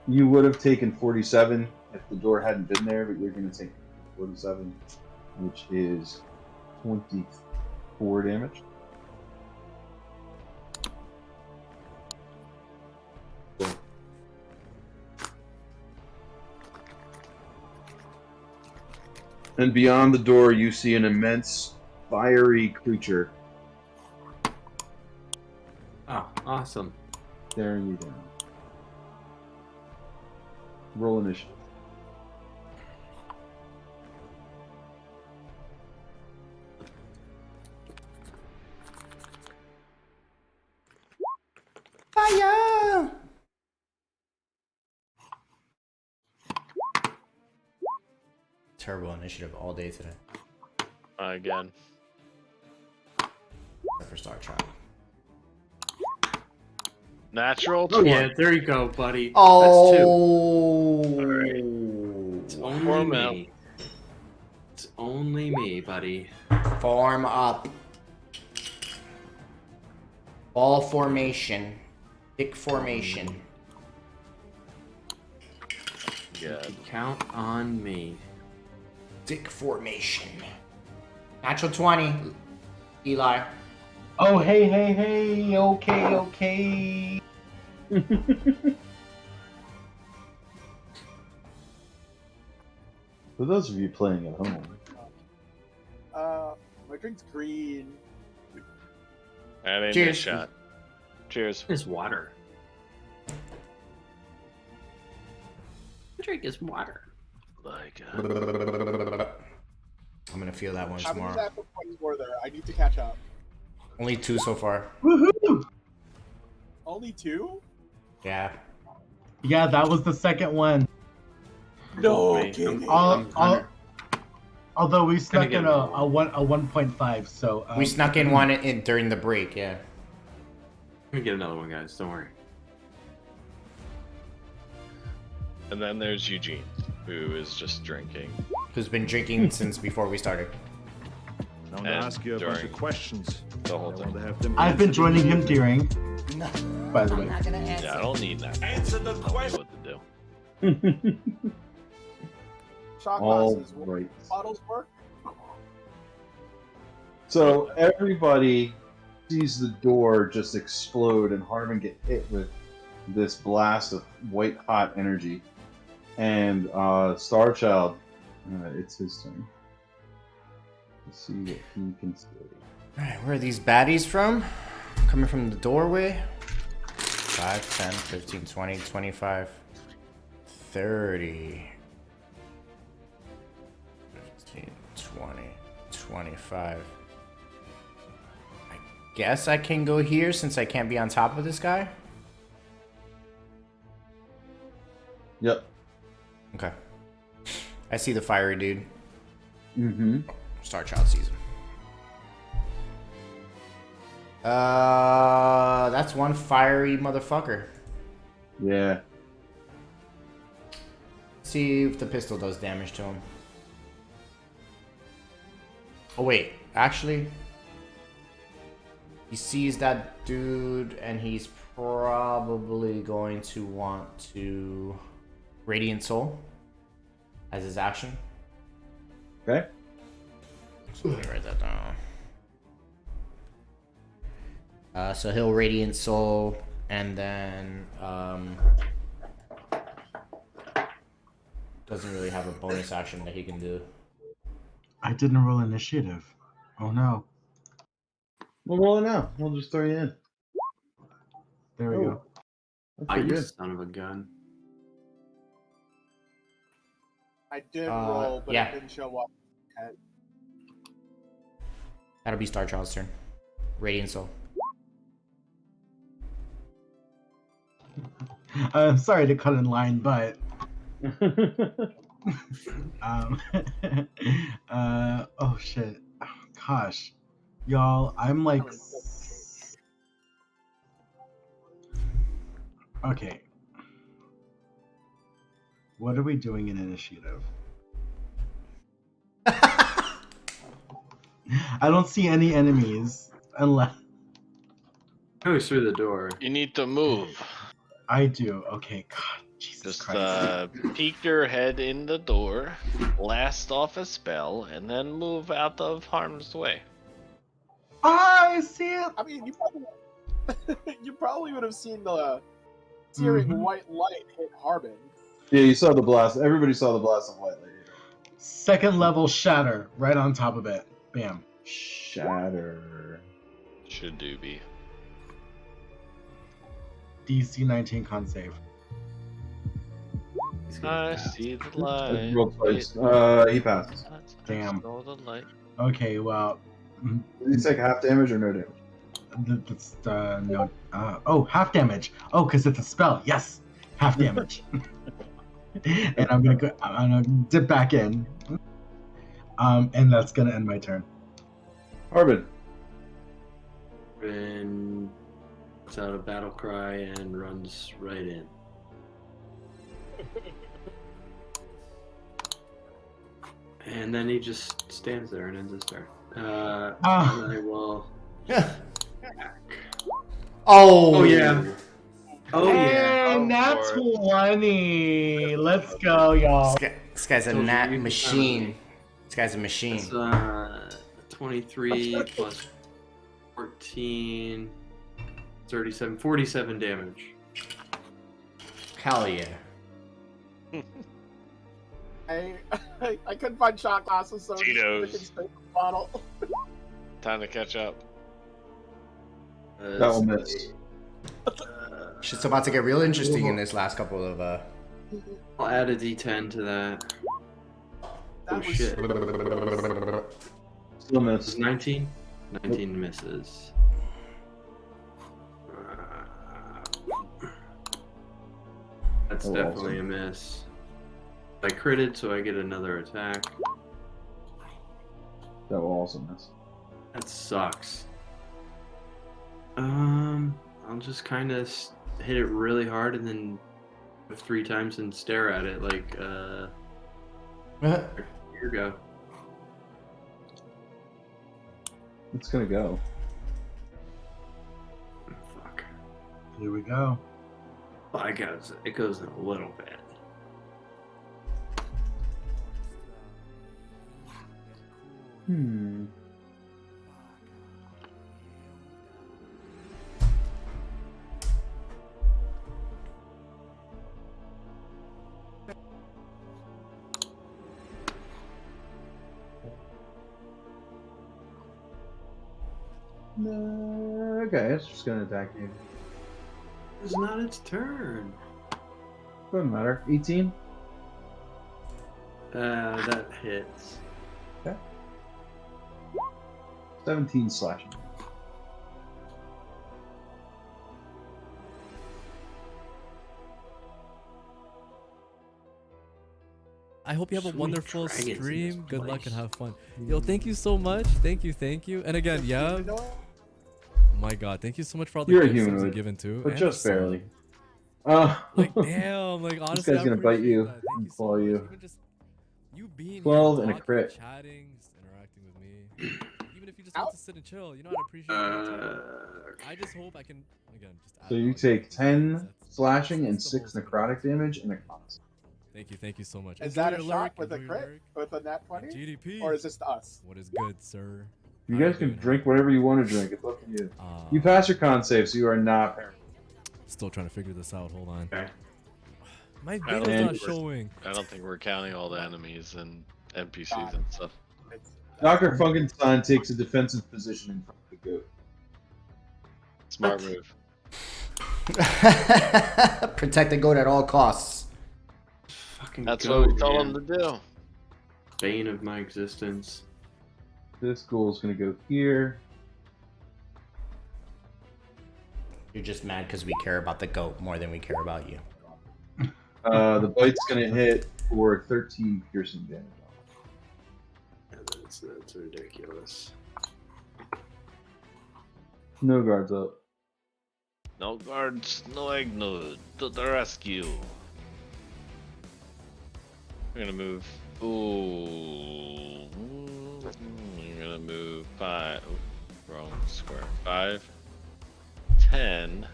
C: you would have taken 47 if the door hadn't been there, but you're going to take 47, which is 24 damage. And beyond the door, you see an immense, fiery creature
J: Oh, awesome.
C: staring you down. Roll initiative.
A: Fire! Terrible initiative all day today.
B: Again.
A: Except for Star Trek.
B: Natural
J: Oh
B: 20.
J: yeah, there you go, buddy.
A: Oh.
J: That's 2. It's only
B: Form out.
J: me. It's only me, buddy.
A: Form up. Ball formation. Dick formation.
J: You
B: Good.
J: can count on me.
A: Dick formation. Natural 20. Eli.
C: Oh, hey, okay. For those of you playing at home,
I: My drink's green.
B: And a
A: Cheers.
B: shot. Cheers.
J: It's water. Drink is water.
B: Like,
A: I'm gonna feel that one
I: How many
A: tomorrow.
I: apple points were there? I need to catch up.
A: Only 2 so far.
E: Woohoo!
I: Only 2?
A: Yeah.
E: Yeah, that was the second one.
I: No
J: Wait,
I: kidding.
E: Although we snuck
J: get
E: in a 1.5, so
A: We snuck in one in during the break, yeah.
J: Let me get another one, guys. Don't worry.
B: and then there's Eugene, who is just drinking.
A: Who's been drinking since before we started.
F: I want to
B: And
F: ask you a bunch
B: during
F: of questions.
B: the whole
F: I
B: thing.
F: want to have them
E: I've been
F: answered
E: joining him
F: immediately.
E: during. By the way,
G: not gonna answer.
B: Yeah, I don't need that. Answer the question. What to do?
I: Shot
C: all
I: glasses. Will
C: right.
I: bottles work?
C: So everybody sees the door just explode and Harmon get hit with this blast of white hot energy. And Starchild, it's his turn. Let's see what he can say.
A: Alright, where are these baddies from? Coming from the doorway? 5, 10, 15, 20, 25, 30. 15, 20, 25. I guess I can go here since I can't be on top of this guy?
C: Yep.
A: Okay. I see the fiery dude.
C: Mm-hmm.
A: Starchild sees him. That's one fiery motherfucker.
C: Yeah.
A: See if the pistol does damage to him. Oh wait, actually, he sees that dude, and he's probably going to want to Radiant Soul as his action.
C: Okay.
A: So let me write that down. So he'll Radiant Soul, and then doesn't really have a bonus action that he can do.
E: I didn't roll initiative. Oh no.
C: We'll roll it now. We'll just throw you in.
E: There we go.
C: That's
J: Ah,
C: pretty
J: you
C: good.
J: son of a gun.
I: I did roll, but
A: yeah.
I: it didn't show up.
A: That'll be Star Child's turn. Radiant Soul.
E: Sorry to cut in line, but oh shit. Oh, gosh. Y'all, I'm like okay. What are we doing in initiative? I don't see any enemies unless
J: Goes through the door.
B: You need to move.
E: I do. Okay, God, Jesus
B: Just
E: Christ.
B: peek your head in the door, blast off a spell, and then move out of harm's way.
E: I see it.
I: I mean, you probably would have seen the searing white light hit Harbin.
C: Yeah, you saw the blast. Everybody saw the blast of white lady.
E: Second level shatter right on top of it. Bam.
C: Shatter.
B: Should do be.
E: DC 19 con save.
B: I see the light.
C: Roll twice. He passes.
E: Damn.
B: Saw the light.
E: Okay, well,
C: Did he take half damage or no damage?
E: that's no. Oh, half damage. Oh, because it's a spell. Yes, half damage. And I'm gonna dip back in. And that's gonna end my turn.
C: Harbin.
J: And puts out a battle cry and runs right in. And then he just stands there and ends his turn. And I will.
A: Oh
J: yeah. Oh yeah.
E: And that's 20. Let's go, y'all.
A: This guy's a nat machine. This guy's a machine.
J: That's 23 plus 14, 37, 47 damage.
A: Hell yeah.
I: I couldn't find shot glasses, so
B: Cheetos.
I: just straight from the bottle.
B: Time to catch up.
C: That will miss.
A: Shit's about to get real interesting in this last couple of
J: I'll add a d10 to that.
I: That was
J: shit.
C: Still
J: This
C: miss.
J: is 19? 19 misses. That's
C: Oh,
J: definitely a miss. I critted, so I get another attack.
C: That will also miss.
J: That sucks. I'll just kind of hit it really hard and then 3 times and stare at it like, here you go.
C: It's gonna go.
J: Fuck.
E: Here we go.
J: Well, it goes in a little bit.
C: Okay, it's just gonna attack you.
J: It's not its turn.
C: Doesn't matter. 18.
J: That hits.
C: 17 slashing.
K: I hope you have a
J: Sweet
K: wonderful
J: dragons in
K: stream.
J: this
K: Good luck and
J: place.
K: have fun. Yo, thank you so much. Thank you. And again, yeah. Oh my god, thank you so much for all the
C: You're a
K: gifts that
C: humanoid,
K: was given too.
C: but
K: and
C: just
K: the song.
C: barely.
K: Like damn, like honestly,
C: This guy's
K: I
C: gonna bite
K: appreciate
C: you
K: that. Thank
C: and
K: you so
C: claw
K: much.
C: you.
K: Even just you being
C: 12
K: here,
C: and a
K: talking,
C: crit.
K: chatting, just interacting with me. Even if you just want to sit and chill, you know, I'd appreciate that. I just hope I can, again, just add
C: So you
K: value
C: take
K: to
C: 10
K: this.
C: slashing and
K: that's the
C: 6
K: most important.
C: necrotic damage and a con.
K: Thank you so much.
I: Is
K: Enjoy
I: that a
K: your
I: shot
K: lurk,
I: with a
K: enjoy your
I: crit?
K: lurk.
I: With a nat 20?
K: GDP.
I: Or is this to us?
K: What is good, sir?
C: You
K: How
C: guys can
K: doing,
C: drink whatever you want to drink. It's up to you. You
K: Uh,
C: pass your con save, so you are not paranoid.
K: Still trying to figure this out. Hold on.
J: Okay.
K: My
B: I don't
K: video's
C: think
K: not
B: we're-
K: showing.
B: I don't think we're counting all the enemies and NPCs and stuff.
C: Dr. Funkenstein takes a defensive position in front of the goat.
B: Smart move.
A: Protect the goat at all costs.
J: Fucking
B: That's
J: go,
B: what we told
J: man.
B: him to do.
J: Bane of my existence.
C: This ghoul is going to go here.
A: You're just mad because we care about the goat more than we care about you.
C: The bite's going to hit for 13 piercing damage.
J: That's ridiculous.
C: No guards up.
B: No guards, no Agno, to the rescue. We're gonna move. Ooh. We're gonna move 5. Ooh, wrong square. 5. 10.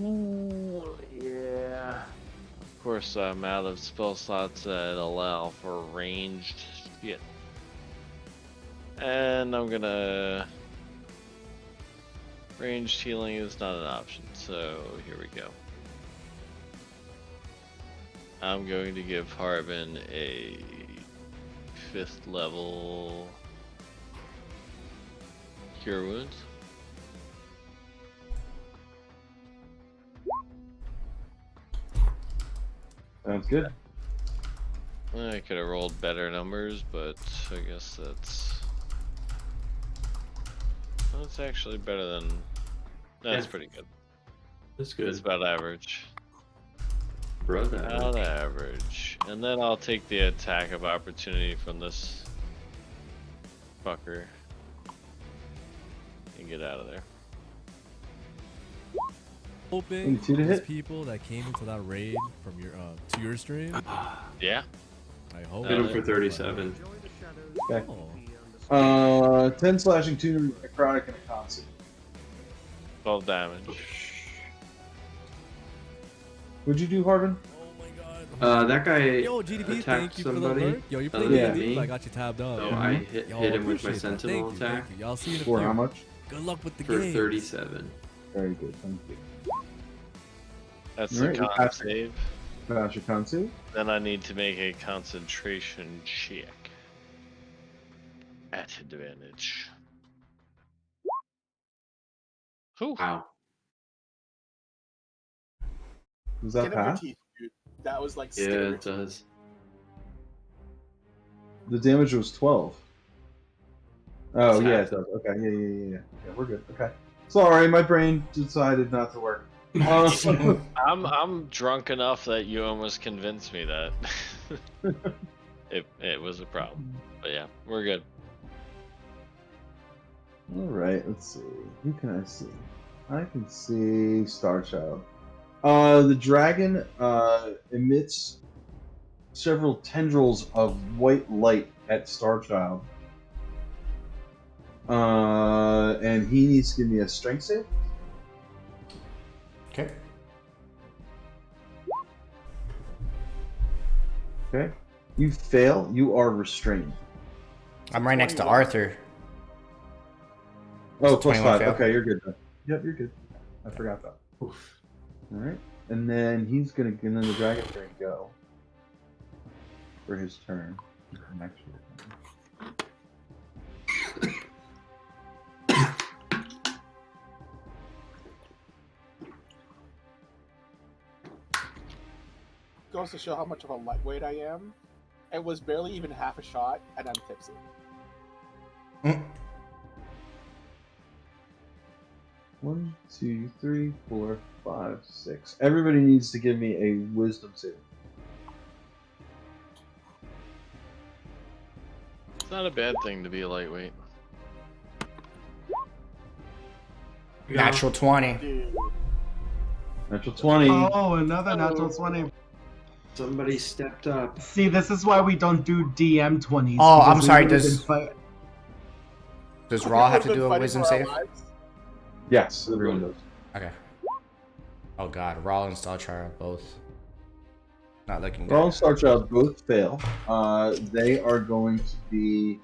B: Ooh, yeah. Of course, I'm out of spell slots that allow for ranged shit. And I'm gonna... Ranged healing is not an option, so here we go. I'm going to give Harbin a 5th level Cure Wounds.
C: Sounds good.
B: I could have rolled better numbers, but I guess that's actually better than. That's
J: Yeah.
B: pretty good.
J: That's good.
B: It's about average.
J: Brother.
B: About average. And then I'll take the attack of opportunity from this fucker and get out of there.
K: Hoping
C: 22 to
K: those
C: hit?
K: people that came into that raid from your to your stream.
B: Yeah.
K: I hope.
J: Hit him for 37.
C: Okay.
K: Oh.
C: 10 slashing, 2 necrotic, and a con save.
B: 12 damage.
C: What'd you do, Harbin?
K: Oh my god.
J: That guy
K: Yo, GDP,
J: attacked
K: thank you
J: somebody.
K: for the alert. Yo, you played
J: Yeah.
K: D&D, I got you tabbed up.
J: So
K: yeah.
J: I hit
K: Yo,
J: him with my
K: appreciate that.
J: sentinel
K: Thank you,
J: attack
K: thank you. Y'all see you in a
C: For
K: few.
C: how much?
K: Good luck with the
J: for
K: game.
J: 37.
C: Very good, thank you.
B: That's
C: Alright,
B: the
C: you
B: con
C: pass-
B: save.
C: Pass your con save.
B: Then I need to make a concentration check. At advantage. Whew.
J: Wow.
C: Does that
I: Get in your
C: pass?
I: teeth, dude. That was like
J: Yeah,
I: scary.
J: it does.
C: The damage was 12. Oh,
J: It's
C: yeah,
J: half.
C: it does. Okay, yeah. Yeah, we're good. Okay. Sorry, my brain decided not to work.
B: I'm drunk enough that you almost convinced me that it was a problem. But yeah, we're good.
C: Alright, let's see. Who can I see? I can see Starchild. The dragon emits several tendrils of white light at Starchild. And he needs to give me a strength save.
A: Okay.
C: Okay. You fail, you are restrained.
A: I'm right next to
I: 21.
A: Arthur.
C: Oh,
A: It's
C: plus
A: 21
C: 5.
A: fail.
C: Okay, you're good then. Yep, you're good. I forgot that.
J: Oof.
C: Alright. And then and then the dragon's gonna go for his turn. Next turn.
I: Goes to show how much of a lightweight I am. It was barely even half a shot, and I'm tipsy.
A: Mm.
C: 1, 2, 3, 4, 5, 6. Everybody needs to give me a wisdom save.
B: It's not a bad thing to be a lightweight.
A: Natural 20.
I: Dude.
C: Natural 20.
E: Oh, another natural 20.
H: Somebody stepped up.
E: See, this is why we don't do DM 20s.
A: Oh,
E: because
A: I'm
E: we
A: sorry,
E: would've
A: does-
E: been fight-
A: Does
I: We
A: Raw have
I: would've
A: to
I: been
A: do a
I: fighting
A: wisdom
I: for our
A: save?
I: lives.
C: Yes, everyone does.
A: Okay. Oh god, Raw and Starchar both not looking good.
C: Raw and Starchild both fail. They are going to be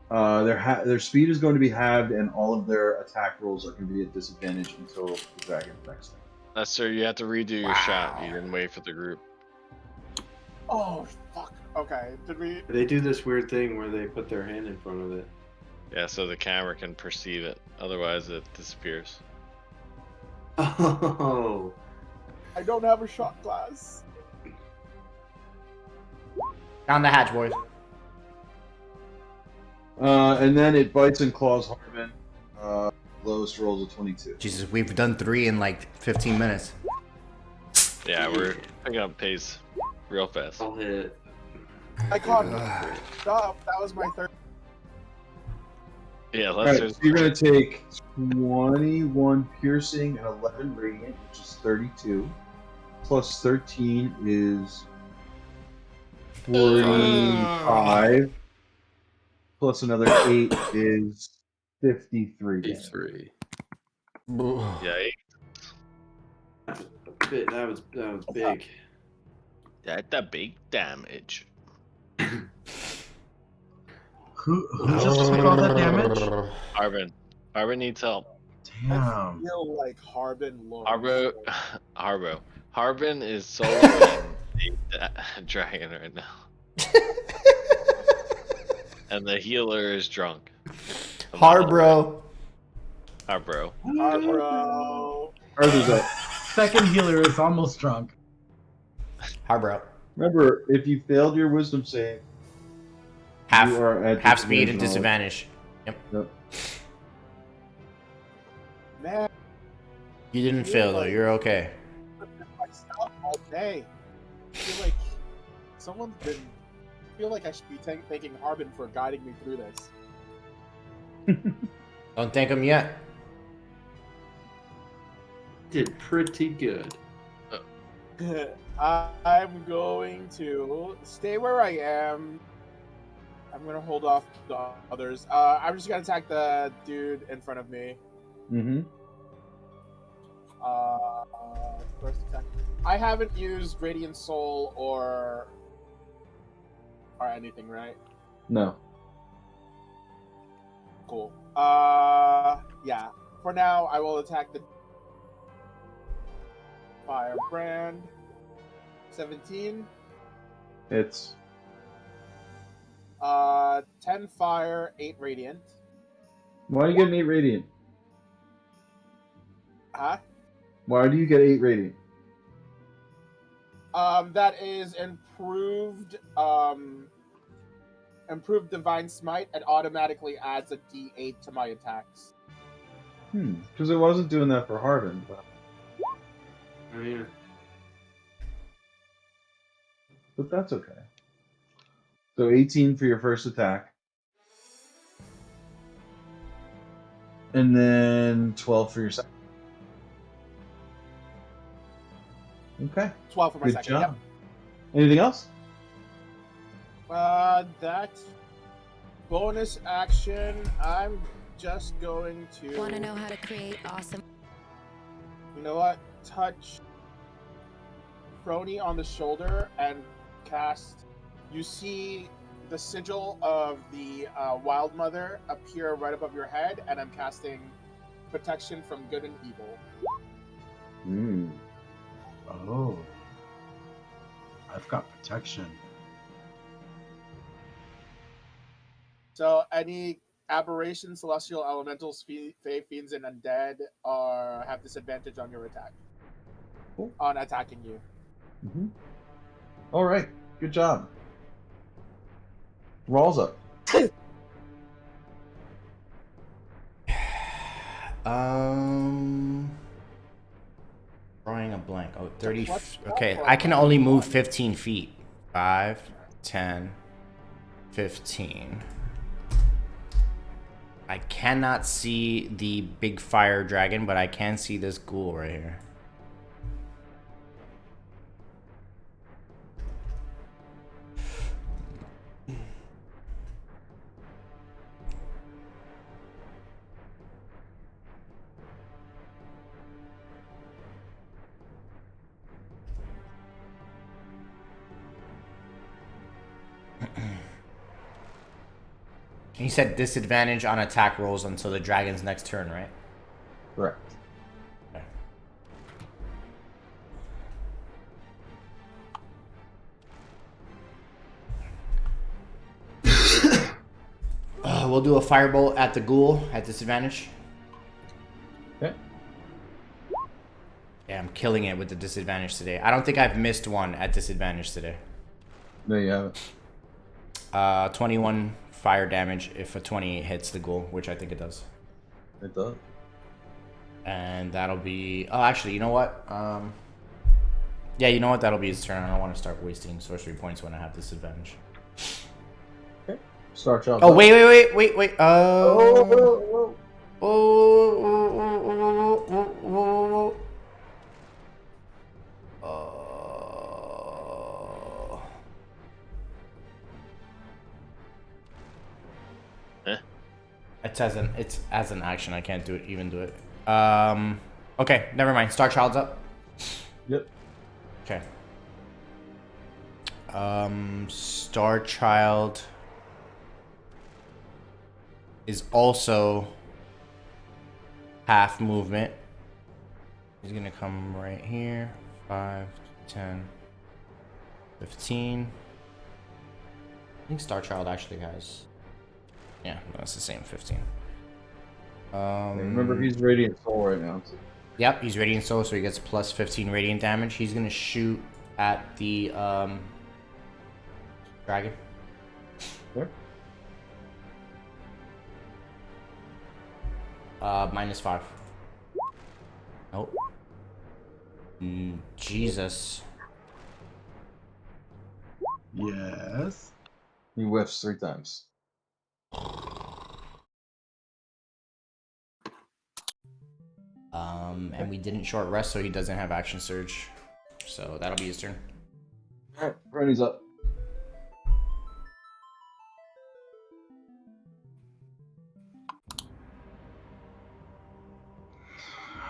C: their speed is going to be halved, and all of their attack rolls are going to be at disadvantage until the dragon next thing.
B: That's true. You have to redo your shot. You didn't wait for the group.
I: Oh fuck. Okay. Did we?
H: They do this weird thing where they put their hand in front of it.
B: Yeah, so the camera can perceive it. Otherwise, it disappears.
H: Oh.
I: I don't have a shot glass.
A: Down the hatch, boys.
C: And then it bites and claws Harmon. Lowest rolls a 22.
A: Jesus, we've done 3 in like 15 minutes.
B: Yeah, we're picking up pace real fast.
H: I'll hit.
I: I caught him. Stop. That was my third.
B: Yeah,
C: Alright,
B: let's
C: so you're going to take 21 piercing and 11 radiant, which is 32. Plus 13 is 45. Plus another 8 is 53. damage.
H: 53.
B: Yeah,
H: That was big.
B: that's a big damage.
E: Who just took all that damage?
B: Arvin needs help.
I: I
E: Damn.
I: feel like Harbin looks.
B: Harbin is soloing a dragon right now. And the healer is drunk.
A: Harbro.
B: Harbro.
I: Harbro.
C: Arthur's up.
E: Second healer is almost drunk.
A: Harbro.
C: Remember, if you failed your wisdom save,
A: Half,
C: you are at
A: half speed and
C: disadvantage.
A: disadvantage. Yep.
I: Man,
A: You didn't fail though. You're okay.
I: myself all day. I feel like someone's been. I feel like I should be thanking Harbin for guiding me through this.
A: Don't thank him yet.
H: Did pretty good.
I: I'm going to stay where I am. I'm gonna hold off the others. I'm just gonna attack the dude in front of me.
C: Mm-hmm.
I: First attack. I haven't used Radiant Soul or anything, right?
C: No.
I: Cool. Yeah. For now, I will attack the Firebrand. 17.
C: It's
I: 10 fire, 8 radiant.
C: why do you get an 8 radiant?
I: Huh?
C: Why do you get 8 radiant?
I: That is improved. Improved Divine Smite. It automatically adds a D8 to my attacks.
C: Because it wasn't doing that for Harbin. But
H: Oh yeah.
C: that's okay. So 18 for your first attack. And then 12 for your second. Okay.
I: 12 for my
C: Good
I: second.
C: job.
I: Yep.
C: Anything else?
I: That bonus action. I'm just going to.
L: Want to know how to create awesome?
I: You know what? Touch Crony on the shoulder and cast. You see the sigil of the Wild Mother appear right above your head, and I'm casting protection from good and evil.
E: Oh. I've got protection.
I: So any aberrations, celestial elementals, fae, fiends, and undead have disadvantage on your attack.
C: Cool.
I: On attacking you.
C: Mm-hmm. All right. Good job. Rolls up.
A: Drawing a blank. Oh, 30. Okay, I can only move 15 feet. 5, 10, 15. I cannot see the big fire dragon, but I can see this ghoul right here. And you said disadvantage on attack rolls until the dragon's next turn, right?
C: Correct.
A: Okay. We'll do a firebolt at the ghoul at disadvantage.
C: Okay.
A: Yeah, I'm killing it with the disadvantage today. I don't think I've missed one at disadvantage today.
C: No, you haven't.
A: 21 fire damage if a 28 hits the ghoul, which I think it does.
C: It does.
A: And that'll be... Oh, actually, you know what? Yeah, you know what? That'll be his turn. I don't want to start wasting sorcery points when I have disadvantage.
C: Okay. Star Child.
A: Oh, wait.
C: Oh.
A: It's as an action. I can't do it. Okay, never mind. Star Child's up.
C: Yep.
A: Okay. Star Child is also half movement. He's gonna come right here. 5, 10, 15. I think Star Child actually has... Yeah, no, it's the same 15.
C: Remember, he's Radiant Soul right now. So.
A: Yep, he's Radiant Soul, so he gets plus 15 Radiant damage. He's gonna shoot at the dragon.
C: Where?
A: -5. Nope. Jesus.
E: Yes.
C: He whiffs 3 times.
A: And we didn't short rest, so he doesn't have action surge. So that'll be his turn.
C: Alright, Ronnie's up.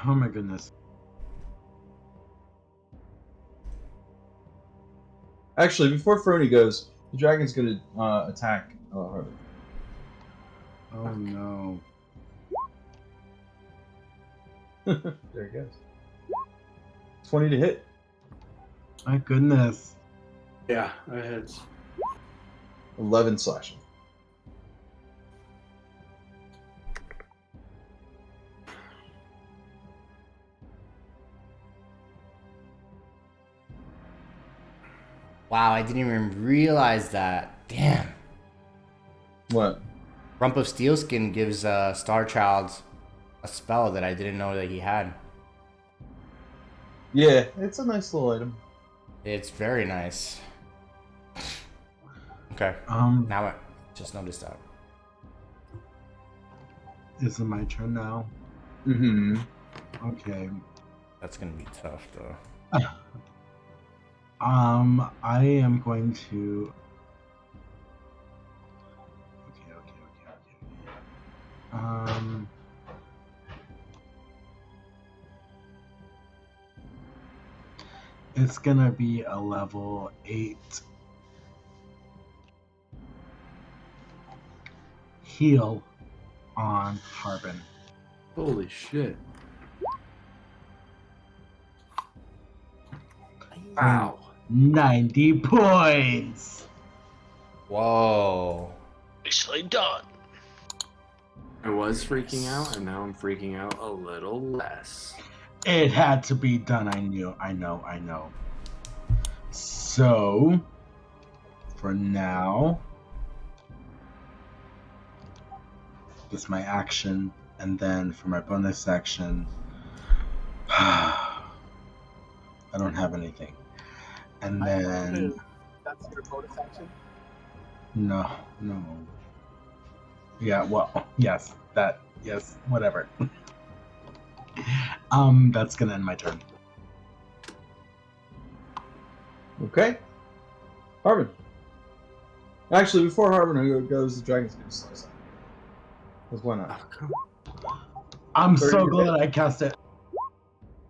E: Oh my goodness.
C: Actually, before Frony goes, the dragon's gonna attack Harvey.
E: Oh no.
C: There he goes. 20 to hit.
E: My goodness.
J: Yeah, that hits.
C: 11 slashing.
A: Wow, I didn't even realize that. Damn.
C: What?
A: Rump of Steelskin gives Star Child a spell that I didn't know that he had.
C: Yeah, it's a nice little item.
A: It's very nice. Okay. Now I just noticed that.
E: Is it my turn now?
C: Mm-hmm.
E: Okay.
A: That's gonna be tough though.
E: I am going to. Okay. It's gonna be a level 8 heal on Harbin.
J: Holy shit.
E: Wow. 90 points.
A: Whoa.
B: Nicely done.
J: I was freaking out, and now I'm freaking out a little less.
E: It had to be done. I know. So, for now, this is my action, and then for my bonus action, I don't have anything. And then
I: That's your bonus action?
E: no. Yeah, well, yes, whatever. That's gonna end my turn.
C: Okay. Harbin. Actually, before Harbin goes, the dragon's gonna slice up. Because why not?
E: I'm
C: 30
E: so
C: to
E: glad
C: hit.
E: I cast it.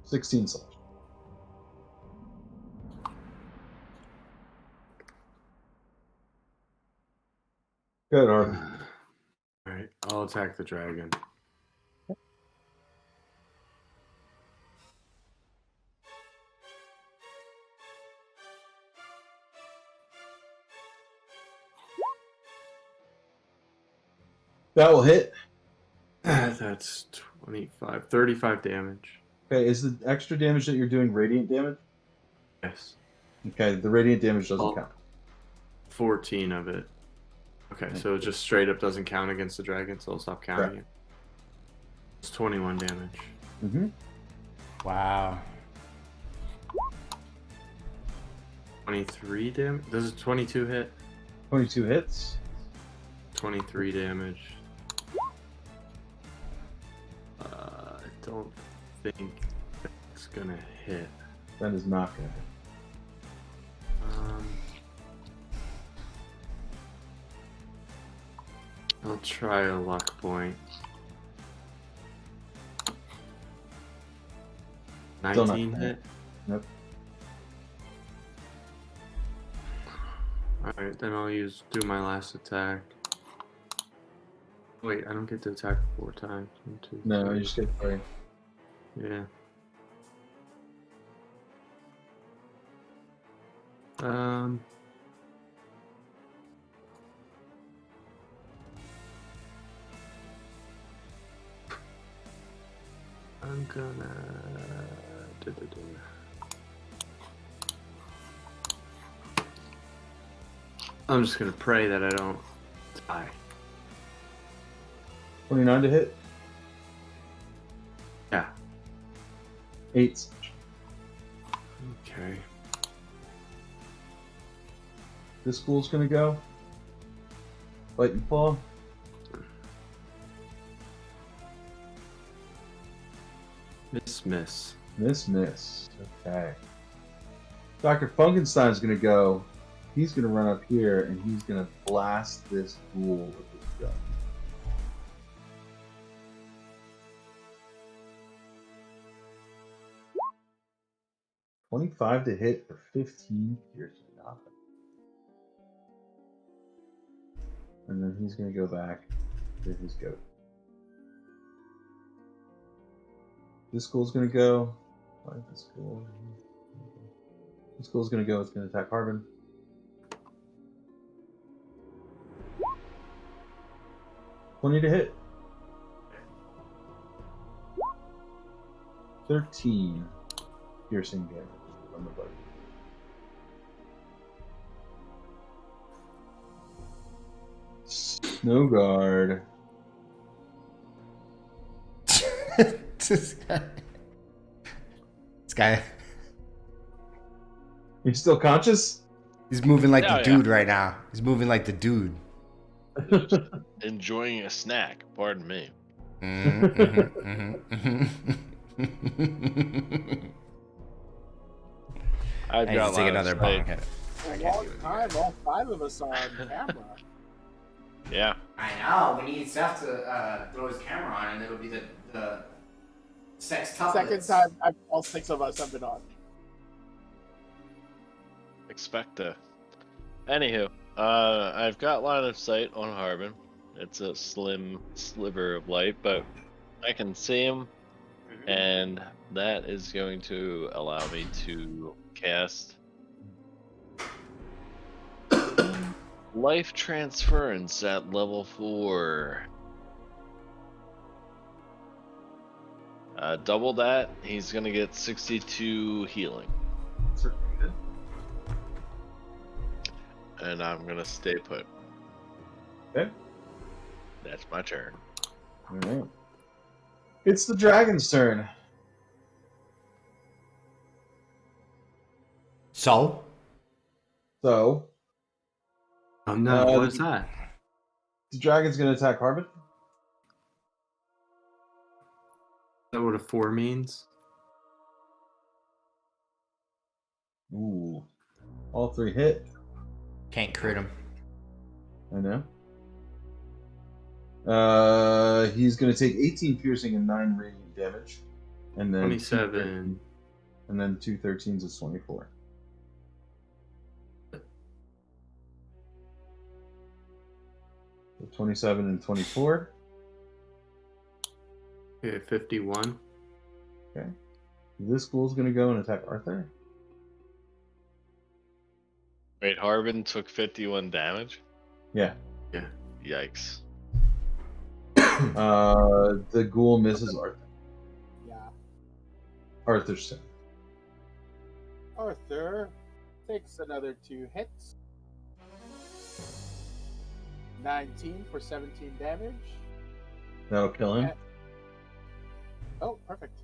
C: 16 slash. Good, Harbin.
J: attack the dragon.
C: That will hit.
J: That's 35 damage.
C: Okay, is the extra damage that you're doing radiant damage?
J: Yes.
C: Okay, the radiant damage doesn't
J: Oh.
C: count.
J: 14 of it. Okay, so it just straight up doesn't count against the dragon, so I'll stop counting it. It's 21 damage.
C: Mm-hmm.
A: Wow.
J: 23 damage? Does a 22 hit?
C: 22 hits.
J: 23 damage. I don't think it's gonna hit.
C: That is not gonna hit.
J: I'll try a luck point.
C: Still not
J: 19
C: gonna
J: hit?
C: Nope.
J: Alright, then I'll do my last attack. Wait, I don't get to attack 4 times. 1, 2,
C: No,
J: 3.
C: you just get 3.
J: Yeah. I'm gonna. I'm just gonna pray that I don't die.
C: 29 to hit.
J: Yeah.
C: 8.
J: Okay.
C: This school's gonna go. Bite and claw.
J: Miss.
C: Miss. Okay. Dr. Funkenstein's gonna go. He's gonna run up here and he's gonna blast this ghoul with his gun. $25 to hit for 15 piercing. Nothing. And then he's gonna go back to his goat. This school's gonna go. Why is this school? This school's gonna go. It's gonna attack Harbin. $20 to hit. 13 piercing damage from the bite. Snow guard.
A: This guy.
C: You still conscious?
A: He's moving like
B: Yeah,
A: the dude right now. He's moving like the dude.
B: Enjoying a snack, pardon me. I've
A: I need
B: got
A: to take another bong hit.
I: A long time, all 5 of us on camera.
B: Yeah.
A: I know. We need Seth to throw his camera on, and it'll be the sex
I: Second time all 6 of us have been on.
B: Expecto. Anywho, I've got line of sight on Harbin. It's a slim sliver of light, but I can see him, and that is going to allow me to cast Life Transference at level 4. Double that, he's gonna get 62 healing. And I'm gonna stay put.
C: Okay.
B: That's my turn.
C: Alright. It's the dragon's turn.
A: So?
C: So.
J: I'm not. What is that?
C: The dragon's gonna attack Harbin.
J: Is that what a 4 means?
C: Ooh. All 3 hit.
A: Can't crit him.
C: I know. He's gonna take 18 piercing and 9 radiant damage. And then
J: 27.
C: And then 2 13s is 24. So 27 and 24.
J: Okay, 51.
C: Okay. This ghoul's gonna go and attack Arthur.
B: Wait, Harbin took 51 damage?
C: Yeah.
J: Yeah.
B: Yikes.
C: The ghoul misses Arthur.
I: Yeah.
C: Arthur's turn.
I: Arthur takes another 2 hits. 19 for 17 damage.
C: That'll kill him.
I: And- Oh, perfect.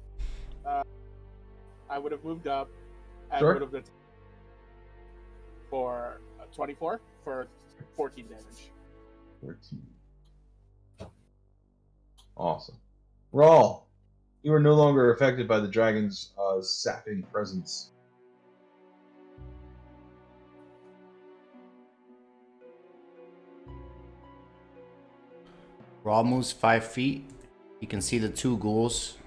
I: I would have moved up and
C: Sure.
I: would have been for 24 for 14 damage.
C: 14. Awesome. Rawl, you are no longer affected by the dragon's sapping presence.
A: Raw moves 5 feet. You can see the 2 ghouls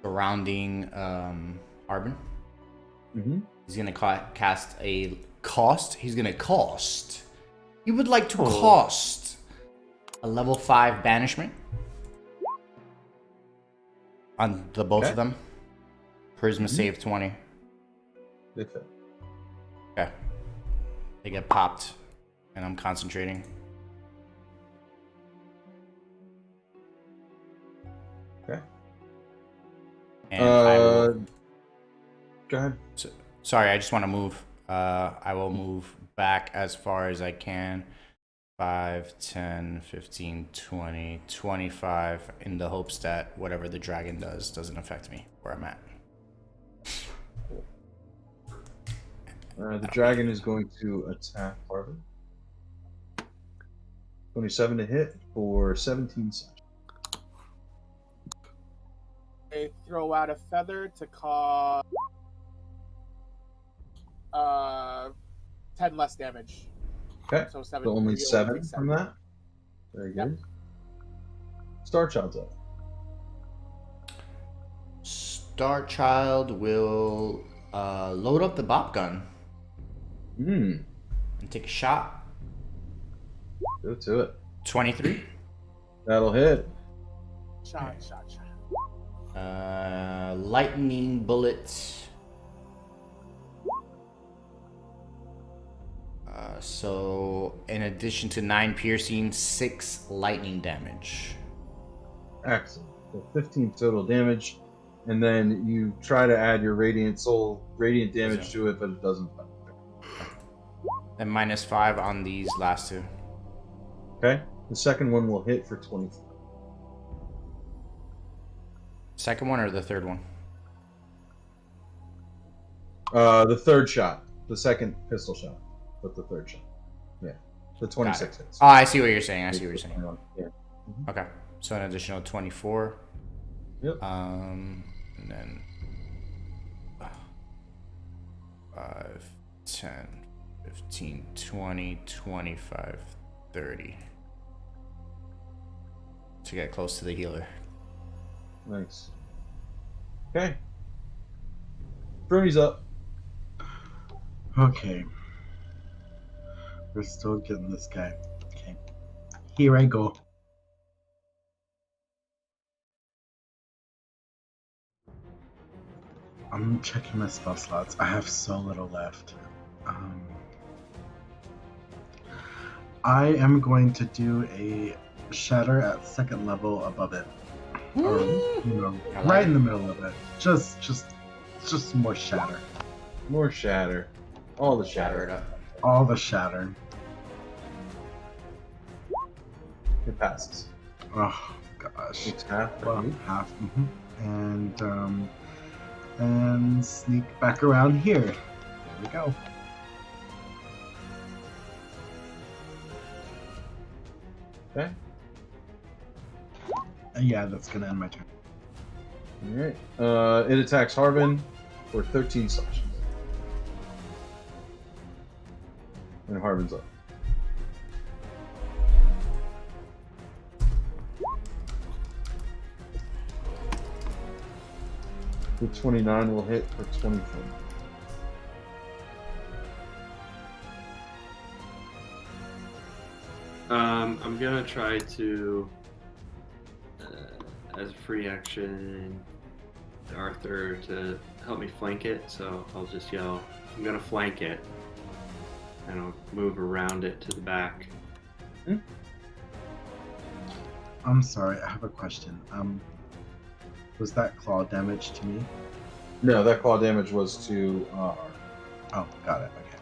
A: surrounding Harbin.
C: Mm-hmm.
A: He's gonna cast a cost. He's gonna cost. You would like to cost a level 5 banishment on the both of them. Charisma save 20.
C: They fail.
A: Okay. They get popped, and I'm concentrating.
C: Okay.
A: And I will.
C: Go ahead.
A: Sorry, I just want to move. I will move back as far as I can. 5, 10, 15, 20, 25, in the hopes that whatever the dragon does doesn't affect me where I'm at.
C: The dragon is going to attack Harbin. 27 to hit for 17 slashing.
I: They throw out a feather to cause 10 less damage.
C: Okay.
I: So 7.
C: So only
I: we
C: 7
I: take
C: from that. Very good. Starchild's up.
A: Starchild will load up the bop gun
C: Hmm.
A: and take a shot.
C: Go to it.
A: 23.
C: That'll hit.
I: Shot.
A: Lightning bullet. So in addition to 9 piercing, 6 lightning damage.
C: Excellent. So 15 total damage. And then you try to add your radiant damage to it, but it doesn't.
A: And -5 on these last 2.
C: Okay. The second one will hit for 24.
A: Second one or the third one?
C: The third shot. The second pistol shot. But the third shot. Yeah. The 26 hits.
A: Oh, I see what you're saying.
C: Yeah.
A: Okay. So an additional 24.
C: Yep.
A: And then 5, 10, 15, 20, 25, 30. To get close to the healer.
C: Nice. Okay. Brony's up.
E: Okay. We're still getting this guy. Okay. Here I go. I'm checking my spell slots. I have so little left. I am going to do a shatter at 2nd level above it. Or, right in the middle of it. Just more shatter.
C: More shatter. All the shatter.
A: It up.
E: All the shatter.
C: It passes.
E: Oh gosh.
C: It's half.
E: Well, half. And sneak back around here. There we go.
C: Okay.
E: Yeah, that's gonna end my turn.
C: Alright. It attacks Harbin for 13 slashing. And Harbin's up. The 29 will hit for 24.
J: I'm gonna try to as a free action, Arthur to help me flank it. So I'll just yell, "I'm gonna flank it," and I'll move around it to the back.
E: I'm sorry, I have a question. Was that claw damage to me?
C: No, that claw damage was to Arthur.
E: Oh, got it. Okay.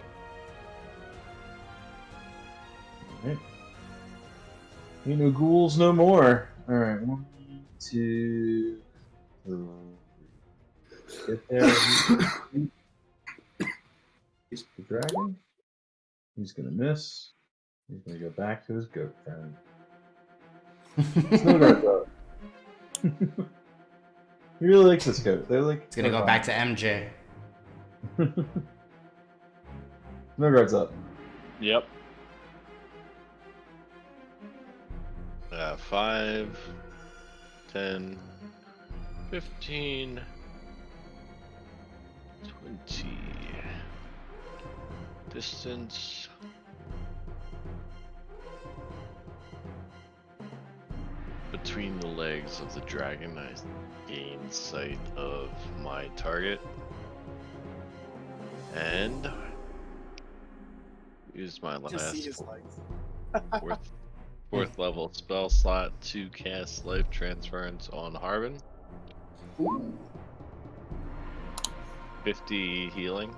C: Alright. Ain't no ghouls no more. Alright, 1, 2, 3. Get there. He's the dragon. He's gonna miss. He's gonna go back to his goat friend. Snowguard though. He really likes this goat. They're like.
A: It's gonna go back to MJ.
C: Snowguard's up.
B: Yep. 5, 10, 15, 20. Distance. Between the legs of the dragon, I gain sight of my target. And use my
I: Just see
B: last
I: his legs.
B: fourth level spell slot to cast Life Transference on Harbin. 50 healing.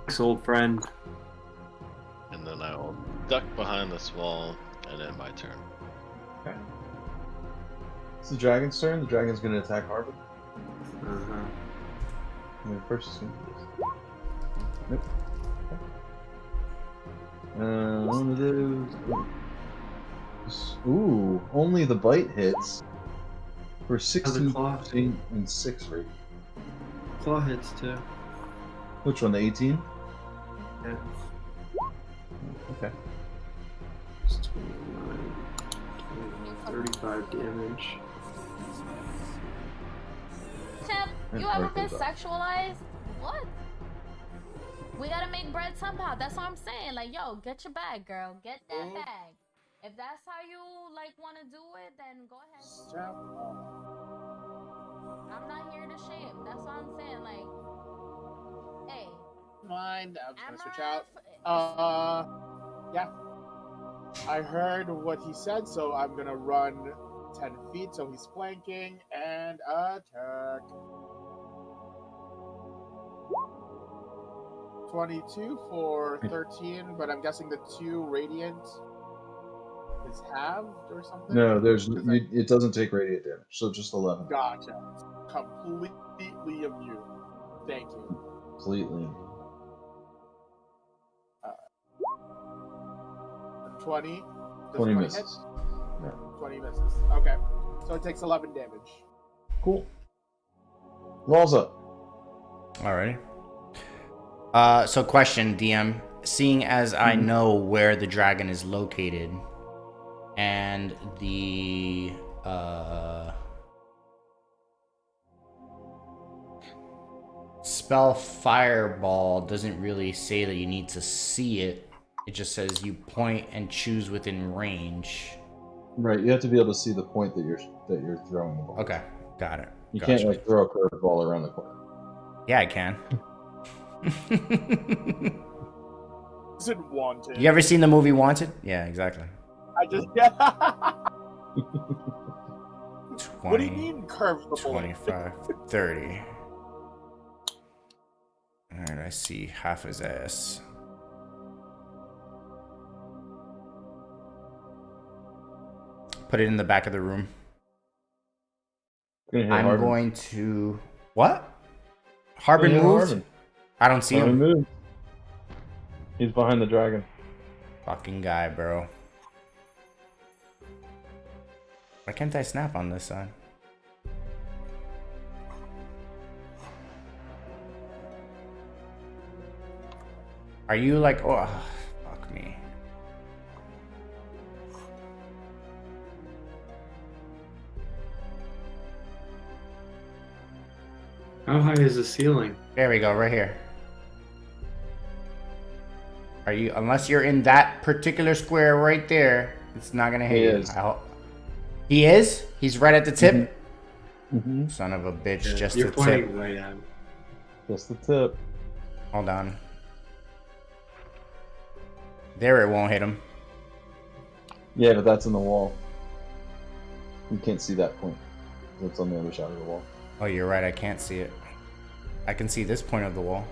J: Thanks, old friend.
B: And then I will duck behind this wall and end my turn.
C: Okay. It's the dragon's turn. The dragon's gonna attack Harbin. First is gonna do this. Nope. One of those. Ooh, only the bite hits. For 16,
J: claw.
C: 15, and 6 rate.
J: Claw hits too.
C: Which one, the 18?
J: Yeah.
C: Okay.
J: It's 29, 35 damage.
L: Champ,
C: And
L: you ever been
C: Arthur's up.
L: sexualized? What? We gotta make bread somehow. That's what I'm saying. Like, yo, get your bag, girl. Get that bag. If that's how you like want to do it, then go ahead. I'm not here to shame. That's what I'm saying. Like, hey.
I: Mind. I'm just gonna switch out. Yeah. I heard what he said, so I'm gonna run 10 feet. So he's flanking and attack. 22 for 13, but I'm guessing the 2 radiant is halved or something.
C: No, it doesn't take radiant damage, so just 11.
I: Gotcha. Completely immune. Thank you.
C: Completely.
I: 20. Does
C: 20
I: hit?
C: misses. No.
I: 20 misses. Okay. So it takes 11 damage.
C: Cool. Law's up.
A: Alrighty. So question, DM. Seeing as I know where the dragon is located, and the spell Fireball doesn't really say that you need to see it. It just says you point and choose within range.
C: Right, you have to be able to see the point that you're throwing the ball.
A: Okay, got it.
C: You
A: Gotcha.
C: can't like throw a curveball around the corner.
A: Yeah, I can.
I: Isn't Wanted.
A: You ever seen the movie Wanted? Yeah, exactly.
I: I just
A: 20,
I: what do you mean curve the bullet?
A: 25, 30. Alright, I see half his ass. Put it in the back of the room. I'm
C: Harbin.
A: going to... What? Harbin
C: Yeah,
A: moved?
C: Harbin.
A: I don't see him.
C: Moved. He's behind the dragon.
A: Fucking guy, bro. Why can't I snap on this side? Are you like... Oh, fuck me.
J: How high is the ceiling?
A: There we go, right here. Are you... Unless you're in that particular square right there, it's not gonna hit
C: He
A: you.
C: is.
A: He is? He's right at the tip?
C: Mm-hmm.
A: Son of a bitch,
J: Yeah,
A: just
J: you're
A: the
J: pointing
A: tip.
J: right at him.
C: Just the tip.
A: Hold on. There, it won't hit him.
C: Yeah, but that's in the wall. You can't see that point. It's on the other side of the wall.
A: Oh, you're right. I can't see it. I can see this point of the wall.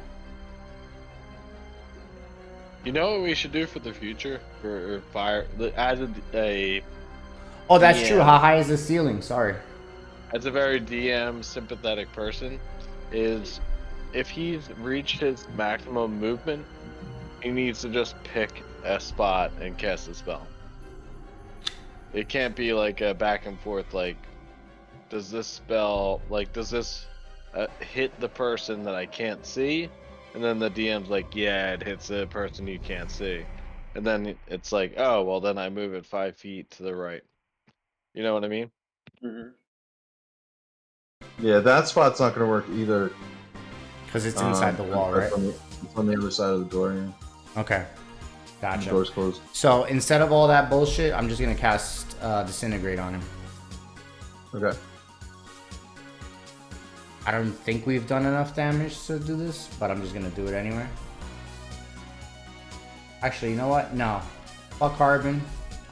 B: You know what we should do for the future? For fire, add a.
A: Oh, that's true.
B: DM.
A: How high is the ceiling? Sorry.
B: As a very DM sympathetic person, is if he's reached his maximum movement, he needs to just pick a spot and cast a spell. It can't be like a back and forth. Like, does this spell does this hit the person that I can't see? And then the DM's like, yeah, it hits the person you can't see. And then it's like, oh, well, then I move it 5 feet to the right. You know what I mean?
C: Yeah, that spot's not going to work either.
A: Because it's inside the wall, right?
C: It's on the other side of the door, yeah.
A: Okay.
C: The
A: Gotcha.
C: door's closed.
A: So instead of all that bullshit, I'm just going to cast Disintegrate on him.
C: Okay.
A: I don't think we've done enough damage to do this, but I'm just going to do it anyway. Actually, you know what? No. Fuck Harbin.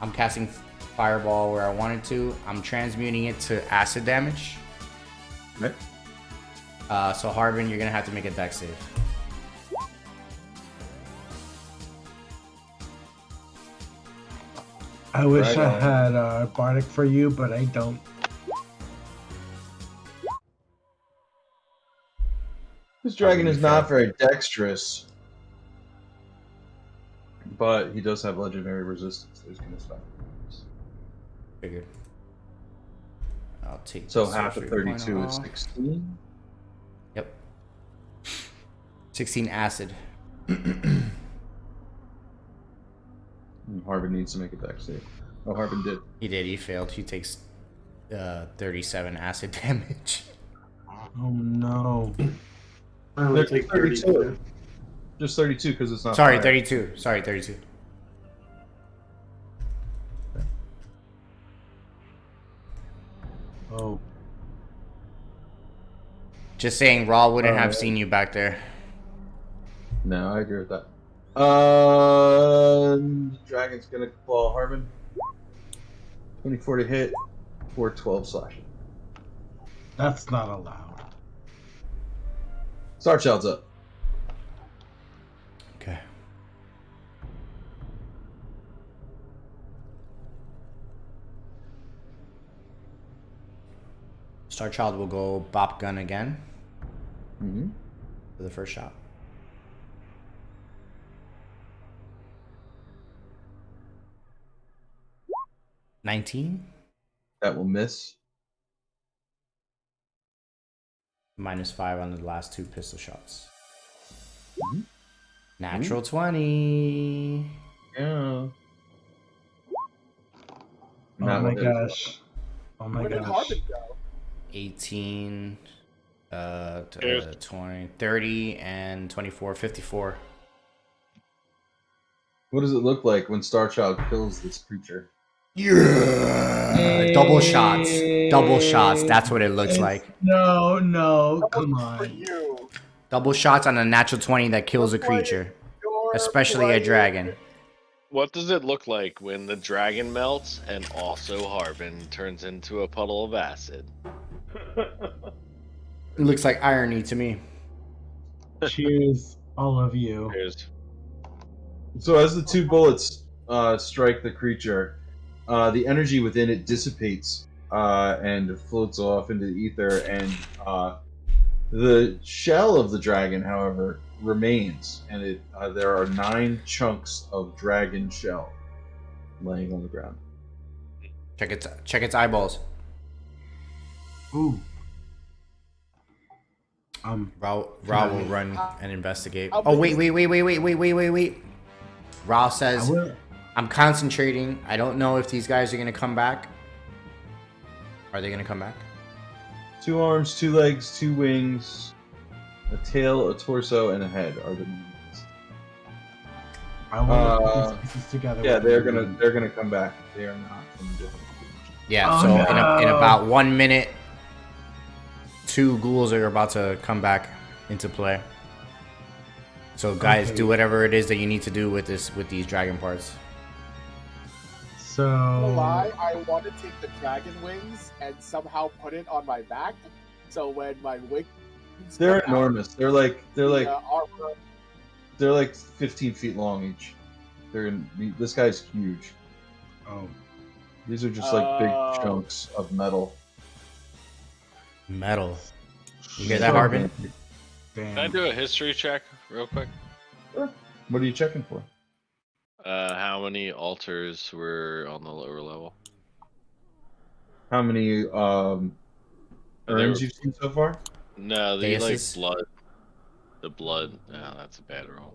A: I'm casting Fireball where I wanted to. I'm transmuting it to acid damage.
C: Okay.
A: So Harbin, you're going to have to make a dex save.
E: I wish I had Bardic for you, but I don't.
C: This dragon is not very dexterous, but he does have legendary resistance. He's going to stop.
A: Figured. I'll take
C: So
A: the
C: half of
A: sorcery point
C: 32 is
A: off.
C: 16.
A: Yep. 16 acid.
C: Harbin needs to make a dex save. Oh, Harbin did.
A: He did. He failed. He takes 37 acid damage.
E: Oh no.
J: I only take 32.
C: Just 32 because it's not.
A: Sorry,
C: fire.
A: 32. Sorry, 32.
E: Oh.
A: Just saying, Raw wouldn't have seen you back there.
C: No, I agree with that. Dragon's gonna claw Harbin. 24 to hit, 412 slashing.
E: That's not allowed.
C: Starchild's up.
A: Okay. Starchild will go Bop Gun again.
C: Mm-hmm.
A: For the first shot. $19.
C: That will miss.
A: -5 on the last 2 pistol shots.
C: Mm-hmm.
A: Natural 20.
C: Yeah.
E: Oh my gosh. Oh my
I: Where did
E: gosh.
I: Harbin go?
A: 18,
B: Cheers.
A: 20, 30, and 24, 54.
C: What does it look like when Starchild kills this creature?
A: Yeah! Double shots. Double shots. That's what it looks like.
E: No, come
I: For
E: on.
I: you.
A: Double shots on a natural 20 that kills a creature. Especially a dragon.
B: What does it look like when the dragon melts and also Harbin turns into a puddle of acid?
A: It looks like irony to me.
E: Cheers, all of you.
B: Cheers.
C: So as the 2 bullets strike the creature, the energy within it dissipates and floats off into the ether, and the shell of the dragon, however, remains, and it there are 9 chunks of dragon shell laying on the ground.
A: Check its eyeballs.
E: Ooh.
A: Ra will run and investigate.
I: I'll
A: Oh
I: be-
A: wait. Ra
E: I
A: says,
E: will.
A: I'm concentrating. I don't know if these guys are gonna come back. Are they gonna come back?
C: 2 arms, 2 legs, 2 wings, a tail, a torso, and a head are the movements.
E: I want to put these pieces together.
C: Yeah,
E: with
C: they're
E: you.
C: gonna come back. They are not from different.
A: Yeah,
E: Oh,
A: so in
E: no.
A: about 1 minute, 2 ghouls are about to come back into play. So guys,
E: Okay.
A: do whatever it is that you need to do with these dragon parts.
E: So.
I: I'm gonna lie, I want to take the dragon wings and somehow put it on my back. So when my wings
C: They're
I: come out,
C: enormous. They're like
I: armor.
C: they're like 15 feet long each. This guy's huge.
E: Oh.
C: These are just like big
I: Oh.
C: chunks of metal.
A: Metal. You hear that,
E: So-
A: Harbin?
B: Can I
E: Damn.
B: do a history check real quick?
C: Sure. What are you checking for?
B: How many altars were on the lower level?
C: How many
B: They
C: urns
B: were-
C: you've seen so far?
B: No, the
A: Deuces?
B: blood. The blood. No, that's a bad roll.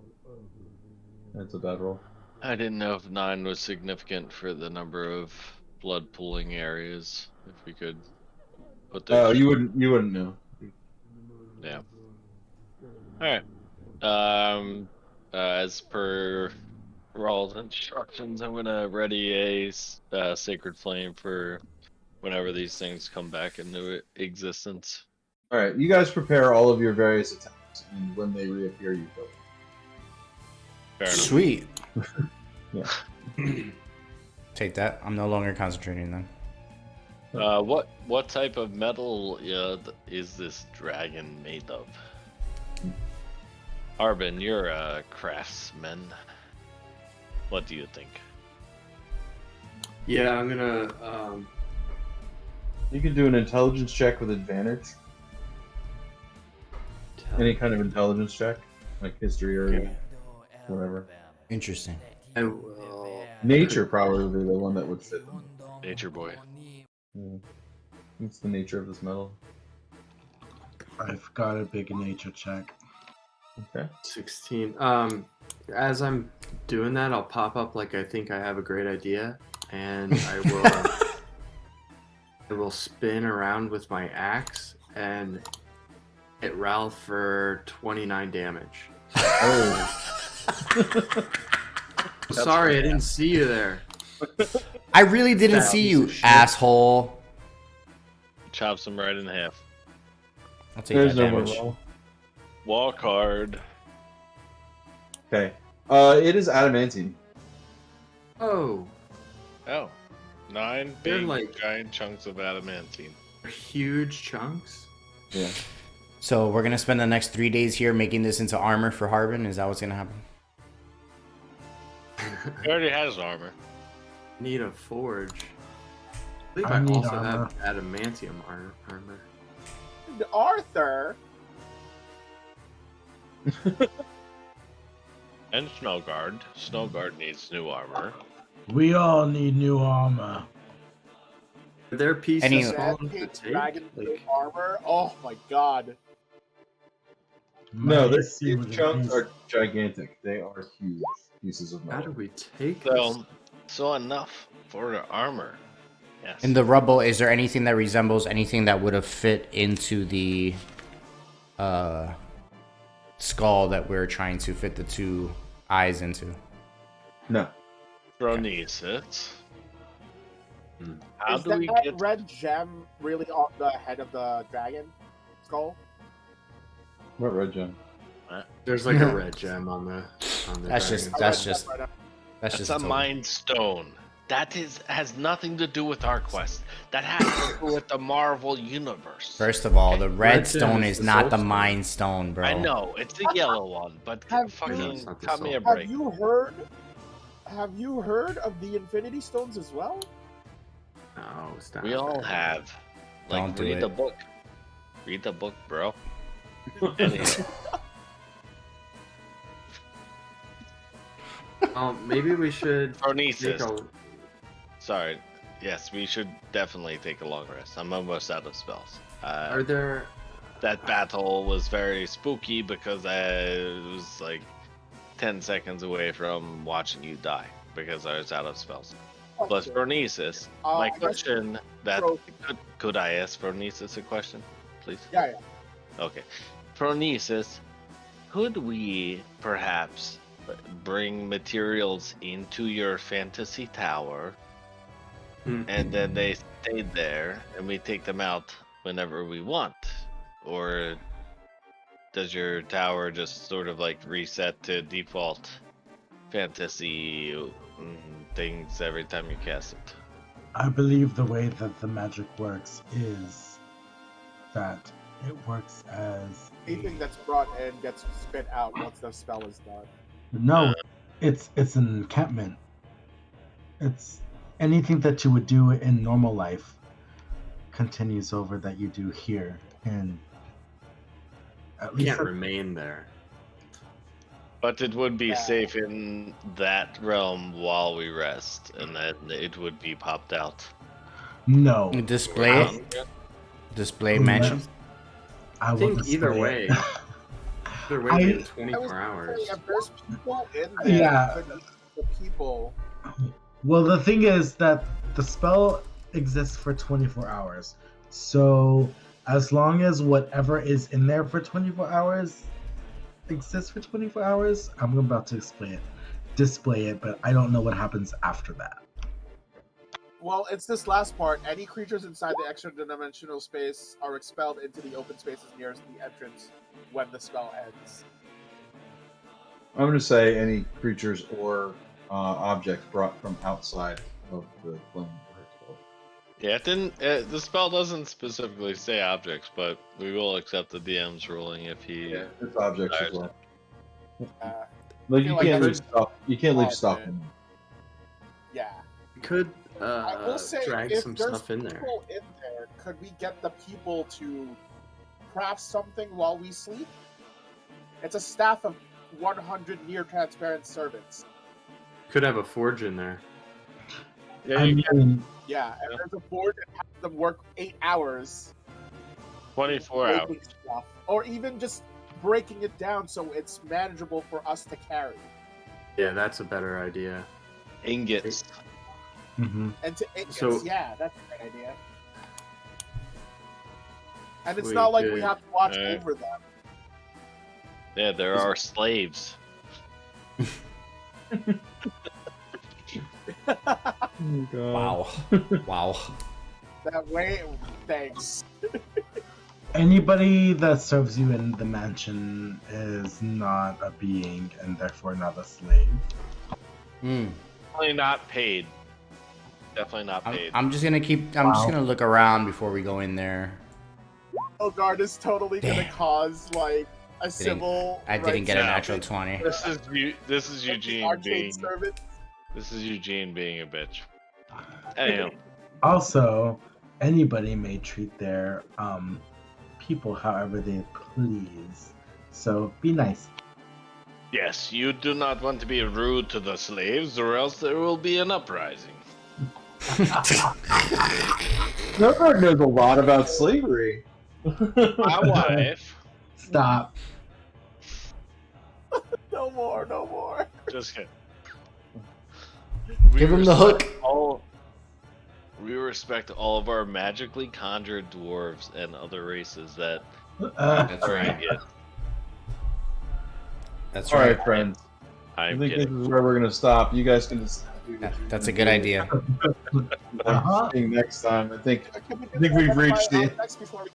C: That's a bad roll.
B: I didn't know if 9 was significant for the number of blood pooling areas. If we could put
C: Oh,
B: those.
C: you wouldn't know.
B: Yeah. All right. As per Rawl's instructions, I'm gonna ready a sacred flame for whenever these things come back into existence.
C: All right, you guys prepare all of your various attacks, and when they reappear, you kill them.
B: Fair enough.
A: Sweet.
C: Yeah.
A: Take that. I'm no longer concentrating then.
B: What type of metal is this dragon made of? Arbin, you're a craftsman. What do you think?
H: Yeah, I'm gonna.
C: You can do an intelligence check with advantage. Any kind of intelligence check, like history or whatever.
A: Interesting.
H: I will.
C: Nature probably would be the one that would fit them.
B: Nature boy.
C: Yeah. What's the nature of this metal?
E: I've got a big nature check.
C: Okay.
H: 16. As I'm doing that, I'll pop up like I think I have a great idea, and I will. I will spin around with my axe and hit Ralph for 29 damage.
C: Oh.
H: Sorry, I didn't see you there.
A: I really didn't
H: That
A: see
H: piece
A: you,
H: of shit.
A: asshole.
B: Chops him right in half.
A: I'll take
C: There's
A: that
C: no more
A: damage.
C: roll.
B: Walk hard.
C: Okay. It is adamantine.
H: Oh,
B: Oh. 9
H: They're
B: big
H: like-
B: giant chunks of adamantine.
H: huge chunks.
C: Yeah.
A: So we're gonna spend the next 3 days here making this into armor for Harbin. Is that what's gonna happen?
B: He already has armor.
H: Need a forge. I believe
E: I
H: I,
E: need
H: also
E: armor.
H: have adamantium armor.
I: Arthur.
B: And Snowguard. Snowguard needs new armor.
E: We all need new armor.
H: Are there pieces
A: Any-
H: falling to
I: Pink
H: take?
I: dragon
H: Like,
I: armor. Oh my god.
C: No,
E: These
C: these chunks are gigantic. They are huge pieces of
H: how do
C: metal.
H: we take this?
B: So enough for the armor. Yes.
A: In the rubble, is there anything that resembles anything that would have fit into the skull that we're trying to fit the 2 eyes into?
C: No.
B: Phronesis. How
I: Is
B: do
I: that
B: we get
I: red gem really on the head of the dragon skull?
C: What red gem?
H: There's like a red gem on the.
A: That's
H: dragon.
A: just that's
B: That's
A: just
B: a
A: token.
B: mind stone. That has nothing to do with our quest. That has to do with the Marvel universe.
A: First of all, the red
H: Red gem
A: stone
H: is
A: is
H: the
A: not
H: soul
A: the
H: stone.
A: mind stone, bro.
B: I know it's the yellow one, but
I: Have
H: you-
B: fucking
H: it's not the
B: cut me a
H: soul.
B: break.
I: Have you heard of the Infinity Stones as well?
H: No, stop.
B: We all
H: it.
B: have. Like,
A: Don't do
B: read
A: it.
B: the book. Read the book, bro. Anyway,
H: Maybe we should.
B: Phronesis.
H: take a-
B: Sorry. Yes, we should definitely take a long rest. I'm almost out of spells.
H: Are there?
B: That battle was very spooky because I was like 10 seconds away from watching you die because I was out of spells. But Phronesis, my
I: I guess-
B: question that
I: Phro-
B: could I ask Phronesis a question, please?
I: Yeah, yeah.
B: Okay. Phronesis, could we perhaps bring materials into your fantasy tower and then they stayed there, and we take them out whenever we want? Or does your tower just sort of like reset to default fantasy things every time you cast it?
E: I believe the way that the magic works is that it works as
I: Anything that's brought in gets spit out once the spell is done.
E: no, it's an encampment. It's anything that you would do in normal life continues over that you do here, and at
J: You
E: least
J: can't remain there.
B: But it would be safe in that realm while we rest, and then it would be popped out.
E: no.
A: Display mansion.
J: I think either way. Either way, in 24 hours.
I: If there's people in there,
E: Yeah.
I: the people.
E: Well, the thing is that the spell exists for 24 hours. So, as long as whatever is in there for 24 hours exists for 24 hours, I'm about to display it, but I don't know what happens after that.
I: Well, it's this last part. Any creatures inside the extra-dimensional space are expelled into the open spaces nearest the entrance when the spell ends.
C: I'm going to say any creatures or objects brought from outside of the plane.
B: Yeah, it didn't. The spell doesn't specifically say objects, but we will accept the DM's ruling if he.
C: Yeah, it's objects as
B: desires
C: well. Like you can't leave stuff. You can't leave stuff in.
I: Yeah.
J: Could
I: I will say,
J: drag
I: if
J: some
I: there's
J: stuff in there.
I: people in there, could we get the people to craft something while we sleep? It's a staff of 100 near transparent servants.
J: Could have a forge in there.
B: Yeah,
E: I
B: you
E: mean,
I: Yeah, and there's a board that has them work 8 hours.
B: 24 hours.
I: making stuff, or even just breaking it down so it's manageable for us to carry.
J: Yeah, that's a better idea.
B: Ingots.
E: mhm.
I: And to ingots,
J: So-
I: yeah, that's a great idea. And it's
J: We
I: not like we
J: could-
I: have to watch
B: Alright.
I: over them.
B: Yeah, there are slaves.
A: Wow. Wow.
I: That way, thanks.
E: Anybody that serves you in the mansion is not a being and therefore not a slave.
B: Definitely not paid. Definitely not paid.
A: I'm just gonna just gonna look around before we go in there.
I: Guard is totally gonna
A: Damn.
I: cause like a civil.
A: I didn't get a
I: rights
A: natural 20.
B: This is Eugene
I: arcade
B: being.
I: servant.
B: This is Eugene being a bitch. Anyhow,
E: Also, anybody may treat their people however they please. So be nice.
B: yes, you do not want to be rude to the slaves, or else there will be an uprising.
C: Snowguard knows a lot about slavery.
B: My wife.
E: Stop.
I: No more, no more.
B: Just kidding.
A: Give him the hook.
B: We respect all of our magically conjured dwarves and other races that
A: That's
B: are
A: right.
B: Ingot.
A: That's
C: All
A: right.
C: right, friends. I
B: I'm
C: think this
B: kidding.
C: is where we're gonna stop. You guys can just.
A: That's a good idea.
C: Next time, I think
I: Can we do
C: we've
I: the
C: reached the.
I: next before we